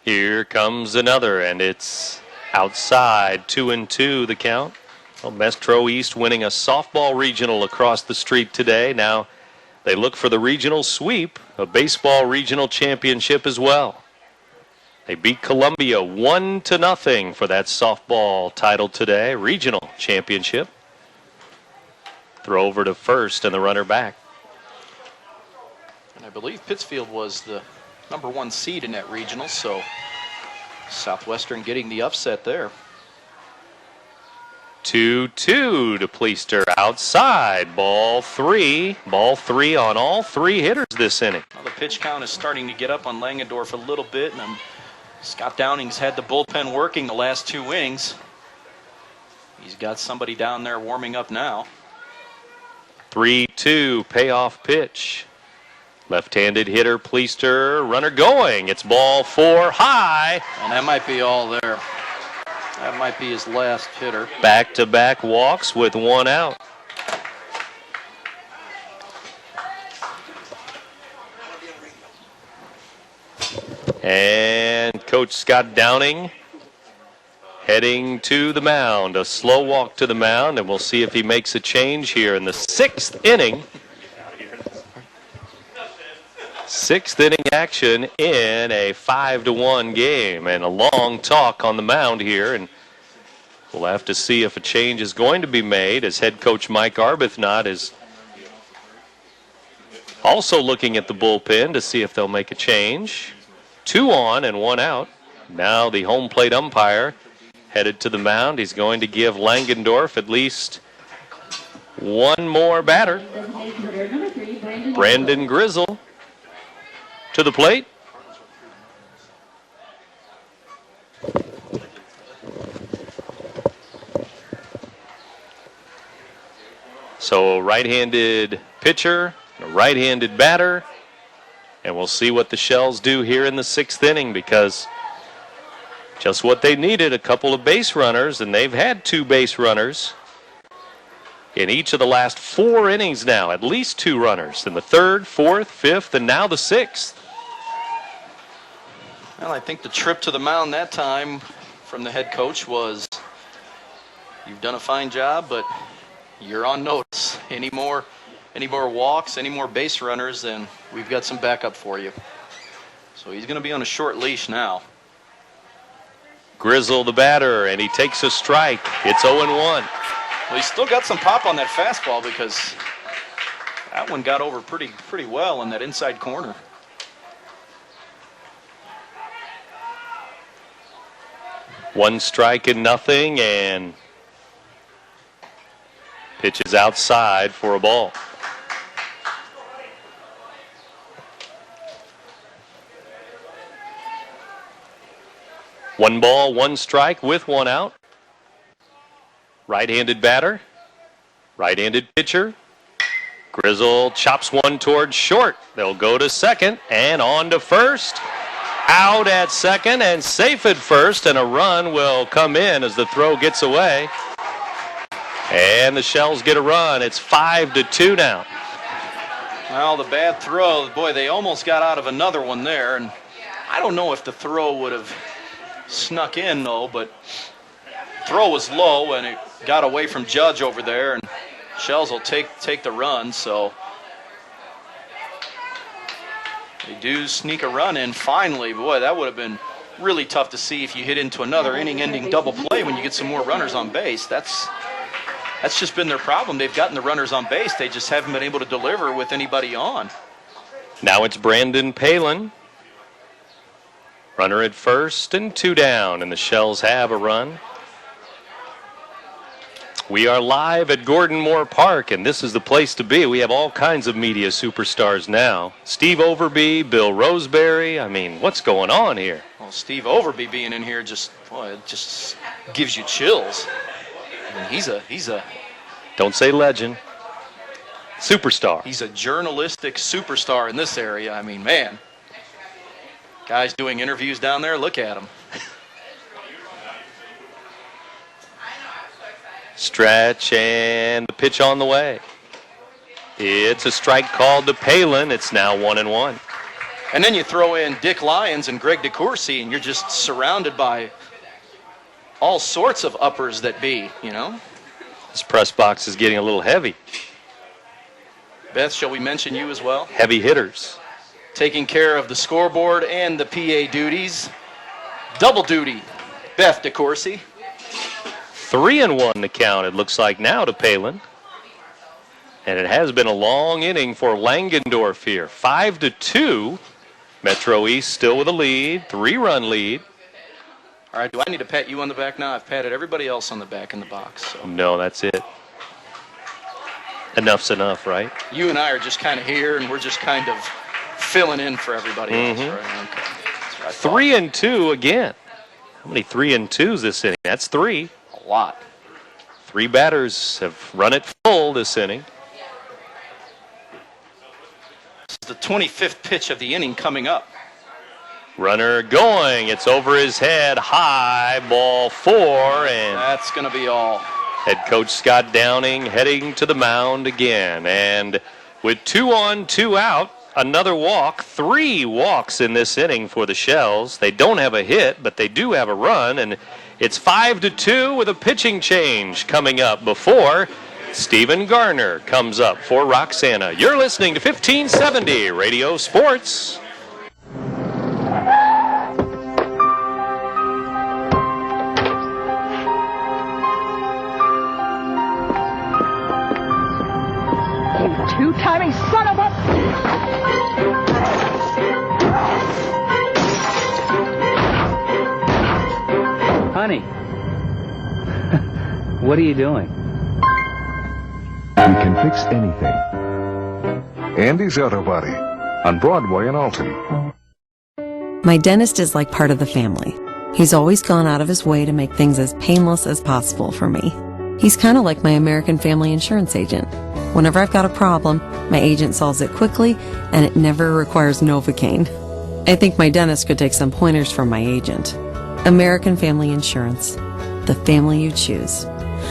Here comes another, and it's outside. 2-2 the count. Well, Metro East winning a softball regional across the street today. Now they look for the regional sweep, a baseball regional championship as well. They beat Columbia 1-0 for that softball title today, regional championship. Throw over to first and the runner back. And I believe Pittsfield was the number 1 seed in that regional, so Southwestern getting the upset there. 2-2 to Pleister outside. Ball 3. Ball 3 on all 3 hitters this inning. Well, the pitch count is starting to get up on Langendorf a little bit, and Scott Downing's had the bullpen working the last 2 innings. He's got somebody down there warming up now. 3-2 payoff pitch. Left-handed hitter Pleister, runner going. It's ball 4 high. And that might be all there. That might be his last hitter. Back-to-back walks with 1 out. And Coach Scott Downing heading to the mound. A slow walk to the mound, and we'll see if he makes a change here in the 6th inning. 6th inning action in a 5-1 game, and a long talk on the mound here, and we'll have to see if a change is going to be made, as head coach Mike Arbuthnot is also looking at the bullpen to see if they'll make a change. 2 on and 1 out. Now the home plate umpire headed to the mound. He's going to give Langendorf at least 1 more batter. Brandon Grizzle to the plate. So a right-handed pitcher, a right-handed batter, and we'll see what the Shells do here in the 6th inning, because just what they needed, a couple of base runners, and they've had 2 base runners in each of the last 4 innings now, at least 2 runners in the 3rd, 4th, 5th, and now the 6th. Well, I think the trip to the mound that time from the head coach was, you've done a fine job, but you're on notice. Any more walks, any more base runners, then we've got some backup for you. So he's going to be on a short leash now. Grizzle the batter, and he takes a strike. It's 0-1. Well, he's still got some pop on that fastball, because that one got over pretty well in that inside corner. One strike and nothing, and pitches outside for a ball. One ball, 1 strike with 1 out. Right-handed batter, right-handed pitcher. Grizzle chops one towards short. They'll go to second and on to first. Out at second and safe at first, and a run will come in as the throw gets away. And the Shells get a run. It's 5-2 now. Well, the bad throw, boy, they almost got out of another one there, and I don't know if the throw would have snuck in, though, but throw was low, and it got away from Judge over there, and Shells will take the run, so they do sneak a run in finally. Boy, that would have been really tough to see if you hit into another inning-ending double play when you get some more runners on base. That's just been their problem. They've gotten the runners on base. They just haven't been able to deliver with anybody on. Now it's Brandon Palin. Runner at first and 2 down, and the Shells have a run. We are live at Gordon Moore Park, and this is the place to be. We have all kinds of media superstars now. Steve Overby, Bill Roseberry. I mean, what's going on here? Well, Steve Overby being in here just gives you chills. I mean, he's a Don't say legend. Superstar. He's a journalistic superstar in this area. I mean, man. Guys doing interviews down there, look at him. Stretch and the pitch on the way. It's a strike called to Palin. It's now 1-1. And then you throw in Dick Lyons and Greg DeCourcy, and you're just surrounded by all sorts of uppers that be, you know. This press box is getting a little heavy. Beth, shall we mention you as well? Heavy hitters. Taking care of the scoreboard and the PA duties. Double duty, Beth DeCourcy. 3-1 the count, it looks like now to Palin. And it has been a long inning for Langendorf here. 5-2. Metro East still with a lead, 3-run lead. All right, do I need to pat you on the back now? I've patted everybody else on the back in the box. So. No, that's it. Enough's enough, right? You and I are just kind of here, and we're just kind of filling in for everybody else, right? Okay. 3-2 again. How many 3-2s this inning? That's 3. A lot. 3 batters have run it full this inning. This is the 25th pitch of the inning coming up. Runner going. It's over his head. High. Ball 4. And that's going to be all. Head coach Scott Downing heading to the mound again. And with 2 on, 2 out, another walk. 3 walks in this inning for the Shells. They don't have a hit, but they do have a run. And it's 5-2 with a pitching change coming up before Stephen Garner comes up for Roxana. You're listening to 1570 Radio Sports. Two-timing son of a... Honey, what are you doing? We can fix anything. Andy's Auto Body on Broadway in Alton. My dentist is like part of the family. He's always gone out of his way to make things as painless as possible for me. He's kind of like my American Family Insurance agent. Whenever I've got a problem, my agent solves it quickly, and it never requires Novocaine. I think my dentist could take some pointers from my agent. American Family Insurance. The family you choose.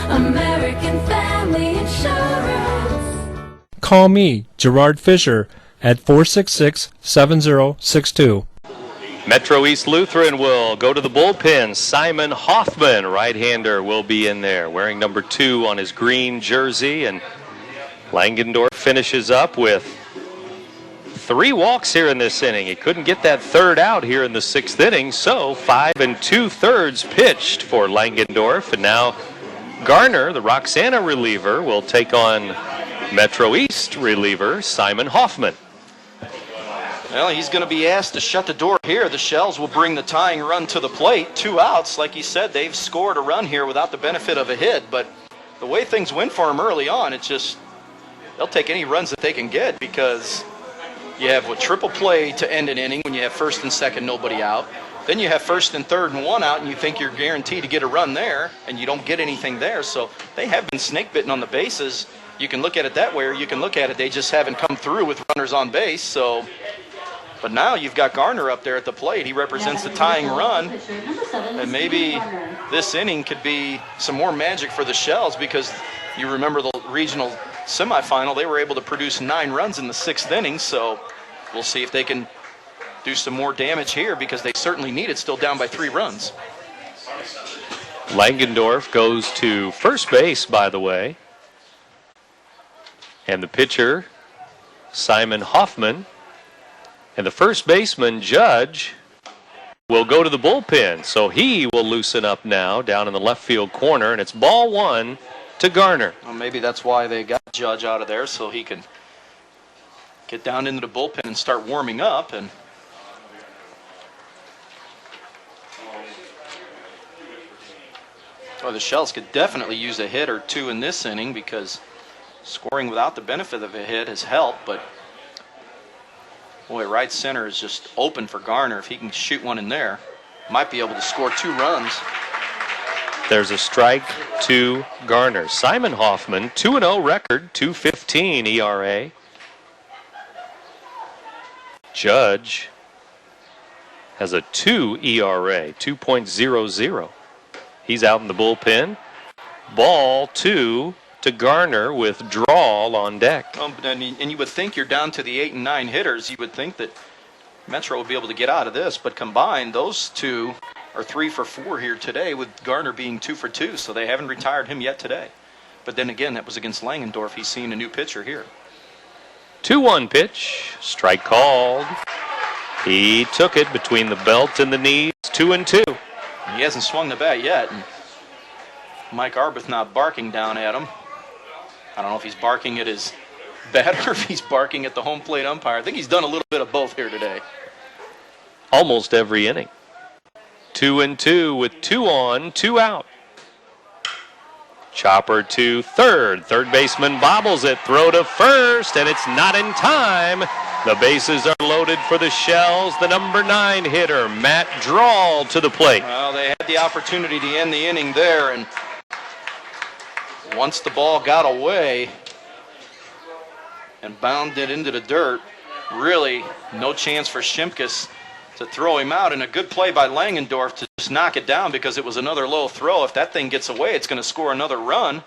American Family Insurance. Call me, Gerard Fisher, at 466-7062. Metro East Lutheran will go to the bullpen. Simon Hoffman, right-hander, will be in there, wearing number 2 on his green jersey. And Langendorf finishes up with 3 walks here in this inning. He couldn't get that third out here in the 6th inning, so 5 2/3 pitched for Langendorf. And now Garner, the Roxana reliever, will take on Metro East reliever Simon Hoffman. Well, he's going to be asked to shut the door here. The Shells will bring the tying run to the plate. 2 outs. Like he said, they've scored a run here without the benefit of a hit. But the way things went for him early on, it's just they'll take any runs that they can get because you have a triple play to end an inning when you have first and second, nobody out. Then you have first and third and 1 out, and you think you're guaranteed to get a run there, and you don't get anything there. So they have been snake bitten on the bases. You can look at it that way, or you can look at it they just haven't come through with runners on base. So. But now you've got Garner up there at the plate. He represents the tying run. And maybe this inning could be some more magic for the Shells because you remember the regional semifinal. They were able to produce 9 runs in the 6th inning. So we'll see if they can do some more damage here because they certainly need it, still down by 3 runs. Langendorf goes to first base, by the way. And the pitcher, Simon Hoffman. And the first baseman, Judge, will go to the bullpen. So he will loosen up now down in the left field corner. And it's ball 1 to Garner. Well, maybe that's why they got Judge out of there, so he can get down into the bullpen and start warming up. And well, the Shells could definitely use a hit or 2 in this inning because scoring without the benefit of a hit has helped. But boy, right center is just open for Garner. If he can shoot one in there, might be able to score 2 runs. There's a strike to Garner. Simon Hoffman, 2-0 record, 2.15 ERA. Judge has a 2 ERA, 2.00. He's out in the bullpen. Ball 2 to Garner with Drawal on deck. And you would think you're down to the 8 and 9 hitters. You would think that Metro would be able to get out of this, but combined, those two are 3 for 4 here today, with Garner being 2 for 2, so they haven't retired him yet today. But then again, that was against Langendorf. He's seen a new pitcher here. 2-1 pitch, strike called. He took it between the belt and the knees, 2-2. He hasn't swung the bat yet, and Mike Arbuthnot barking down at him. I don't know if he's barking at his bat or if he's barking at the home plate umpire. I think he's done a little bit of both here today. Almost every inning. 2-2 with 2 on, 2 out. Chopper to third. Third baseman bobbles it. Throw to first, and it's not in time. The bases are loaded for the Shells. The number 9 hitter, Matt Drawal, to the plate. Well, they had the opportunity to end the inning there, and once the ball got away and bounded into the dirt, really no chance for Shimkus to throw him out, and a good play by Langendorf to just knock it down because it was another low throw. If that thing gets away, it's going to score another run.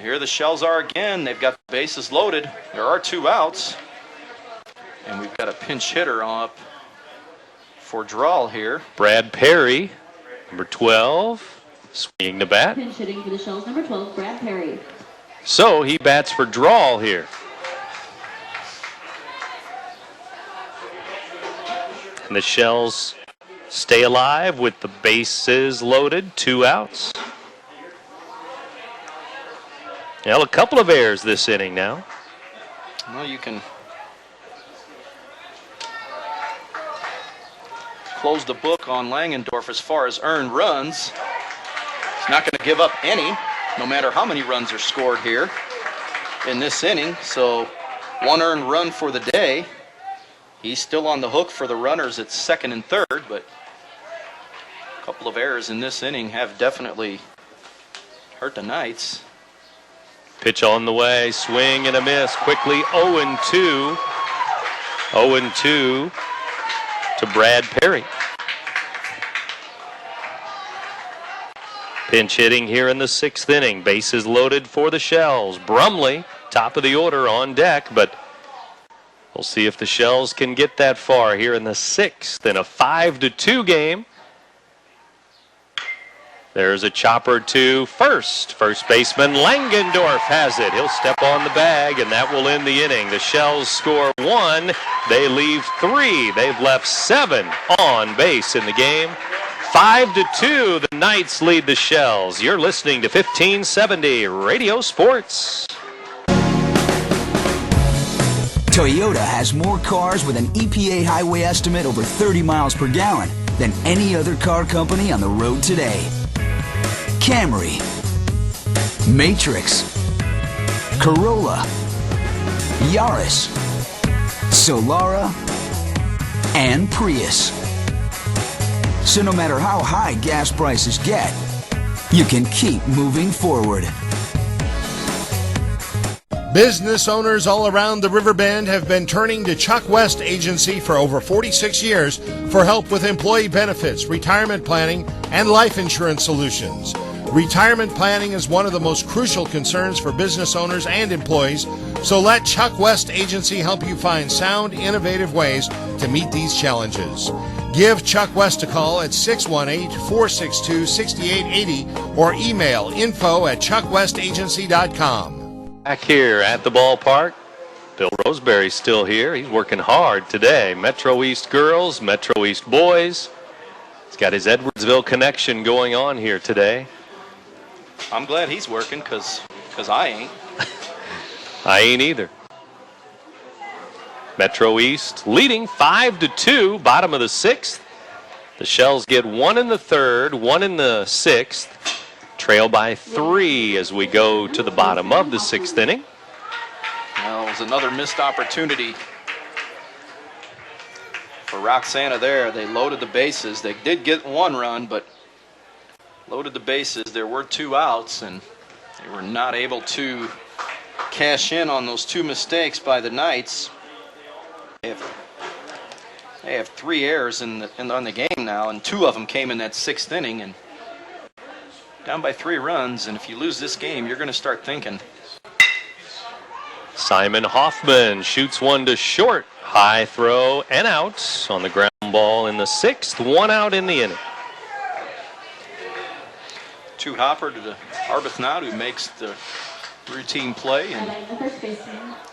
Here the Shells are again. They've got the bases loaded. There are 2 outs. And we've got a pinch hitter up for Drawal here. Brad Perry, number 12, swinging the bat. Pinch hitting for the Shells, number 12, Brad Perry. So he bats for Drawal here. And the Shells stay alive with the bases loaded, 2 outs. Well, a couple of errors this inning now. Well, you can close the book on Langendorf as far as earned runs. He's not going to give up any, no matter how many runs are scored here in this inning. So 1 earned run for the day. He's still on the hook for the runners at second and third, but a couple of errors in this inning have definitely hurt the Knights. Pitch on the way, swing and a miss. Quickly 0-2. 0-2 to Brad Perry. Pinch hitting here in the 6th inning. Bases loaded for the Shells. Brumley, top of the order, on deck, but we'll see if the Shells can get that far here in the 6th in a 5-2 game. There's a chopper to first. First baseman Langendorf has it. He'll step on the bag, and that will end the inning. The Shells score 1. They leave 3. They've left 7 on base in the game. 5-2, the Knights lead the Shells. You're listening to 1570 Radio Sports. Toyota has more cars with an EPA highway estimate over 30 miles per gallon than any other car company on the road today. Camry, Matrix, Corolla, Yaris, Solara, and Prius. So no matter how high gas prices get, you can keep moving forward. Business owners all around the River Bend have been turning to Chuck West Agency for over 46 years for help with employee benefits, retirement planning, and life insurance solutions. Retirement planning is one of the most crucial concerns for business owners and employees, so let Chuck West Agency help you find sound, innovative ways to meet these challenges. Give Chuck West a call at 618-462-6880 or email info@chuckwestagency.com. Back here at the ballpark, Bill Roseberry's still here. He's working hard today. Metro East girls, Metro East boys. He's got his Edwardsville connection going on here today. I'm glad he's working because I ain't. I ain't either. Metro East leading 5-2, bottom of the 6th. The Shells get 1 in the 3rd, 1 in the 6th. Trail by 3 as we go to the bottom of the 6th inning. Well, it was another missed opportunity for Roxana there. They loaded the bases. They did get 1 run, but loaded the bases. There were 2 outs, and they were not able to cash in on those 2 mistakes by the Knights. They have 3 errors on the game now, and 2 of them came in that 6th inning, and down by 3 runs. And if you lose this game, you're going to start thinking. Simon Hoffman shoots one to short. High throw and out on the ground ball in the 6th. 1 out in the inning. 2 hopper to the Arbuthnot, who makes the routine play and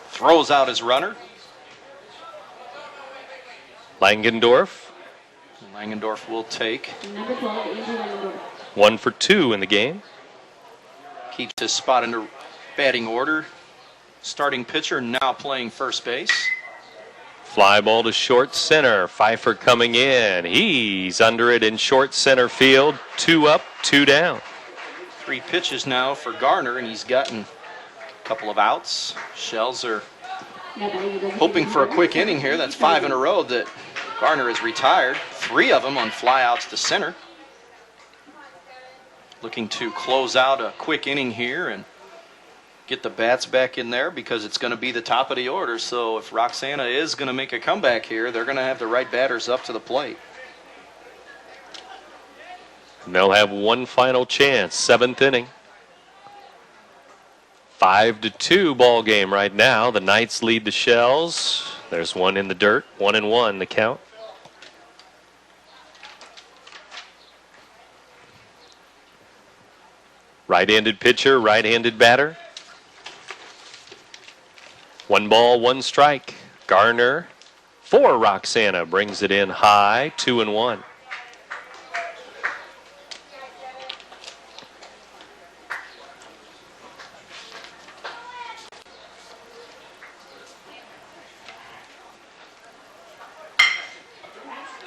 throws out his runner. Langendorf. Langendorf will take. 1 for 2 in the game. Keeps his spot into batting order. Starting pitcher now playing first base. Fly ball to short center. Pfeiffer coming in. He's under it in short center field. 2 up, 2 down. 3 pitches now for Garner, and he's gotten a couple of outs. Shells are hoping for a quick inning here. That's 5 in a row that Garner has retired. 3 of them on flyouts to center. Looking to close out a quick inning here and get the bats back in there, because it's going to be the top of the order. So if Roxana is going to make a comeback here, they're going to have the right batters up to the plate. And they'll have one final chance. 7th inning. 5-2 ball game right now. The Knights lead the Shells. There's one in the dirt. 1-1 the count. Right-handed pitcher, right-handed batter. 1 ball, 1 strike. Garner for Roxana brings it in high. 2-1.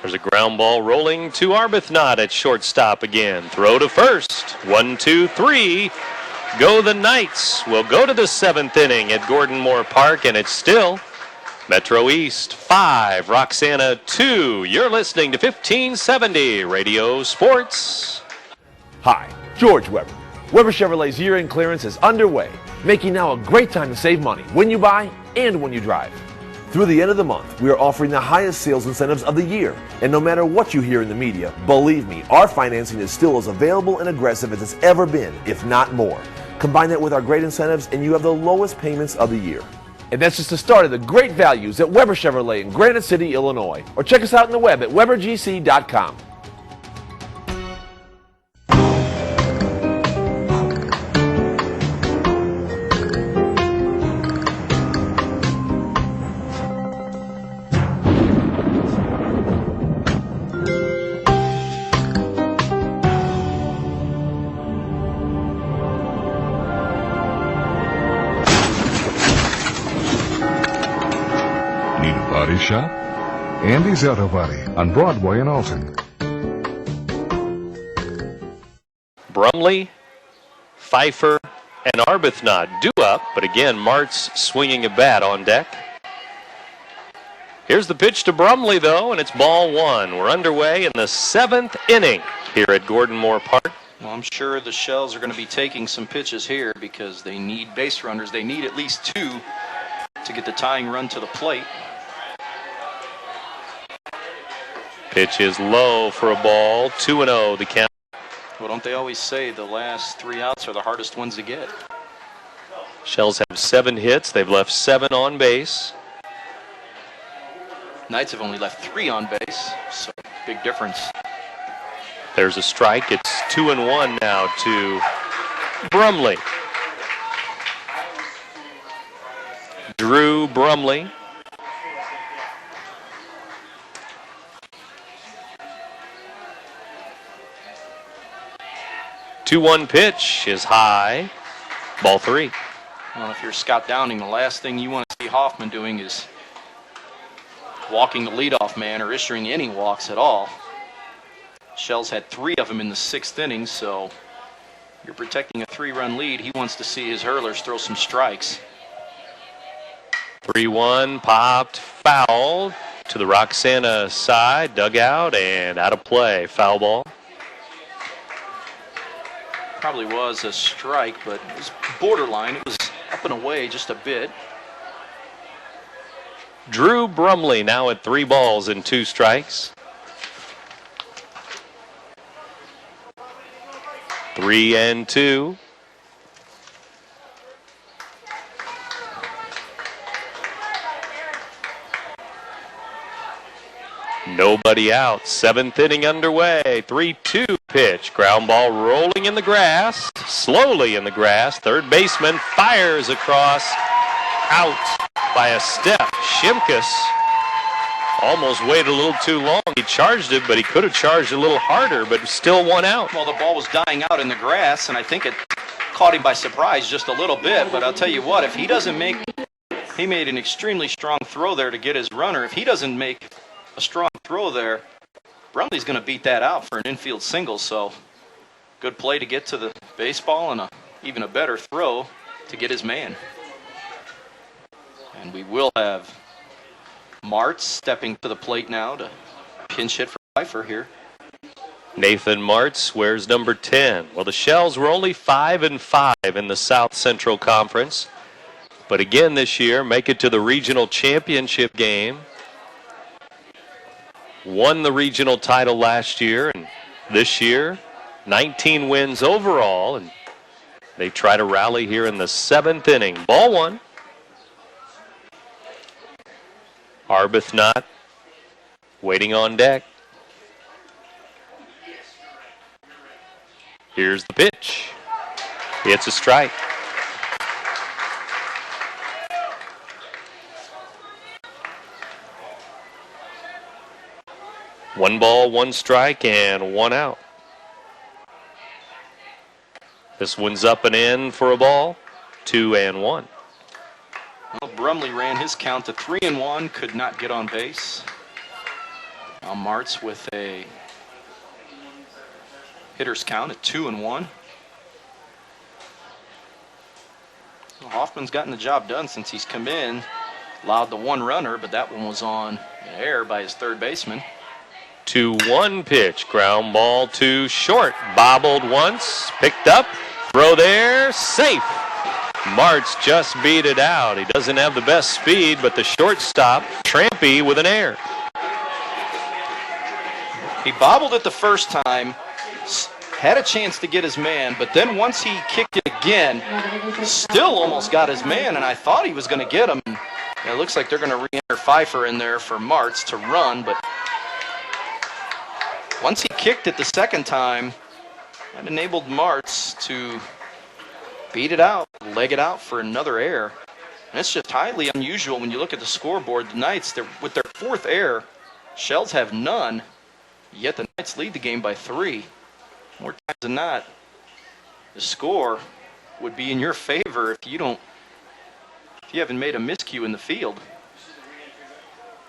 There's a ground ball rolling to Arbuthnot at shortstop again. Throw to first. 1, 2, 3. Go the Knights. We'll go to the 7th inning at Gordon Moore Park, and it's still Metro East 5, Roxana 2. You're listening to 1570 Radio Sports. Hi, George Weber. Weber Chevrolet's year-end clearance is underway, making now a great time to save money when you buy and when you drive. Through the end of the month, we are offering the highest sales incentives of the year. And no matter what you hear in the media, believe me, our financing is still as available and aggressive as it's ever been, if not more. Combine that with our great incentives and you have the lowest payments of the year. And that's just the start of the great values at Weber Chevrolet in Granite City, Illinois. Or check us out on the web at RiverGC.com. Body Shop? Andy's Auto Body on Broadway in Alton. Brumley, Pfeiffer, and Arbuthnot due up, but again, Martz swinging a bat on deck. Here's the pitch to Brumley, though, and it's ball 1. We're underway in the 7th inning here at Gordon Moore Park. Well, I'm sure the Shells are going to be taking some pitches here because they need base runners. They need at least 2 to get the tying run to the plate. Pitch is low for a ball. 2-0 the count. Well, don't they always say the last 3 outs are the hardest ones to get? Shells have 7 hits. They've left 7 on base. Knights have only left 3 on base, so big difference. There's a strike. It's 2-1 now to Brumley. Drew Brumley. Two-1 pitch is high. Ball 3. Well, if you're Scott Downing, the last thing you want to see Hoffman doing is walking the leadoff man or issuing any walks at all. Shells had 3 of them in the 6th inning, so you're protecting a 3-run lead. He wants to see his hurlers throw some strikes. 3-1 popped foul to the Roxana side, dugout, and out of play. Foul ball. Probably was a strike, but it was borderline. It was up and away just a bit. Drew Brumley now at 3 balls and 2 strikes. 3-2. Nobody out. 7th inning underway. 3-2 pitch. Ground ball rolling in the grass. Slowly in the grass. Third baseman fires across. Out by a step. Shimkus almost waited a little too long. He charged it, but he could have charged a little harder, but still 1 out. Well, the ball was dying out in the grass, and I think it caught him by surprise just a little bit. But I'll tell you what, if he doesn't make, he made an extremely strong throw there to get his runner. If he doesn't make a strong throw there, Brumley's going to beat that out for an infield single. So good play to get to the baseball, and even a better throw to get his man. And we will have Martz stepping to the plate now to pinch hit for Pfeiffer here. Nathan Martz wears number 10. Well, the Shells were only 5-5 in the South Central Conference, but again this year make it to the regional championship game. Won the regional title last year, and this year 19 wins overall, and they try to rally here in the 7th inning. Ball 1. Arbuthnot waiting on deck. Here's the pitch. It's a strike. One ball, 1 strike, and 1 out. This one's up and in for a ball. 2-1. Well, Brumley ran his count to 3-1, could not get on base. Now Martz with a hitter's count at 2-1. Well, Hoffman's gotten the job done since he's come in. Allowed the 1 runner, but that one was on air by his third baseman. 2-1 pitch. Ground ball to short. Bobbled once. Picked up. Throw there. Safe. Martz just beat it out. He doesn't have the best speed, but the shortstop, Trampy, with an error. He bobbled it the first time, had a chance to get his man, but then once he kicked it again, still almost got his man, and I thought he was going to get him. And it looks like they're going to re-enter Pfeiffer in there for Martz to run, but once he kicked it the second time, that enabled Martz to beat it out, leg it out for another error. And it's just highly unusual when you look at the scoreboard. The Knights, with their 4th error, Shells have none, yet the Knights lead the game by 3. More times than not, the score would be in your favor if you haven't made a miscue in the field.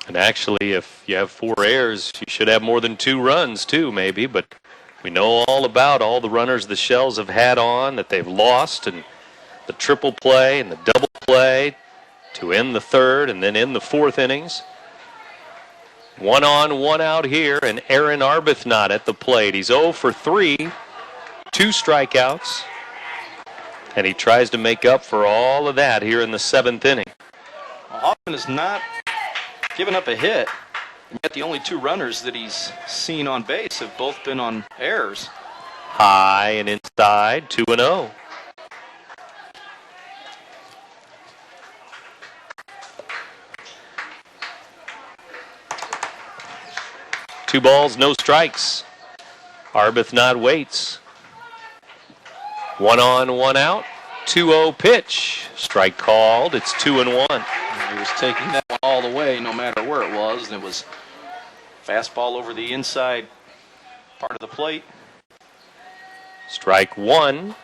And actually, if you have 4 errors, you should have more than 2 runs too, maybe, but we know all about all the runners the Shells have had on that they've lost, and the triple play and the double play to end the 3rd and then end the 4th innings. 1 on, 1 out here, and Aaron Arbuthnot at the plate. He's 0 for 3, 2 strikeouts, and he tries to make up for all of that here in the 7th inning. Well, Hoffman has not given up a hit. And yet the only 2 runners that he's seen on base have both been on errors. High and inside, 2-0. Two balls, no strikes. Arbuthnot waits. 1 on, 1 out. 2-0 pitch. Strike called. It's 2-1. He was taking that one all the way, no matter where it was. And it was fastball over the inside part of the plate. Strike 1.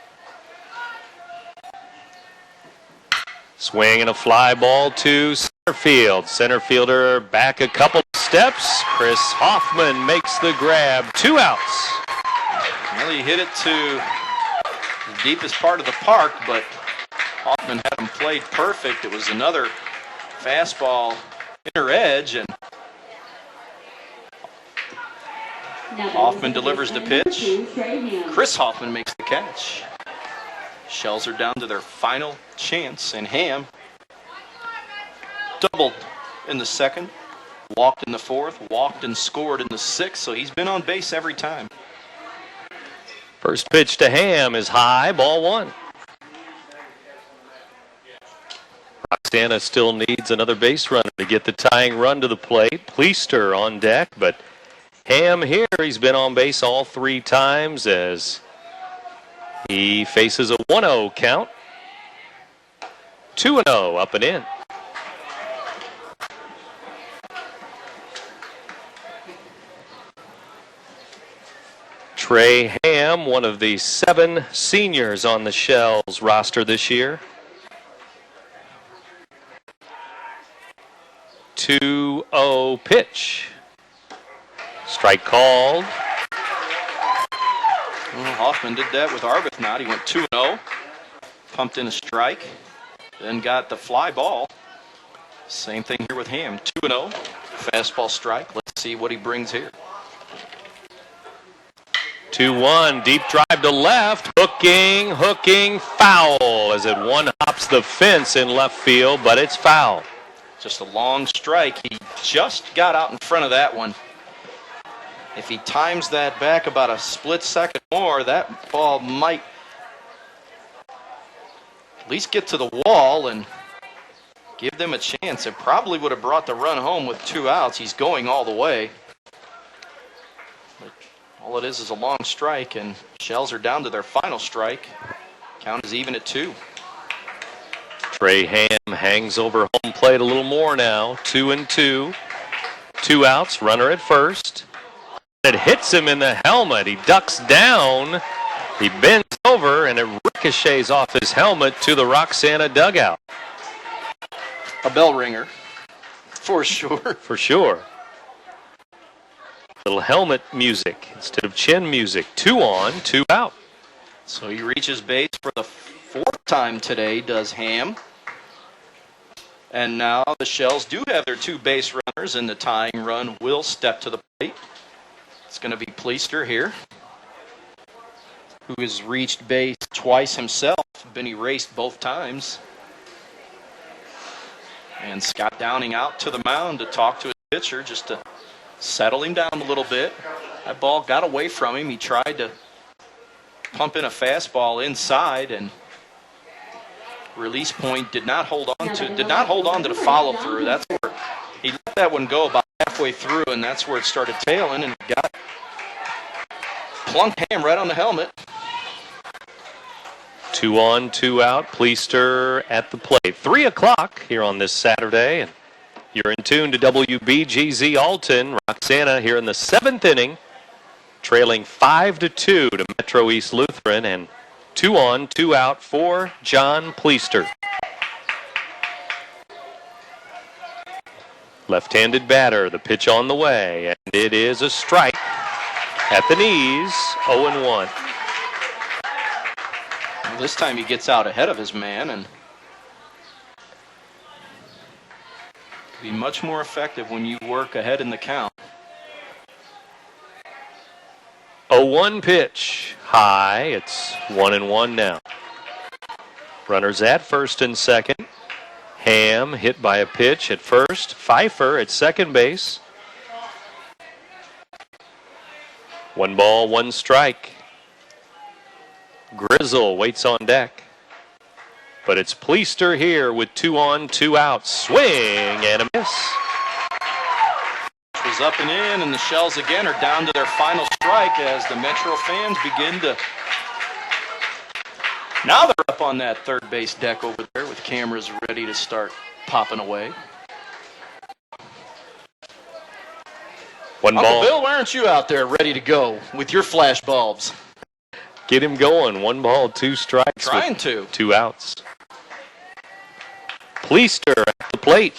Swing and a fly ball to center field. Center fielder back a couple steps. Chris Hoffman makes the grab. 2 outs. Well, he hit it to the deepest part of the park, but Hoffman had him played perfect. It was another fastball inner edge, and Hoffman delivers the pitch. Chris Hoffman makes the catch. Shells are down to their final chance, and Ham doubled in the second, walked in the fourth, walked and scored in the sixth, so he's been on base every time. First pitch to Ham is high, ball one. Roxana still needs another base runner to get the tying run to the plate. Pleister on deck, but Ham here, he's been on base all 3 times as he faces a 1-0 count. 2-0 up and in. Trey Ham, one of the 7 seniors on the Shells roster this year. 2-0 pitch. Strike called. Well, Hoffman did that with Arbuthnot. He went 2-0, pumped in a strike, then got the fly ball. Same thing here with Ham, 2-0, fastball strike. Let's see what he brings here. 2-1, deep drive to left, hooking, foul as it one-hops the fence in left field, but it's foul. Just a long strike. He just got out in front of that one. If he times that back about a split second more, that ball might at least get to the wall and give them a chance. It probably would have brought the run home with 2 outs. He's going all the way. But all it is a long strike, and Shells are down to their final strike. Count is even at 2. Trey Ham hangs over home plate a little more now. 2-2. 2 outs, runner at first. It hits him in the helmet. He ducks down. He bends over, and it ricochets off his helmet to the Roxana dugout. A bell ringer, for sure. For sure. Little helmet music instead of chin music. 2 on, 2 out. So he reaches base for the 4th time today, does Ham. And now the Shells do have their 2 base runners, and the tying run will step to the plate. It's going to be Pleister here, who has reached base twice himself, been erased both times. And Scott Downing out to the mound to talk to his pitcher just to settle him down a little bit. That ball got away from him. He tried to pump in a fastball inside, and release point did not hold on to the follow through. That's where he let that one go about halfway through, and that's where it started tailing, and it got plunked Ham right on the helmet. 2 on, 2 out. Pleister at the plate. 3 o'clock here on this Saturday, and you're in tune to WBGZ Alton. Roxana here in the 7th inning, trailing 5-2 to Metro East Lutheran, and 2 on, 2 out for John Pleister. Left-handed batter, the pitch on the way, and it is a strike at the knees, 0-1. Well, this time he gets out ahead of his man and be much more effective when you work ahead in the count. 0-1 pitch, high, it's 1-1 now. Runners at first and second. Ham hit by a pitch at first. Pfeiffer at second base. 1 ball, 1 strike. Grizzle waits on deck. But it's Pleister here with 2 on, 2 out. Swing and a miss. Is up and in, and the Shells again are down to their final strike as the Metro fans begin to... Now they're up on that third base deck over there with cameras ready to start popping away. One Uncle ball. Bill, why aren't you out there ready to go with your flash bulbs? Get him going. 1 ball, 2 strikes. Trying to. 2 outs. Pleister at the plate.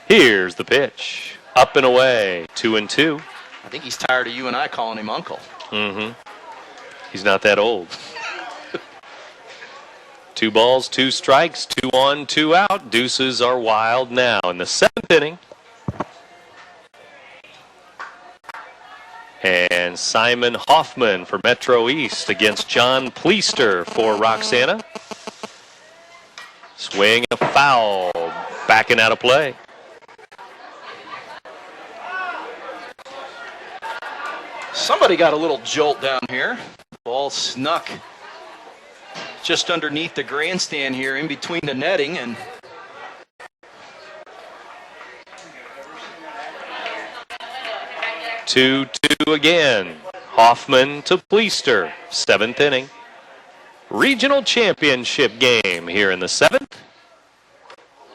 Here's the pitch. Up and away. 2-2. I think he's tired of you and I calling him Uncle. Mm-hmm. He's not that old. 2 balls, 2 strikes, 2 on, 2 out. Deuces are wild now in the 7th inning. And Simon Hoffman for Metro East against John Pleaster for Roxana. Swing and a foul. Backing out of play. Somebody got a little jolt down here. Ball snuck just underneath the grandstand here in between the netting, and two again. Hoffman to Pleaster, 7th inning. Regional championship game here in the 7th.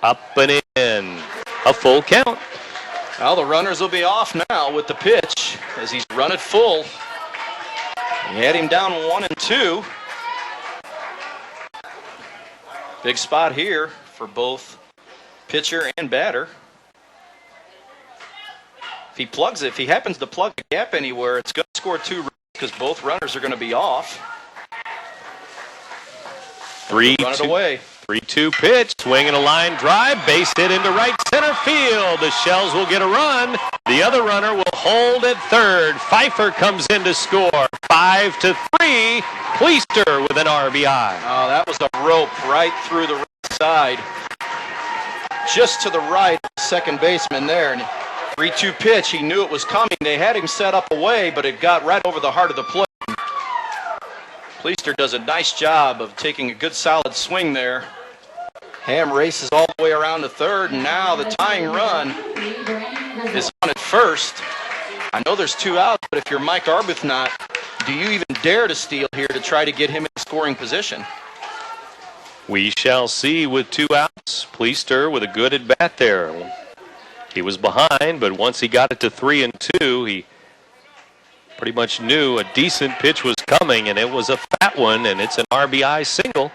Up and in. A full count. Well, the runners will be off now with the pitch as he's run it full. He had him down 1-2. Big spot here for both pitcher and batter. If he happens to plug the gap anywhere, it's going to score 2 runs because both runners are going to be off. 3-2. 3-2 pitch, swing and a line drive, base hit into right center field. The Shells will get a run. The other runner will hold at third. Pfeiffer comes in to score. 5-3. Pleaster with an RBI. Oh, that was a rope right through the right side. Just to the right, second baseman there. And 3-2 pitch, he knew it was coming. They had him set up away, but it got right over the heart of the plate. Pleaster does a nice job of taking a good solid swing there. Ham races all the way around to third, and now the tying run is on at first. I know there's 2 outs, but if you're Mike Arbuthnot, do you even dare to steal here to try to get him in scoring position? We shall see with 2 outs. Pleaster with a good at bat there. He was behind, but once he got it to 3-2, he pretty much knew a decent pitch was coming, and it was a fat one, and it's an RBI single.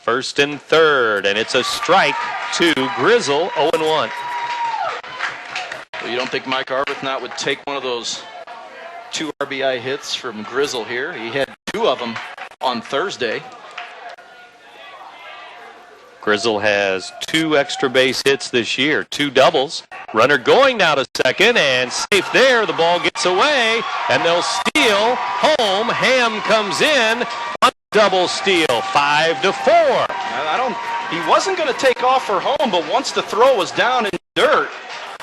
1st and 3rd, and it's a strike to Grizzle, 0-1. Well, you don't think Mike Arbuthnot would take one of those 2 RBI hits from Grizzle here? He had 2 of them on Thursday. Grizzle has 2 extra base hits this year, 2 doubles. Runner going now to second, and safe there. The ball gets away, and they'll steal home. Ham comes in on double steal, 5-4. He wasn't going to take off for home, but once the throw was down in the dirt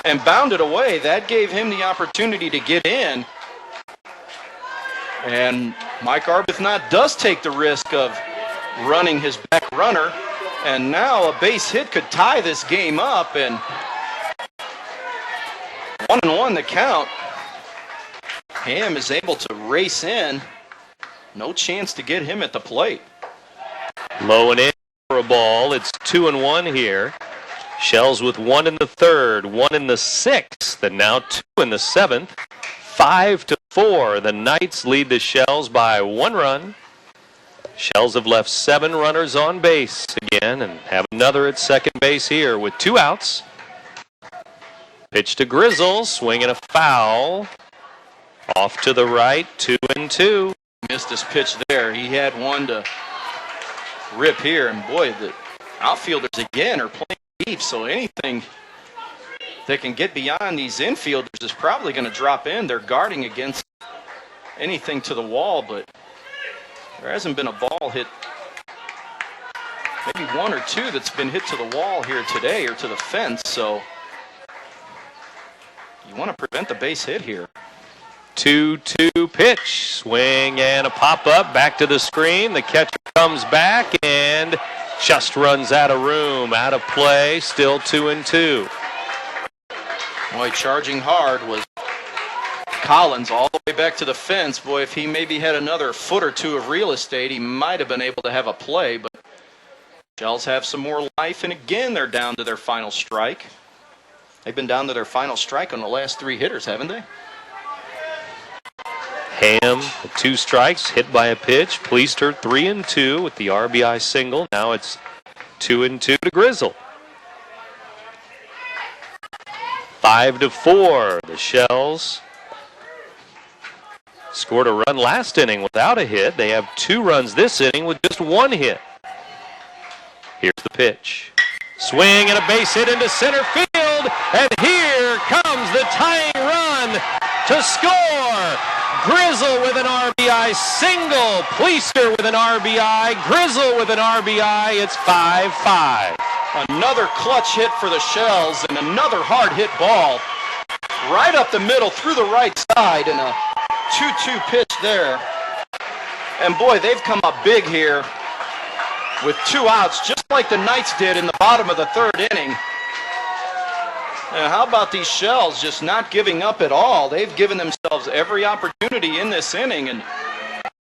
and bounded away, that gave him the opportunity to get in. And Mike Arbuthnot does take the risk of running his back runner. And now a base hit could tie this game up, and 1-1 the count. Ham is able to race in. No chance to get him at the plate. Low and in for a ball. It's 2-1 here. Shells with 1 in the 3rd, 1 in the 6th, and now 2 in the 7th. 5-4. The Knights lead the Shells by 1 run. Shells have left 7 runners on base again and have another at second base here with 2 outs. Pitch to Grizzle, swing and a foul. Off to the right, 2-2. Missed his pitch there. He had one to rip here, and boy, the outfielders again are playing deep, so anything that can get beyond these infielders is probably going to drop in. They're guarding against anything to the wall, but there hasn't been a ball hit, maybe 1 or 2 that's been hit to the wall here today or to the fence, so you want to prevent the base hit here. 2-2 pitch, swing and a pop-up, back to the screen. The catcher comes back and just runs out of room, out of play, still 2-2. Boy, charging hard was Collins all the way back to the fence. Boy, if he maybe had another foot or 2 of real estate, he might have been able to have a play, but Shells have some more life, and again, they're down to their final strike. They've been down to their final strike on the last 3 hitters, haven't they? Ham with 2 strikes, hit by a pitch. Pleaster 3-2 with the RBI single. Now it's 2-2 to Grizzle. 5-4. The Shells scored a run last inning without a hit. They have 2 runs this inning with just 1 hit. Here's the pitch. Swing and a base hit into center field. And here comes the tying run. to score. Grizzle with an RBI single. Pleaster with an RBI. Grizzle with an RBI. It's 5-5. Another clutch hit for the Shells and another hard hit ball right up the middle through the right side and a 2-2 pitch there. And boy, they've come up big here with 2 outs, just like the Knights did in the bottom of the 3rd inning. Now, how about these Shells just not giving up at all? They've given themselves every opportunity in this inning, and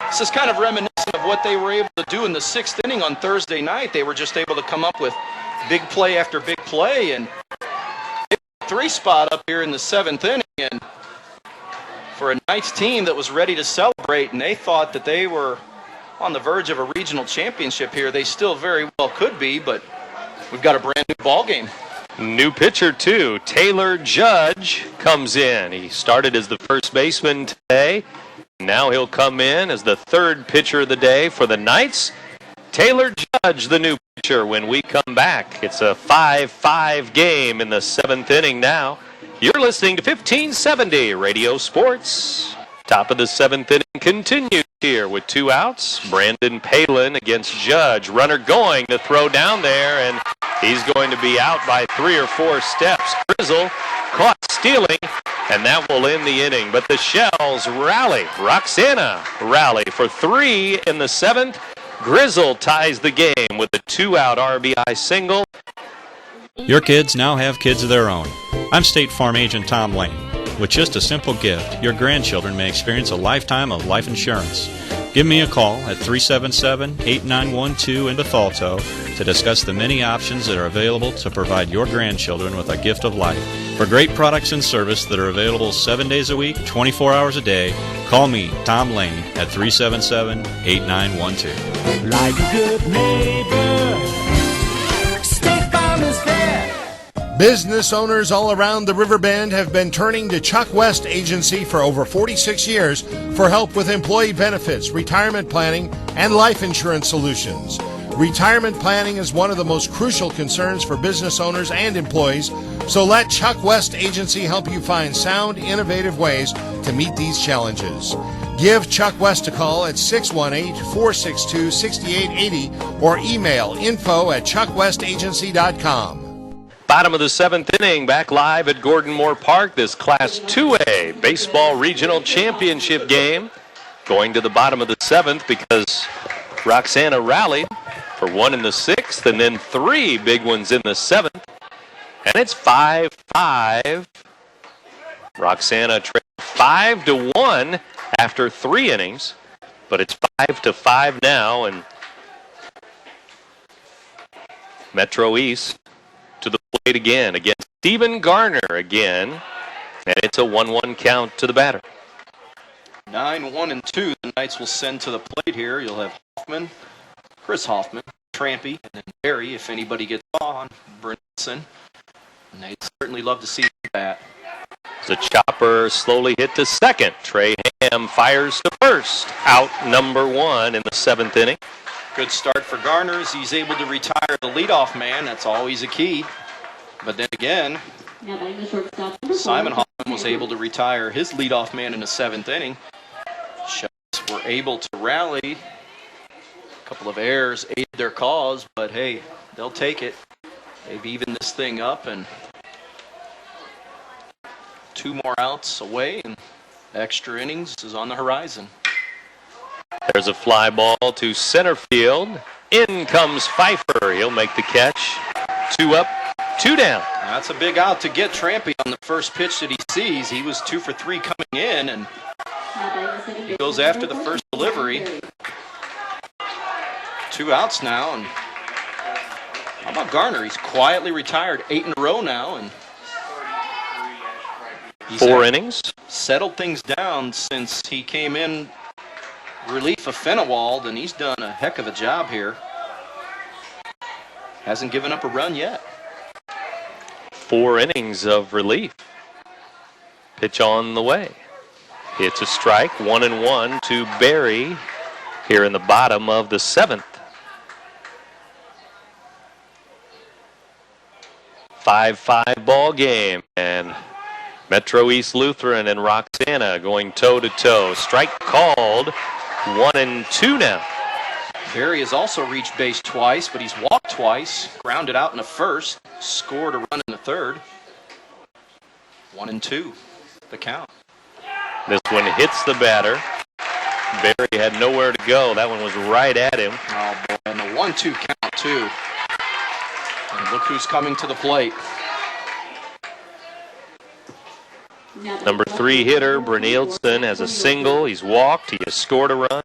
this is kind of reminiscent of what they were able to do in the 6th inning on Thursday night. They were just able to come up with big play after big play, and 3 spot up here in the 7th inning, and for a Knights team that was ready to celebrate, and they thought that they were on the verge of a regional championship here. They still very well could be, but we've got a brand new ball game. New pitcher, too. Taylor Judge comes in. He started as the first baseman today. Now he'll come in as the 3rd pitcher of the day for the Knights. Taylor Judge, the new pitcher, when we come back. It's a 5-5 game in the 7th inning now. You're listening to 1570 Radio Sports. Top of the 7th inning continues here with 2 outs. Brandon Palin against Judge. Runner going to throw down there, and he's going to be out by 3 or 4 steps. Grizzle caught stealing, and that will end the inning. But the Shells rally. Roxana rally for 3 in the 7th. Grizzle ties the game with a 2-out RBI single. Your kids now have kids of their own. I'm State Farm Agent Tom Lane. With just a simple gift, your grandchildren may experience a lifetime of life insurance. Give me a call at 377-8912 in Bethalto to discuss the many options that are available to provide your grandchildren with a gift of life. For great products and service that are available 7 days a week, 24 hours a day, call me, Tom Lane, at 377-8912. Like a good neighbor, State Farm is there. Business owners all around the River Bend have been turning to Chuck West Agency for over 46 years for help with employee benefits, retirement planning, and life insurance solutions. Retirement planning is one of the most crucial concerns for business owners and employees, so let Chuck West Agency help you find sound, innovative ways to meet these challenges. Give Chuck West a call at 618-462-6880 or email info@chuckwestagency.com. Bottom of the 7th inning, back live at Gordon Moore Park. This Class 2A Baseball Regional Championship game going to the bottom of the 7th because Roxana rallied for 1 in the 6th and then 3 big ones in the 7th. And it's 5-5. Roxana trailed 5-1 after 3 innings, but it's 5-5 now, and Metro East to the plate again against Stephen Garner again, and it's a 1-1 count to the batter. 9-1-2. The Knights will send to the plate here. You'll have Hoffman, Chris Hoffman, Trampy, and then Barry if anybody gets on. Brinson. And they'd certainly love to see that. The chopper slowly hit to second. Trey Ham fires to first. Out number 1 in the 7th inning. Good start for Garner as he's able to retire the leadoff man. That's always a key. But then again, Simon Hoffman was able to retire his leadoff man in the 7th inning. Shells were able to rally. A couple of errors aided their cause, but hey, they'll take it. They've evened this thing up, and 2 more outs away, and extra innings is on the horizon. There's a fly ball to center field. In comes Pfeiffer. He'll make the catch. 2 up, 2 down. That's a big out to get Trampy on the first pitch that he sees. He was 2 for 3 coming in, and he goes after the first delivery. 2 outs now, and how about Garner? He's quietly retired 8 in a row now, and he's 4 innings. Settled things down since he came in relief of Fenewald, and he's done a heck of a job here. Hasn't given up a run yet. 4 innings of relief. Pitch on the way. It's a strike. 1-1 to Barry here in the bottom of the 7th. 5-5 ball game, and Metro East Lutheran and Roxana going toe-to-toe. Strike called. 1-2 now. Barry has also reached base twice, but he's walked twice, grounded out in the first, scored a run in the third. 1-2, the count. This one hits the batter. Barry had nowhere to go. That one was right at him. Oh, boy, and the 1-2 count, too. And look who's coming to the plate. Number 3 hitter, Brynildson, has a single. He's walked. He has scored a run.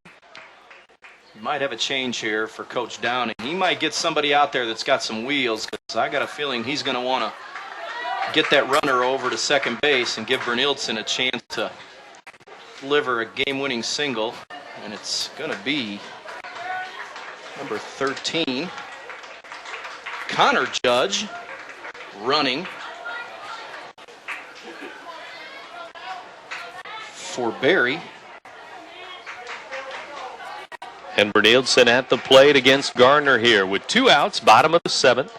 You might have a change here for Coach Downing. He might get somebody out there that's got some wheels, because I got a feeling he's going to want to get that runner over to second base and give Brynildson a chance to deliver a game-winning single. And it's going to be number 13, Connor Judge, running for Barry. And Brynildson at the plate against Garner here with 2 outs, bottom of the 7th.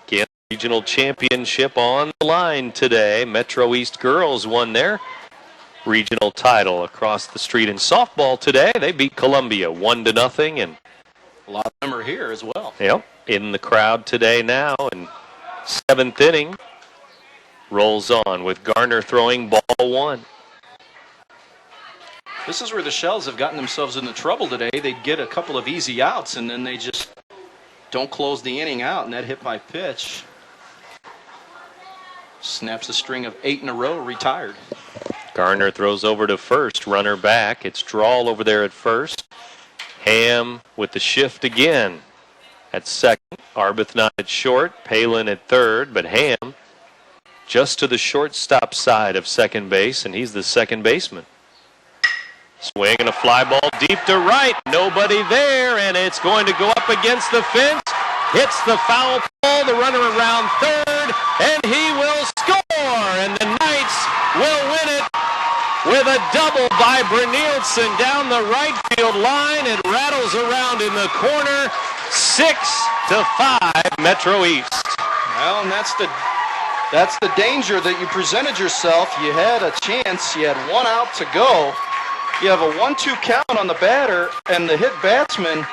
Kansas Regional Championship on the line today. Metro East girls won their regional title across the street in softball today. They beat Columbia 1-0, and a lot of them are here as well. Yep, in the crowd today now. And 7th inning rolls on with Garner throwing ball 1. This is where the Shells have gotten themselves into trouble today. They get a couple of easy outs, and then they just don't close the inning out, and that hit by pitch snaps a string of 8 in a row, retired. Garner throws over to first, runner back. It's Drawl over there at first. Ham with the shift again at second. Arbuthnot at short, Palin at third, but Ham just to the shortstop side of second base, and he's the second baseman. Swing and a fly ball deep to right. Nobody there, and it's going to go up against the fence. Hits the foul pole, the runner around third, and he will score. And the Knights will win it with a double by Brynildson down the right field line. It rattles around in the corner. 6-5, Metro East. Well, and that's the danger that you presented yourself. You had a chance. You had 1 out to go. You have a 1-2 count on the batter, and the hit batsman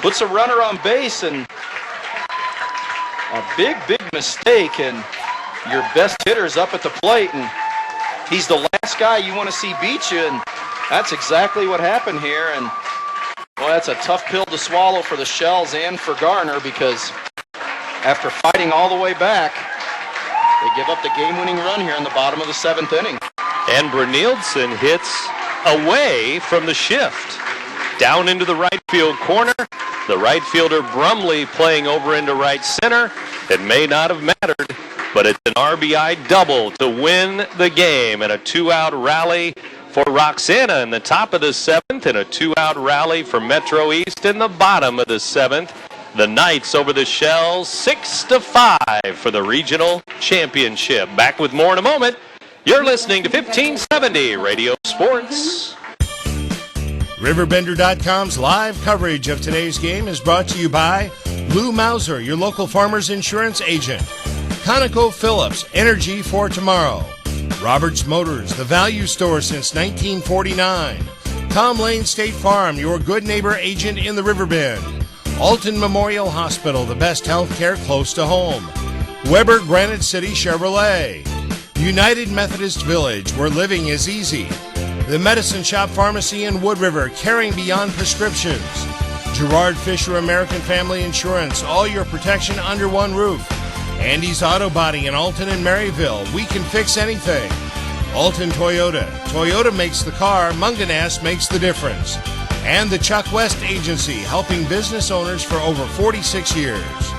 puts a runner on base, and a big mistake, and your best hitter's up at the plate, and he's the last guy you want to see beat you, and that's exactly what happened here. And boy, that's a tough pill to swallow for the Shells and for Garner, because after fighting all the way back, they give up the game-winning run here in the bottom of the 7th inning. And Brynildson hits away from the shift. Down into the right field corner. The right fielder Brumley playing over into right center. It may not have mattered, but it's an RBI double to win the game, and a 2-out rally for Roxana in the top of the 7th, and a 2-out rally for Metro East in the bottom of the 7th. The Knights over the Shells, 6-5 for the regional championship. Back with more in a moment. You're listening to 1570 Radio Sports. RiverBender.com's live coverage of today's game is brought to you by Lou Mauser, your local farmer's insurance agent. ConocoPhillips, energy for tomorrow. Roberts Motors, the value store since 1949. Tom Lane State Farm, your good neighbor agent in the Riverbend. Alton Memorial Hospital, the best health care close to home. Weber Granite City Chevrolet. United Methodist Village, where living is easy. The Medicine Shop Pharmacy in Wood River, caring beyond prescriptions. Gerard Fisher American Family Insurance, all your protection under one roof. Andy's Auto Body in Alton and Maryville, we can fix anything. Alton Toyota, Toyota makes the car, Munganast makes the difference. And the Chuck West Agency, helping business owners for over 46 years.